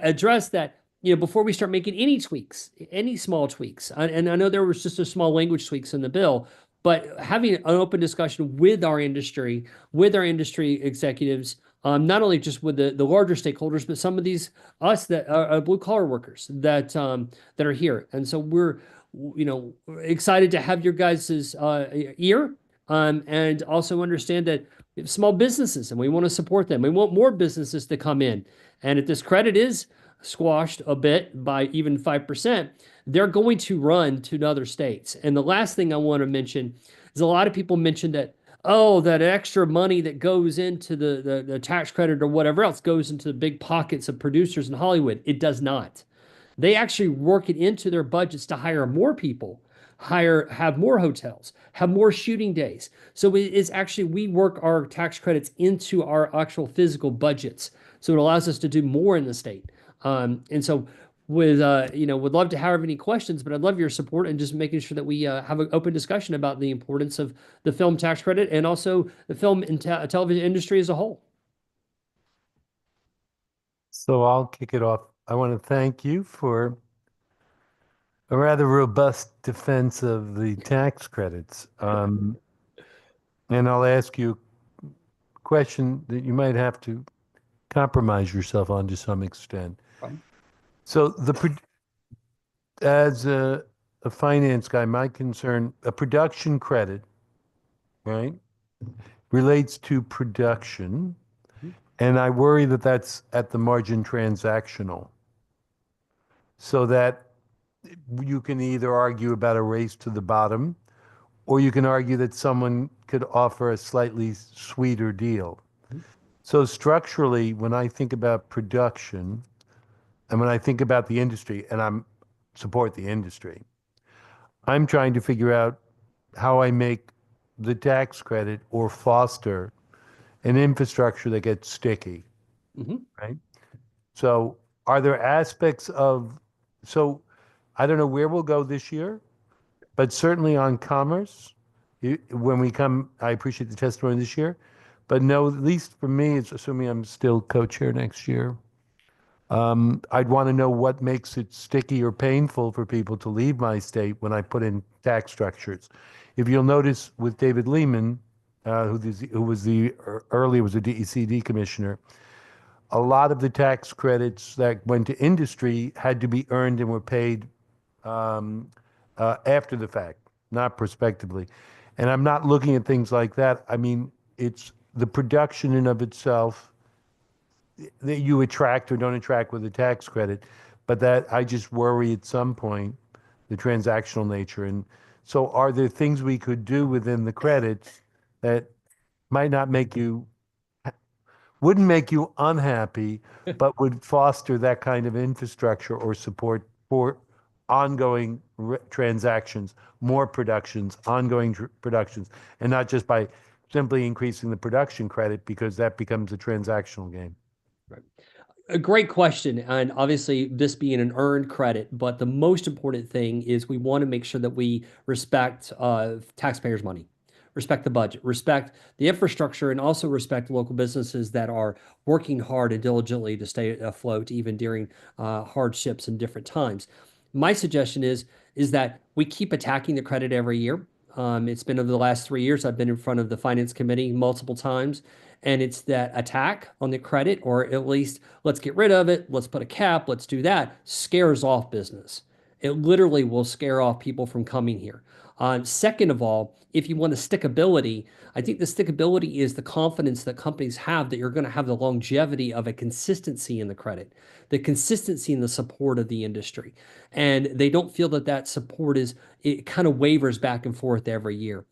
address that, before we start making any tweaks, any small tweaks. And I know there was just a small language tweaks in the bill, but having an open discussion with our industry executives, not only just with the larger stakeholders, but some of us that are blue collar workers that are here. And so we're, excited to have your guys' ear, and also understand that we have small businesses and we want to support them. We want more businesses to come in. And if this credit is squashed a bit by even 5%, they're going to run to other states. And the last thing I want to mention is a lot of people mentioned that, that extra money that goes into the tax credit or whatever else goes into the big pockets of producers in Hollywood. It does not. They actually work it into their budgets to hire more people, have more hotels, have more shooting days. So it's actually, we work our tax credits into our actual physical budgets. So it allows us to do more in the state. And so would love to have any questions, but I'd love your support and just making sure that we have an open discussion about the importance of the film tax credit and also the film and television industry as a whole. So I'll kick it off. I want to thank you for a rather robust defense of the tax credits. And I'll ask you a question that you might have to compromise yourself on to some extent. So as a finance guy, my concern, a production credit, right, relates to production. And I worry that that's at the margin transactional. So that you can either argue about a race to the bottom, or you can argue that someone could offer a slightly sweeter deal. So structurally, when I think about production, and when I think about the industry, and I support the industry, I'm trying to figure out how I make the tax credit or foster an infrastructure that gets sticky, right? So are there aspects of, so I don't know where we'll go this year, but certainly on commerce, when we come, I appreciate the testimony this year, but no, at least for me, it's assuming I'm still co-chair next year. I'd want to know what makes it sticky or painful for people to leave my state when I put in tax structures. If you'll notice with David Lehman, who was earlier was a DECD commissioner, a lot of the tax credits that went to industry had to be earned and were paid after the fact, not prospectively. And I'm not looking at things like that. I mean, it's the production in of itself that you attract or don't attract with a tax credit, but that I just worry at some point, the transactional nature. And so are there things we could do within the credits that might not make you, wouldn't make you unhappy, but would foster that kind of infrastructure or support for ongoing transactions, more productions, ongoing productions, and not just by simply increasing the production credit, because that becomes a transactional game. Right. A great question. And obviously this being an earned credit, but the most important thing is we want to make sure that we respect taxpayers' money, respect the budget, respect the infrastructure, and also respect local businesses that are working hard and diligently to stay afloat even during hardships and different times. My suggestion is that we keep attacking the credit every year. It's been over the last 3 years. I've been in front of the finance committee multiple times, and it's that attack on the credit, or at least let's get rid of it. Let's put a cap. Let's do that. Scares off business. It literally will scare off people from coming here. Second of all, if you want a stickability, I think the stickability is the confidence that companies have that you're going to have the longevity of a consistency in the credit, the consistency in the support of the industry. And they don't feel that that support it kind of wavers back and forth every year.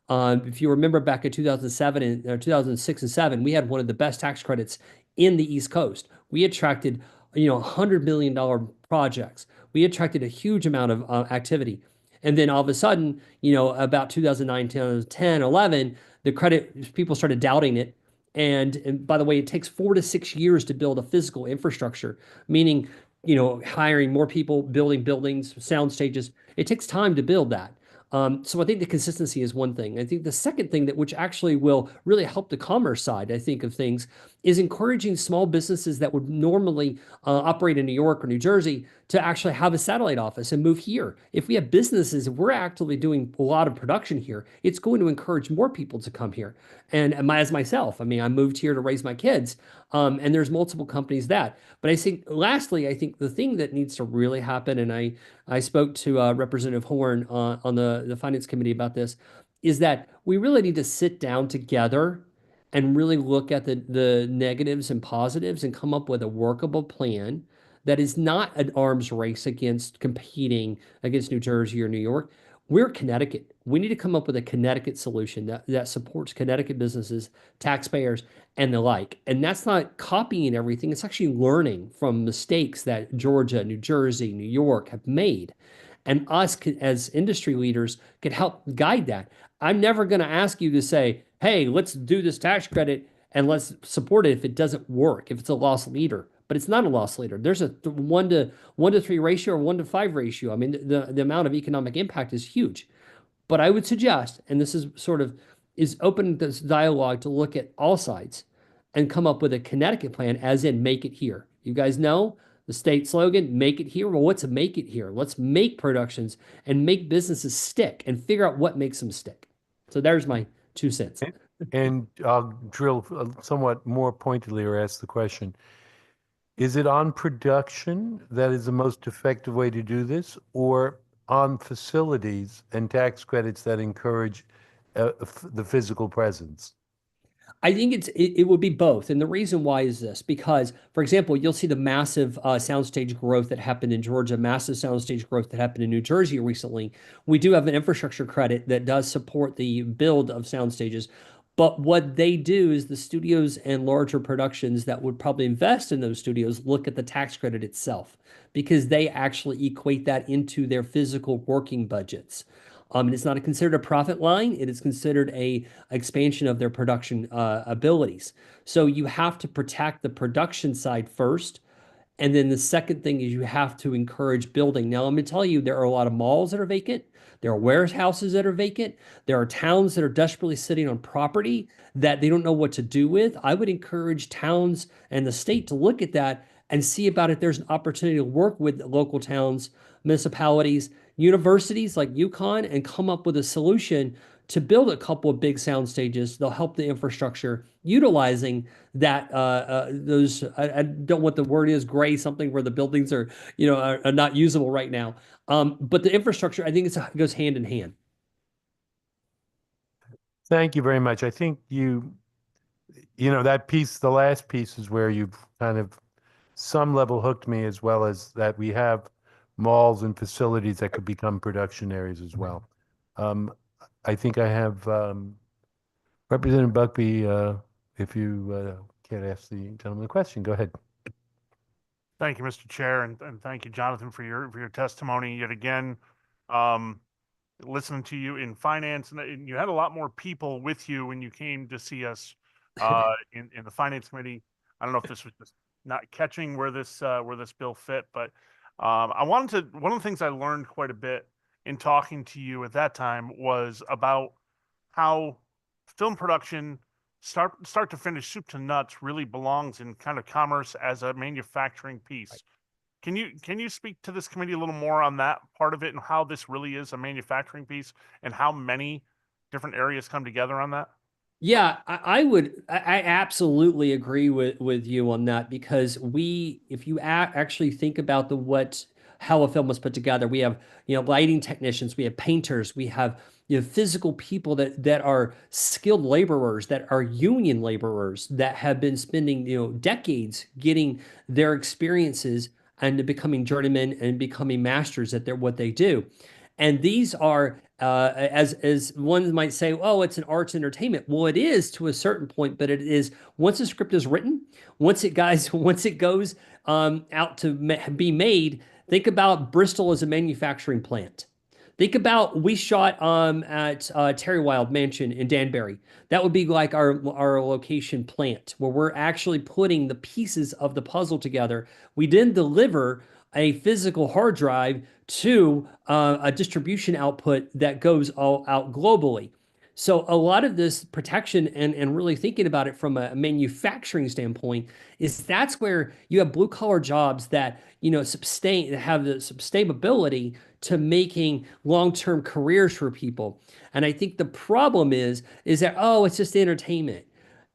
If you remember back in 2007 and 2006 and 7, we had one of the best tax credits in the East Coast. We attracted, $100 million projects. We attracted a huge amount of activity. And then all of a sudden, about 2009, 2010, 11, the credit, people started doubting it. And by the way, it takes 4 to 6 years to build a physical infrastructure, meaning, hiring more people, building buildings, sound stages. It takes time to build that. So I think the consistency is one thing. I think the second thing which actually will really help the commerce side, I think, of things is encouraging small businesses that would normally operate in New York or New Jersey to actually have a satellite office and move here. If we have businesses, if we're actively doing a lot of production here, it's going to encourage more people to come here. And as myself, I moved here to raise my kids, and there's multiple companies that. But I think, lastly, I think the thing that needs to really happen, and I spoke to Representative Horn on the Finance Committee about this, is that we really need to sit down together and really look at the negatives and positives and come up with a workable plan that is not an arms race against competing against New Jersey or New York. We're Connecticut. We need to come up with a Connecticut solution that supports Connecticut businesses, taxpayers, and the like. And that's not copying everything. It's actually learning from mistakes that Georgia, New Jersey, New York have made. And us as industry leaders can help guide that. I'm never going to ask you to say, hey, let's do this tax credit and let's support it if it doesn't work, if it's a loss leader. But it's not a loss leader. There's a 1 to 3 ratio or 1 to 5 ratio. The amount of economic impact is huge. But I would suggest, and this is open this dialogue to look at all sides and come up with a Connecticut plan, as in make it here. You guys know the state slogan, make it here. Well, what's a make it here? Let's make productions and make businesses stick and figure out what makes them stick. So there's my 2 cents. And I'll drill somewhat more pointedly or ask the question. Is it on production that is the most effective way to do this, or on facilities and tax credits that encourage the physical presence? I think it would be both. And the reason why is this, because, for example, you'll see the massive soundstage growth that happened in Georgia, massive soundstage growth that happened in New Jersey recently. We do have an infrastructure credit that does support the build of sound stages. But what they do is the studios and larger productions that would probably invest in those studios look at the tax credit itself, because they actually equate that into their physical working budgets. And it's not considered a profit line. It is considered a expansion of their production abilities. So you have to protect the production side first. And then the second thing is you have to encourage building. Now, I'm going to tell you, there are a lot of malls that are vacant. There are warehouses that are vacant. There are towns that are desperately sitting on property that they don't know what to do with. I would encourage towns and the state to look at that and see about if there's an opportunity to work with local towns, municipalities, universities like UConn, and come up with a solution to build a couple of big sound stages. They'll help the infrastructure utilizing that, I don't know what the word is, gray something, where the buildings are, are not usable right now. But the infrastructure, I think it goes hand in hand. Thank you very much. I think that piece, the last piece, is where you've kind of some level hooked me, as well as that we have malls and facilities that could become production areas as well. I think I have Representative Buckby, if you can't ask the gentleman a question, go ahead. Thank you, Mr. Chair, and thank you, Jonathan, for your testimony yet again. Listening to you in finance, and you had a lot more people with you when you came to see us in the Finance Committee. I don't know if this was just not catching where this bill fit, but one of the things I learned quite a bit in talking to you at that time was about how film production, start to finish, soup to nuts, really belongs in kind of commerce as a manufacturing piece. Can you speak to this committee a little more on that part of it and how this really is a manufacturing piece and how many different areas come together on that? Yeah, I absolutely agree with you on that because if you actually think about how a film was put together, we have, lighting technicians, we have painters, we have, physical people that are skilled laborers, that are union laborers that have been spending, decades getting their experiences and becoming journeymen and becoming masters at what they do. And these are, as one might say, oh, it's an arts entertainment. Well, it is to a certain point, but it is once a script is written, once it goes out to be made. Think about Bristol as a manufacturing plant. Think about we shot at Terry Wild Mansion in Danbury. That would be like our location plant where we're actually putting the pieces of the puzzle together. We then deliver a physical hard drive to a distribution output that goes all out globally. So a lot of this protection and really thinking about it from a manufacturing standpoint is that's where you have blue collar jobs that have the sustainability to making long-term careers for people. And I think the problem is that, oh, it's just entertainment.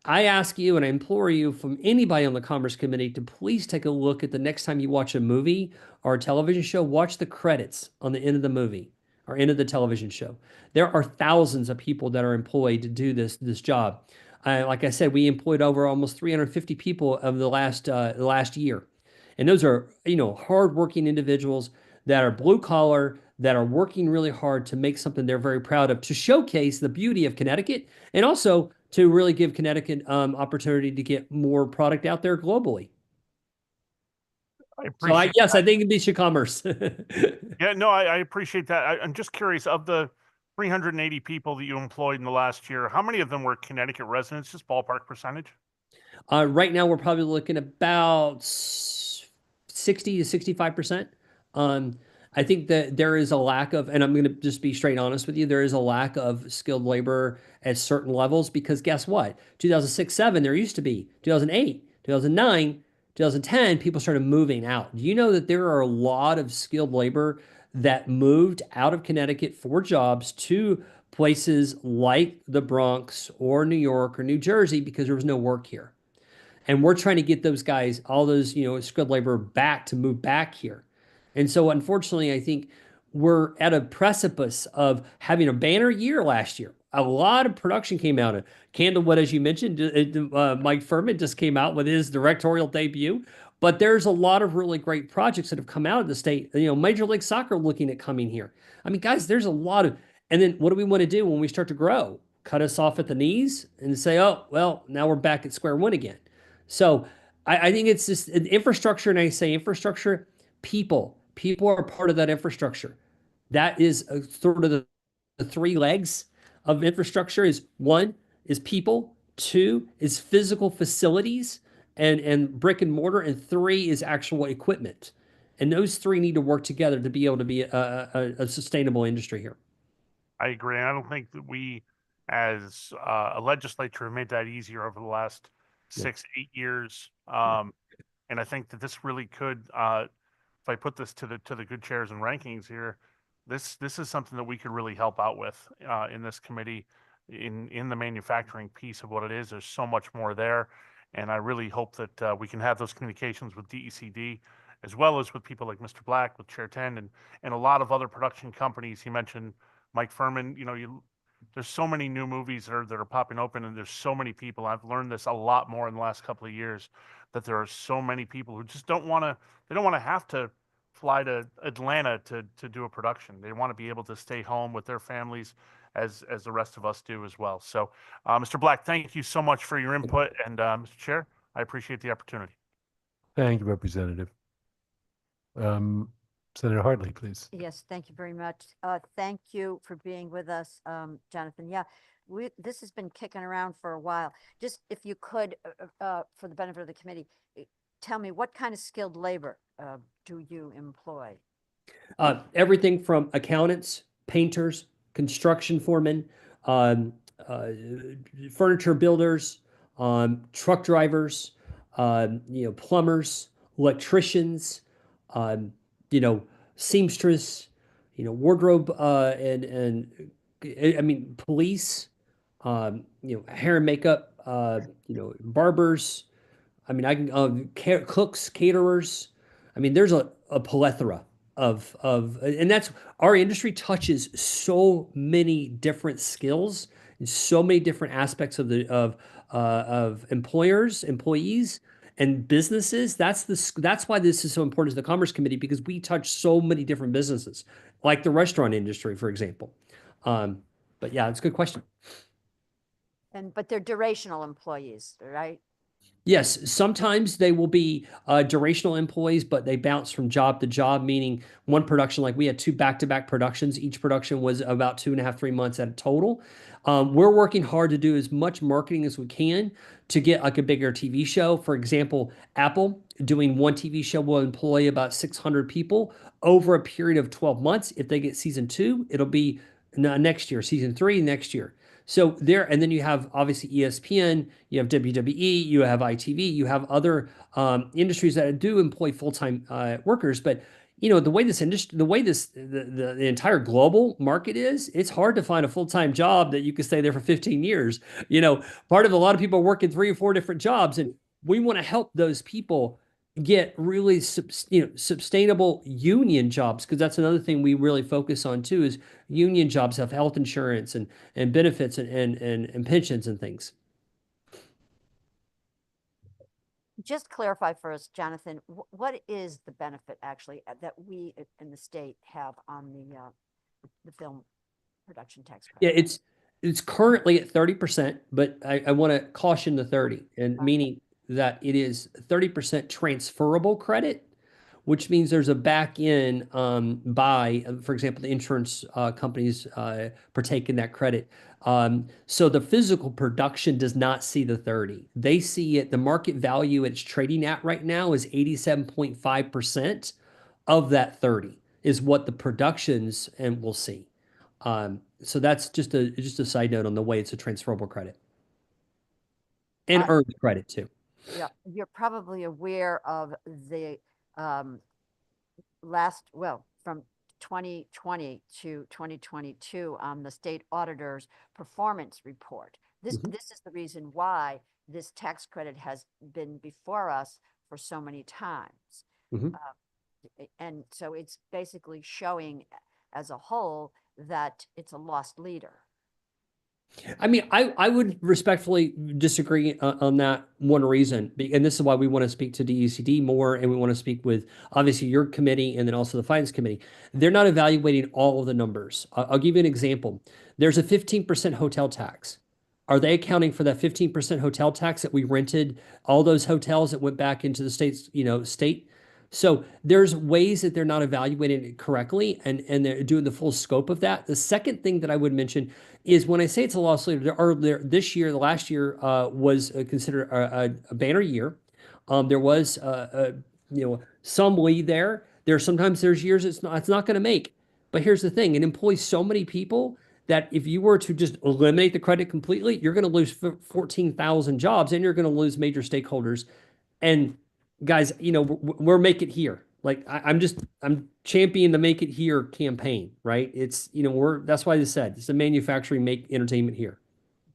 I ask you and I implore you from anybody on the Commerce Committee to please take a look at the next time you watch a movie or a television show, watch the credits on the end of the movie or end of the television show. There are thousands of people that are employed to do this job. Like I said, we employed over almost 350 people of the last year. And those are, hardworking individuals that are blue collar, that are working really hard to make something they're very proud of, to showcase the beauty of Connecticut, and also to really give Connecticut opportunity to get more product out there globally. Yes, I think it should commerce. Yeah, no, I appreciate that. I'm just curious, of the 380 people that you employed in the last year, how many of them were Connecticut residents? Just ballpark percentage? Right now, we're probably looking about 60 to 65%. I think that there is a lack of, and I'm going to just be straight honest with you, there is a lack of skilled labor at certain levels because guess what? 2006, 7, there used to be. 2008, 2009, 2010, people started moving out. Do you know that there are a lot of skilled labor that moved out of Connecticut for jobs to places like the Bronx or New York or New Jersey because there was no work here? And we're trying to get those guys, all those, skilled labor back to move back here. And so unfortunately, I think we're at a precipice of having a banner year last year. A lot of production came out of Candlewood, as you mentioned. Mike Furman just came out with his directorial debut. But there's a lot of really great projects that have come out of the state. Major League Soccer looking at coming here. I mean, guys, there's a lot of, and then what do we want to do when we start to grow? Cut us off at the knees and say, oh, well, now we're back at square one again. So I think it's just infrastructure, and I say infrastructure, people are part of that infrastructure. That is sort of the three legs of infrastructure is one is people, two is physical facilities and brick and mortar, and three is actual equipment. And those three need to work together to be able to be a sustainable industry here. I agree. I don't think that we as a legislature have made that easier over the last 6, 8 years. And I think that this really could, if I put this to the good chairs and rankings here, this is something that we could really help out with in this committee in the manufacturing piece of what it is. There's so much more there. And I really hope that we can have those communications with DECD as well as with people like Mr. Black, with Chair 10 and a lot of other production companies. He mentioned Mike Furman. There's so many new movies that are popping open, and there's so many people. I've learned this a lot more in the last couple of years, that there are so many people who just don't want to have to fly to Atlanta to do a production. They want to be able to stay home with their families as the rest of us do as well. So, Mr. Black, thank you so much for your input. And Mr. Chair, I appreciate the opportunity. Thank you, Representative. Senator Hartley, please. Yes, thank you very much. Thank you for being with us, Jonathan. Yeah, this has been kicking around for a while. Just if you could, for the benefit of the committee, tell me what kind of skilled labor do you employ? Everything from accountants, painters, construction foremen, furniture builders, truck drivers, plumbers, electricians, you know, seamstress, you know, wardrobe, and I mean, police, you know, hair and makeup, you know, barbers. I mean, I can, cooks, caterers. I mean, there's a plethora and that's, our industry touches so many different skills and so many different aspects of employers, employees, and businesses. That's why this is so important to the Commerce Committee, because we touch so many different businesses, like the restaurant industry, for example. But yeah, it's a good question. But they're durational employees, right? Yes, sometimes they will be durational employees, but they bounce from job to job, meaning one production, like we had 2 back-to-back productions. Each production was about 2.5, 3 months at a total. We're working hard to do as much marketing as we can to get like a bigger TV show. For example, Apple doing one TV show will employ about 600 people over a period of 12 months. If they get season 2, it'll be next year, season 3 next year. So there, and then you have obviously ESPN, you have WWE, you have ITV, you have other industries that do employ full-time workers. But you know, the way this industry, the entire global market is, it's hard to find a full-time job that you can stay there for 15 years. You know, part of a lot of people are working 3 or 4 different jobs, and we want to help those people get really sustainable union jobs, because that's another thing we really focus on too, is union jobs have health insurance and benefits and pensions and things. Just clarify for us, Jonathan, what is the benefit actually that we in the state have on the film production tax credit? Yeah, it's currently at 30%, but I want to caution the 30, and meaning that it is 30% transferable credit, which means there's a back in by, for example, the insurance companies partake in that credit. So the physical production does not see the 30. They see it, the market value it's trading at right now is 87.5% of that 30 is what the productions and will see. So that's just a side note on the way it's a transferable credit. And earned credit too. Yeah, you're probably aware of the from 2020 to 2022 the state auditor's performance report. This is the reason why this tax credit has been before us for so many times. And so it's basically showing as a whole that it's a lost leader. I mean, I would respectfully disagree on that one reason, and this is why we want to speak to DECD more, and we want to speak with obviously your committee and then also the Finance Committee. They're not evaluating all of the numbers. I'll give you an example. There's a 15% hotel tax. Are they accounting for that 15% hotel tax that we rented all those hotels that went back into the state's, state? So there's ways that they're not evaluating it correctly, and they're doing the full scope of that. The second thing that I would mention is when I say it's a loss leader, this year, the last year was considered a banner year. There was some lead there. Sometimes there's years it's not going to make. But here's the thing: it employs so many people that if you were to just eliminate the credit completely, you're going to lose 14,000 jobs, and you're going to lose major stakeholders. And guys, we're Make It Here. Like I'm championing the Make It Here campaign, right? It's, that's why I said it's a manufacturing, make entertainment here.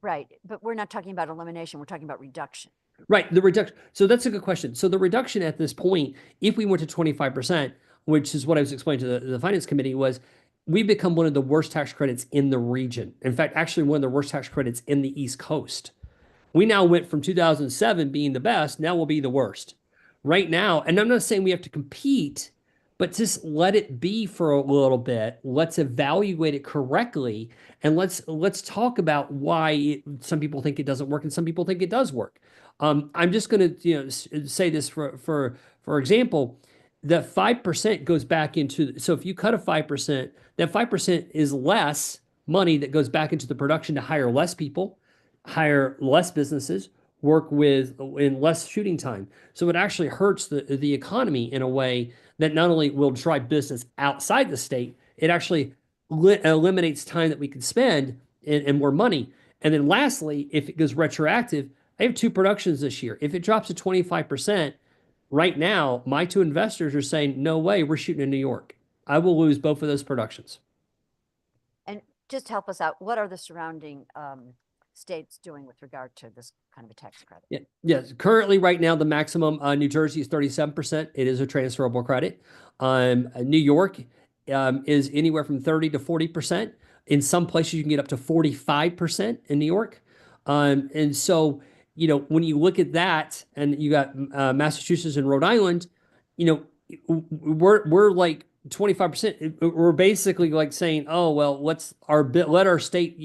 Right. But we're not talking about elimination. We're talking about reduction. Right. The reduction. So that's a good question. So the reduction at this point, if we went to 25%, which is what I was explaining to the Finance Committee, was we become one of the worst tax credits in the region. In fact, actually one of the worst tax credits in the East Coast. We now went from 2007 being the best. Now we'll be the worst. Right now, and I'm not saying we have to compete, but just let it be for a little bit. Let's evaluate it correctly, and let's talk about why some people think it doesn't work and some people think it does work. I'm just going to say this for example, that 5% goes back into. So if you cut a 5%, that 5% is less money that goes back into the production to hire less people, hire less businesses, work in less shooting time. So it actually hurts the economy in a way that not only will drive business outside the state, it actually eliminates time that we could spend and more money. And then lastly, if it goes retroactive, I have 2 productions this year. If it drops to 25%, right now, my two investors are saying, no way, we're shooting in New York. I will lose both of those productions. And just help us out, what are the surrounding states doing with regard to this kind of a tax credit? Yeah. Yes. Currently, right now, the maximum New Jersey is 37%. It is a transferable credit. New York is anywhere from 30 to 40%. In some places, you can get up to 45% in New York. And so, you know, when you look at that, and you got Massachusetts and Rhode Island, you know, we're like 25%. We're basically like saying, oh well, let our state,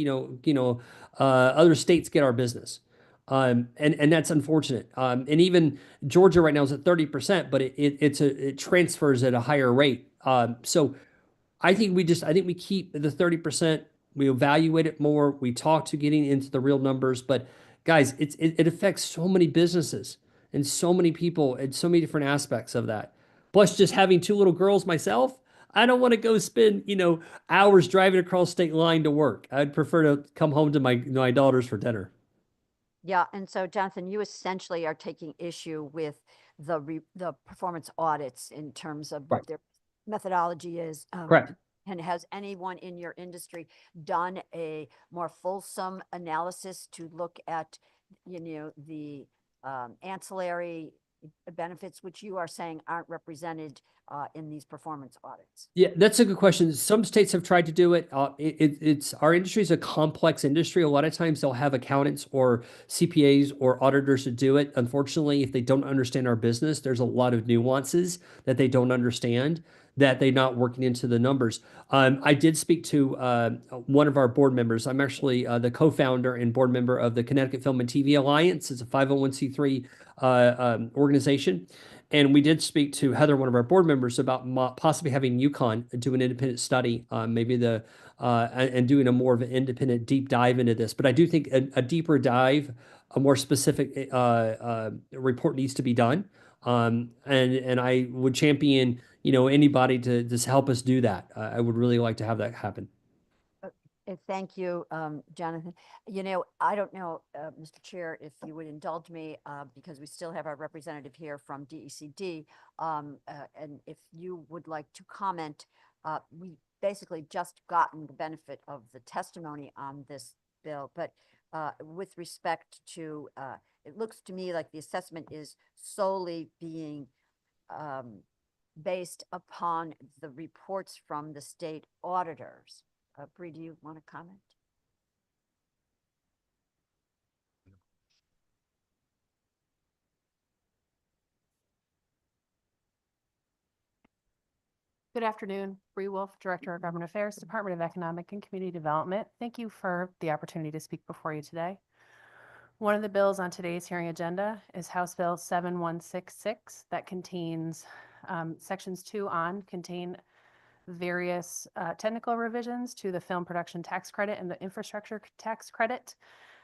other states get our business. And that's unfortunate. And even Georgia right now is at 30%, but it transfers at a higher rate. So I think we keep the 30%. We evaluate it more. We talk to getting into the real numbers, but guys, it affects so many businesses and so many people and so many different aspects of that. Plus, just having two little girls myself, I don't want to go spend, hours driving across state line to work. I'd prefer to come home to my daughters for dinner. Yeah, and so Jonathan, you essentially are taking issue with the performance audits in terms of what their methodology is. Correct. And has anyone in your industry done a more fulsome analysis to look at, the ancillary benefits, which you are saying aren't represented in these performance audits? Yeah, that's a good question. Some states have tried to do it. It's our industry is a complex industry. A lot of times they'll have accountants or CPAs or auditors to do it. Unfortunately, if they don't understand our business, there's a lot of nuances that they don't understand, that they're not working into the numbers. I did speak to one of our board members. I'm actually the co-founder and board member of the Connecticut Film and TV Alliance. It's a 501c3 organization. And we did speak to Heather, one of our board members, about possibly having UConn do an independent study, and doing a more of an independent deep dive into this. But I do think a deeper dive, a more specific report needs to be done. And I would champion, anybody to just help us do that. I would really like to have that happen. Thank you, Jonathan. I don't know, Mr. Chair, if you would indulge me, because we still have our representative here from DECD, and if you would like to comment, we basically just gotten the benefit of the testimony on this bill, but with respect to, it looks to me like the assessment is solely being based upon the reports from the state auditors. Bree, do you want to comment? Good afternoon, Bree Wolf, Director of Government Affairs, Department of Economic and Community Development. Thank you for the opportunity to speak before you today. One of the bills on today's hearing agenda is House Bill 7166 that contains sections 2 on contain various technical revisions to the film production tax credit and the infrastructure tax credit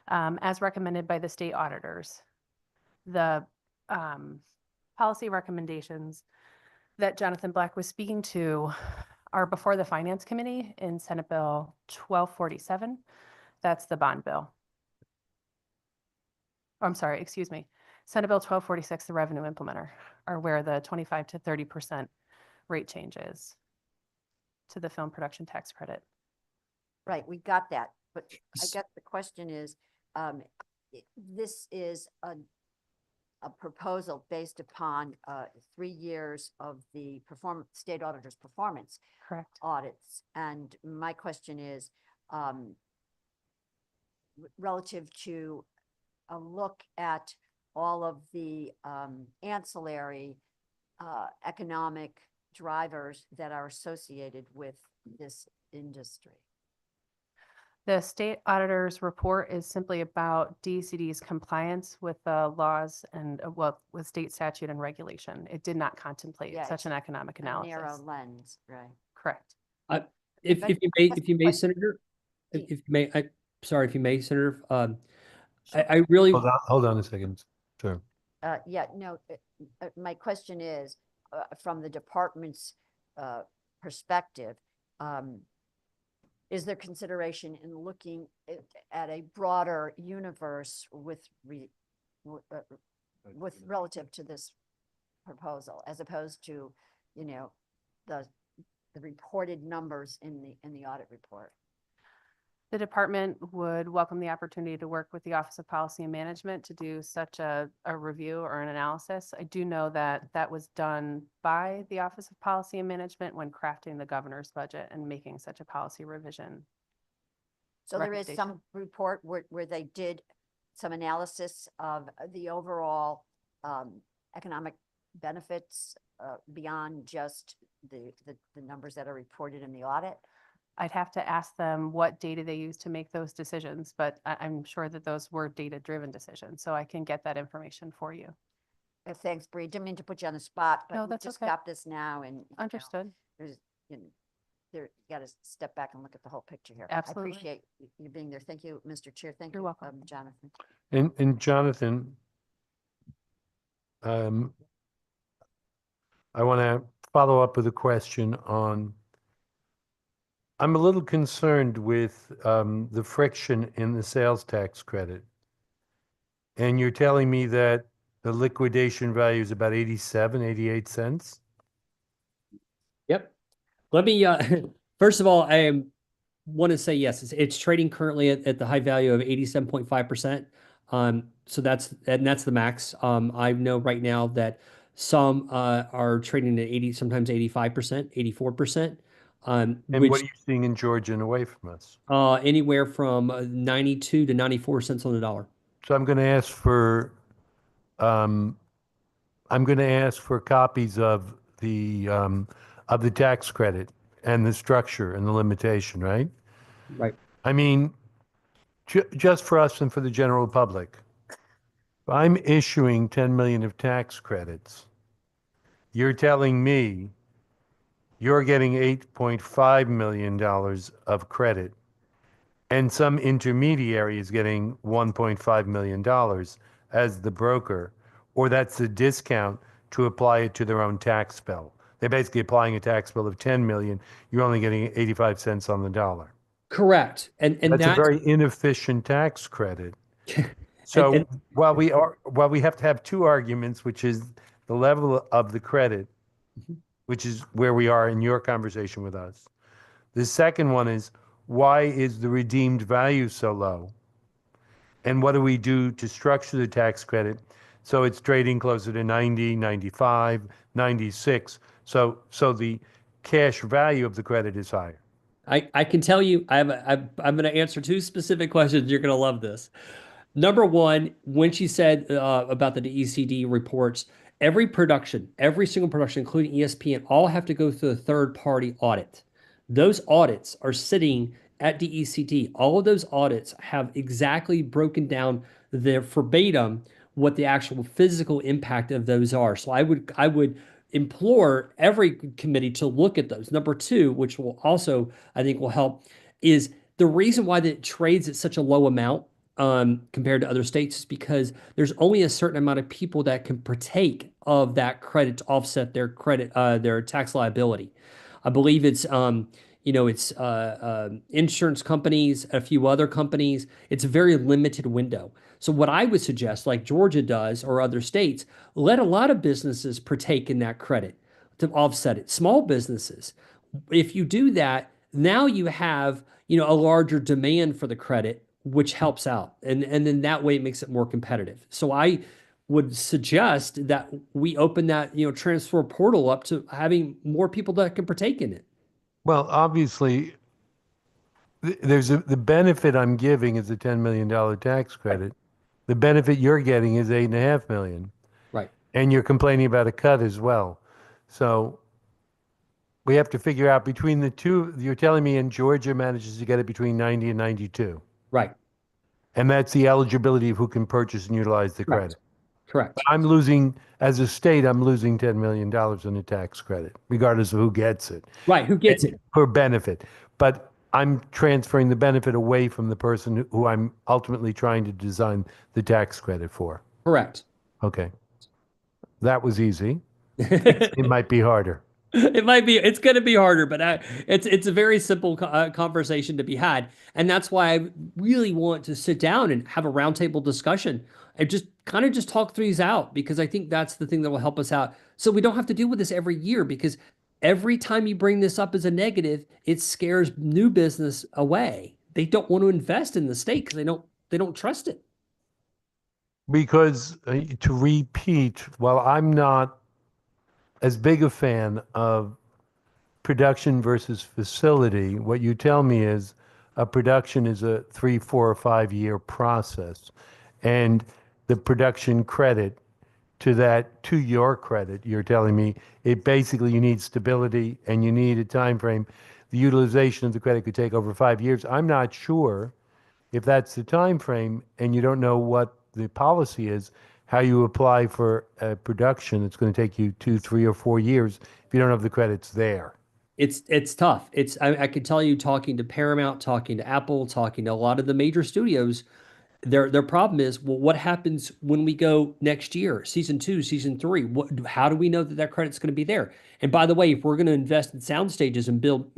as recommended by the state auditors. The policy recommendations that Jonathan Black was speaking to are before the Finance Committee in Senate Bill 1247. That's the bond bill. Oh, I'm sorry, excuse me. Senate Bill 1246, the revenue implementer, are where the 25 to 30% rate change is to the film production tax credit. Right, we got that, but I guess the question is, this is a proposal based upon 3 years of the state auditor's performance Correct. Audits, and my question is relative to a look at all of the ancillary economic drivers that are associated with this industry. The state auditor's report is simply about DECD's compliance with the laws and with state statute and regulation. It did not contemplate such an economic analysis. Narrow lens, right? Correct. If you may, Senator, if you may, sorry, if you may, Senator, I really hold on a second. Sure. Yeah, no, my question is, from the department's perspective, is there consideration in looking at a broader universe with relative to this proposal as opposed to, the reported numbers in the audit report. The department would welcome the opportunity to work with the Office of Policy and Management to do such a review or an analysis. I do know that that was done by the Office of Policy and Management when crafting the governor's budget and making such a policy revision. So there is some report where they did some analysis of the overall economic benefits beyond just the numbers that are reported in the audit. I'd have to ask them what data they use to make those decisions, but I'm sure that those were data-driven decisions, so I can get that information for you. Thanks, Bree. Didn't mean to put you on the spot, but No, we that's just okay. got this now, and Understood. there's, you got to step back and look at the whole picture here. Absolutely. I appreciate you being there. Thank you, Mr. Chair. Thank You're you, welcome. Jonathan. And Jonathan, I want to follow up with a question on, I'm a little concerned with the friction in the sales tax credit. And you're telling me that the liquidation value is about 88 cents? Yep. Let me, first of all, I want to say yes, it's trading currently at the high value of 87.5%. So that's the max. I know right now that some are trading at 80, sometimes 85%, 84%. And Which, what are you seeing in Georgia and away from us? anywhere from 92 to 94 cents on the dollar. So I'm going to ask for copies of the tax credit and the structure and the limitation, right? Right. I mean, just for us and for the general public, if I'm issuing 10 million of tax credits, you're telling me you're getting $8.5 million of credit, and some intermediary is getting $1.5 million as the broker, or that's a discount to apply it to their own tax bill. They're basically applying a tax bill of 10 million. You're only getting 85 cents on the dollar. Correct. And that's a very inefficient tax credit. So while we have to have two arguments, which is the level of the credit, which is where we are in your conversation with us. The second one is, why is the redeemed value so low? And what do we do to structure the tax credit so it's trading closer to 90, 95, 96? So the cash value of the credit is higher. I can tell you, I'm going to answer two specific questions. You're going to love this. Number one, when she said about the DECD reports, every single production, including ESPN, all have to go through a third-party audit. Those audits are sitting at DECD. All of those audits have exactly broken down their verbatim what the actual physical impact of those are. So I would implore every committee to look at those. Number two, which will also, I think, will help, is the reason why it trades at such a low amount compared to other states is because there's only a certain amount of people that can partake of that credit to offset their credit, their tax liability. I believe it's insurance companies, a few other companies. It's a very limited window. So what I would suggest, like Georgia does or other states, let a lot of businesses partake in that credit to offset it. Small businesses. If you do that, now you have, a larger demand for the credit, which helps out. And then that way it makes it more competitive. So I would suggest that we open that, transfer portal up to having more people that can partake in it. Well, obviously, the benefit I'm giving is a $10 million tax credit. The benefit you're getting is $8.5 million. Right. And you're complaining about a cut as well. So we have to figure out between the two. You're telling me in Georgia manages to get it between 90 and 92. Right. And that's the eligibility of who can purchase and utilize the credit. Correct. I'm losing, as a state, I'm losing $10 million in a tax credit, regardless of who gets it. Right, who gets it. For benefit. But I'm transferring the benefit away from the person who I'm ultimately trying to design the tax credit for. Correct. Okay. That was easy. It might be harder. It's going to be harder, but it's a very simple conversation to be had. And that's why I really want to sit down and have a roundtable discussion and just kind of just talk these out, because I think that's the thing that will help us out. So we don't have to deal with this every year, because every time you bring this up as a negative, it scares new business away. They don't want to invest in the state because they don't trust it. Because to repeat, while I'm not as big a fan of production versus facility, what you tell me is a production is a 3, 4, or 5 year process. And the production credit to your credit, you're telling me it basically, you need stability and you need a time frame. The utilization of the credit could take over 5 years. I'm not sure if that's the time frame, and you don't know what the policy is, how you apply for a production that's going to take you 2, 3, or 4 years if you don't have the credits there. It's tough. I can tell you, talking to Paramount, talking to Apple, talking to a lot of the major studios, their problem is, well, what happens when we go next year, season 2, season 3? How do we know that credit's going to be there? And by the way, if we're going to invest in sound stages and build,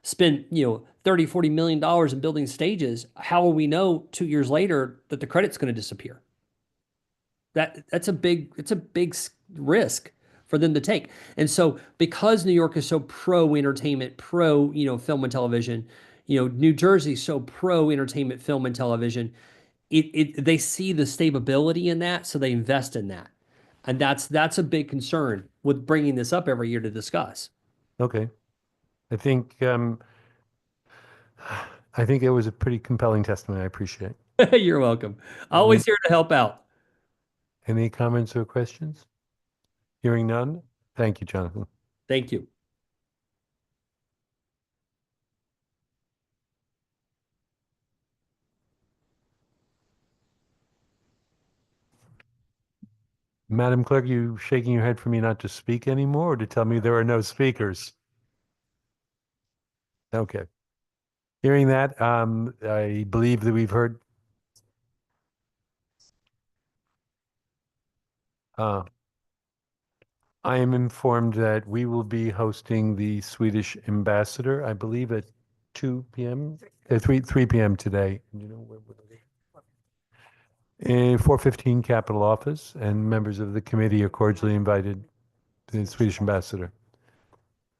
spend, $30-40 million in building stages, how will we know 2 years later that the credit's going to disappear? It's a big risk for them to take. And so because New York is so pro entertainment, pro, film and television, New Jersey's so pro entertainment, film and television, they see the stability in that, so they invest in that. And that's a big concern with bringing this up every year to discuss. Okay. I think it was a pretty compelling testimony. I appreciate it. You're welcome. Always here to help out. Any comments or questions? Hearing none. Thank you, Jonathan. Thank you. Madam Clerk, you shaking your head for me not to speak anymore, or to tell me there are no speakers? Okay. Hearing that, I believe that we've heard. I am informed that we will be hosting the Swedish ambassador, I believe at 2 p.m., 3 p.m. today. You know, 415 Capitol Office, and members of the committee are cordially invited to the Swedish ambassador.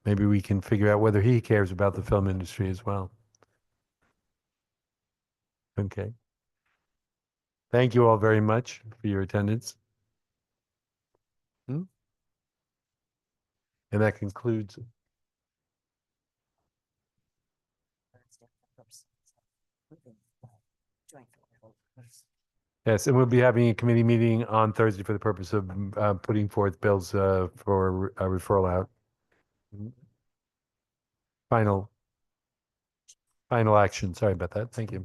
Maybe we can figure out whether he cares about the film industry as well. Okay. Thank you all very much for your attendance. And that concludes. Yes, and we'll be having a committee meeting on Thursday for the purpose of putting forth bills for a referral out. Final action. Sorry about that. Thank you.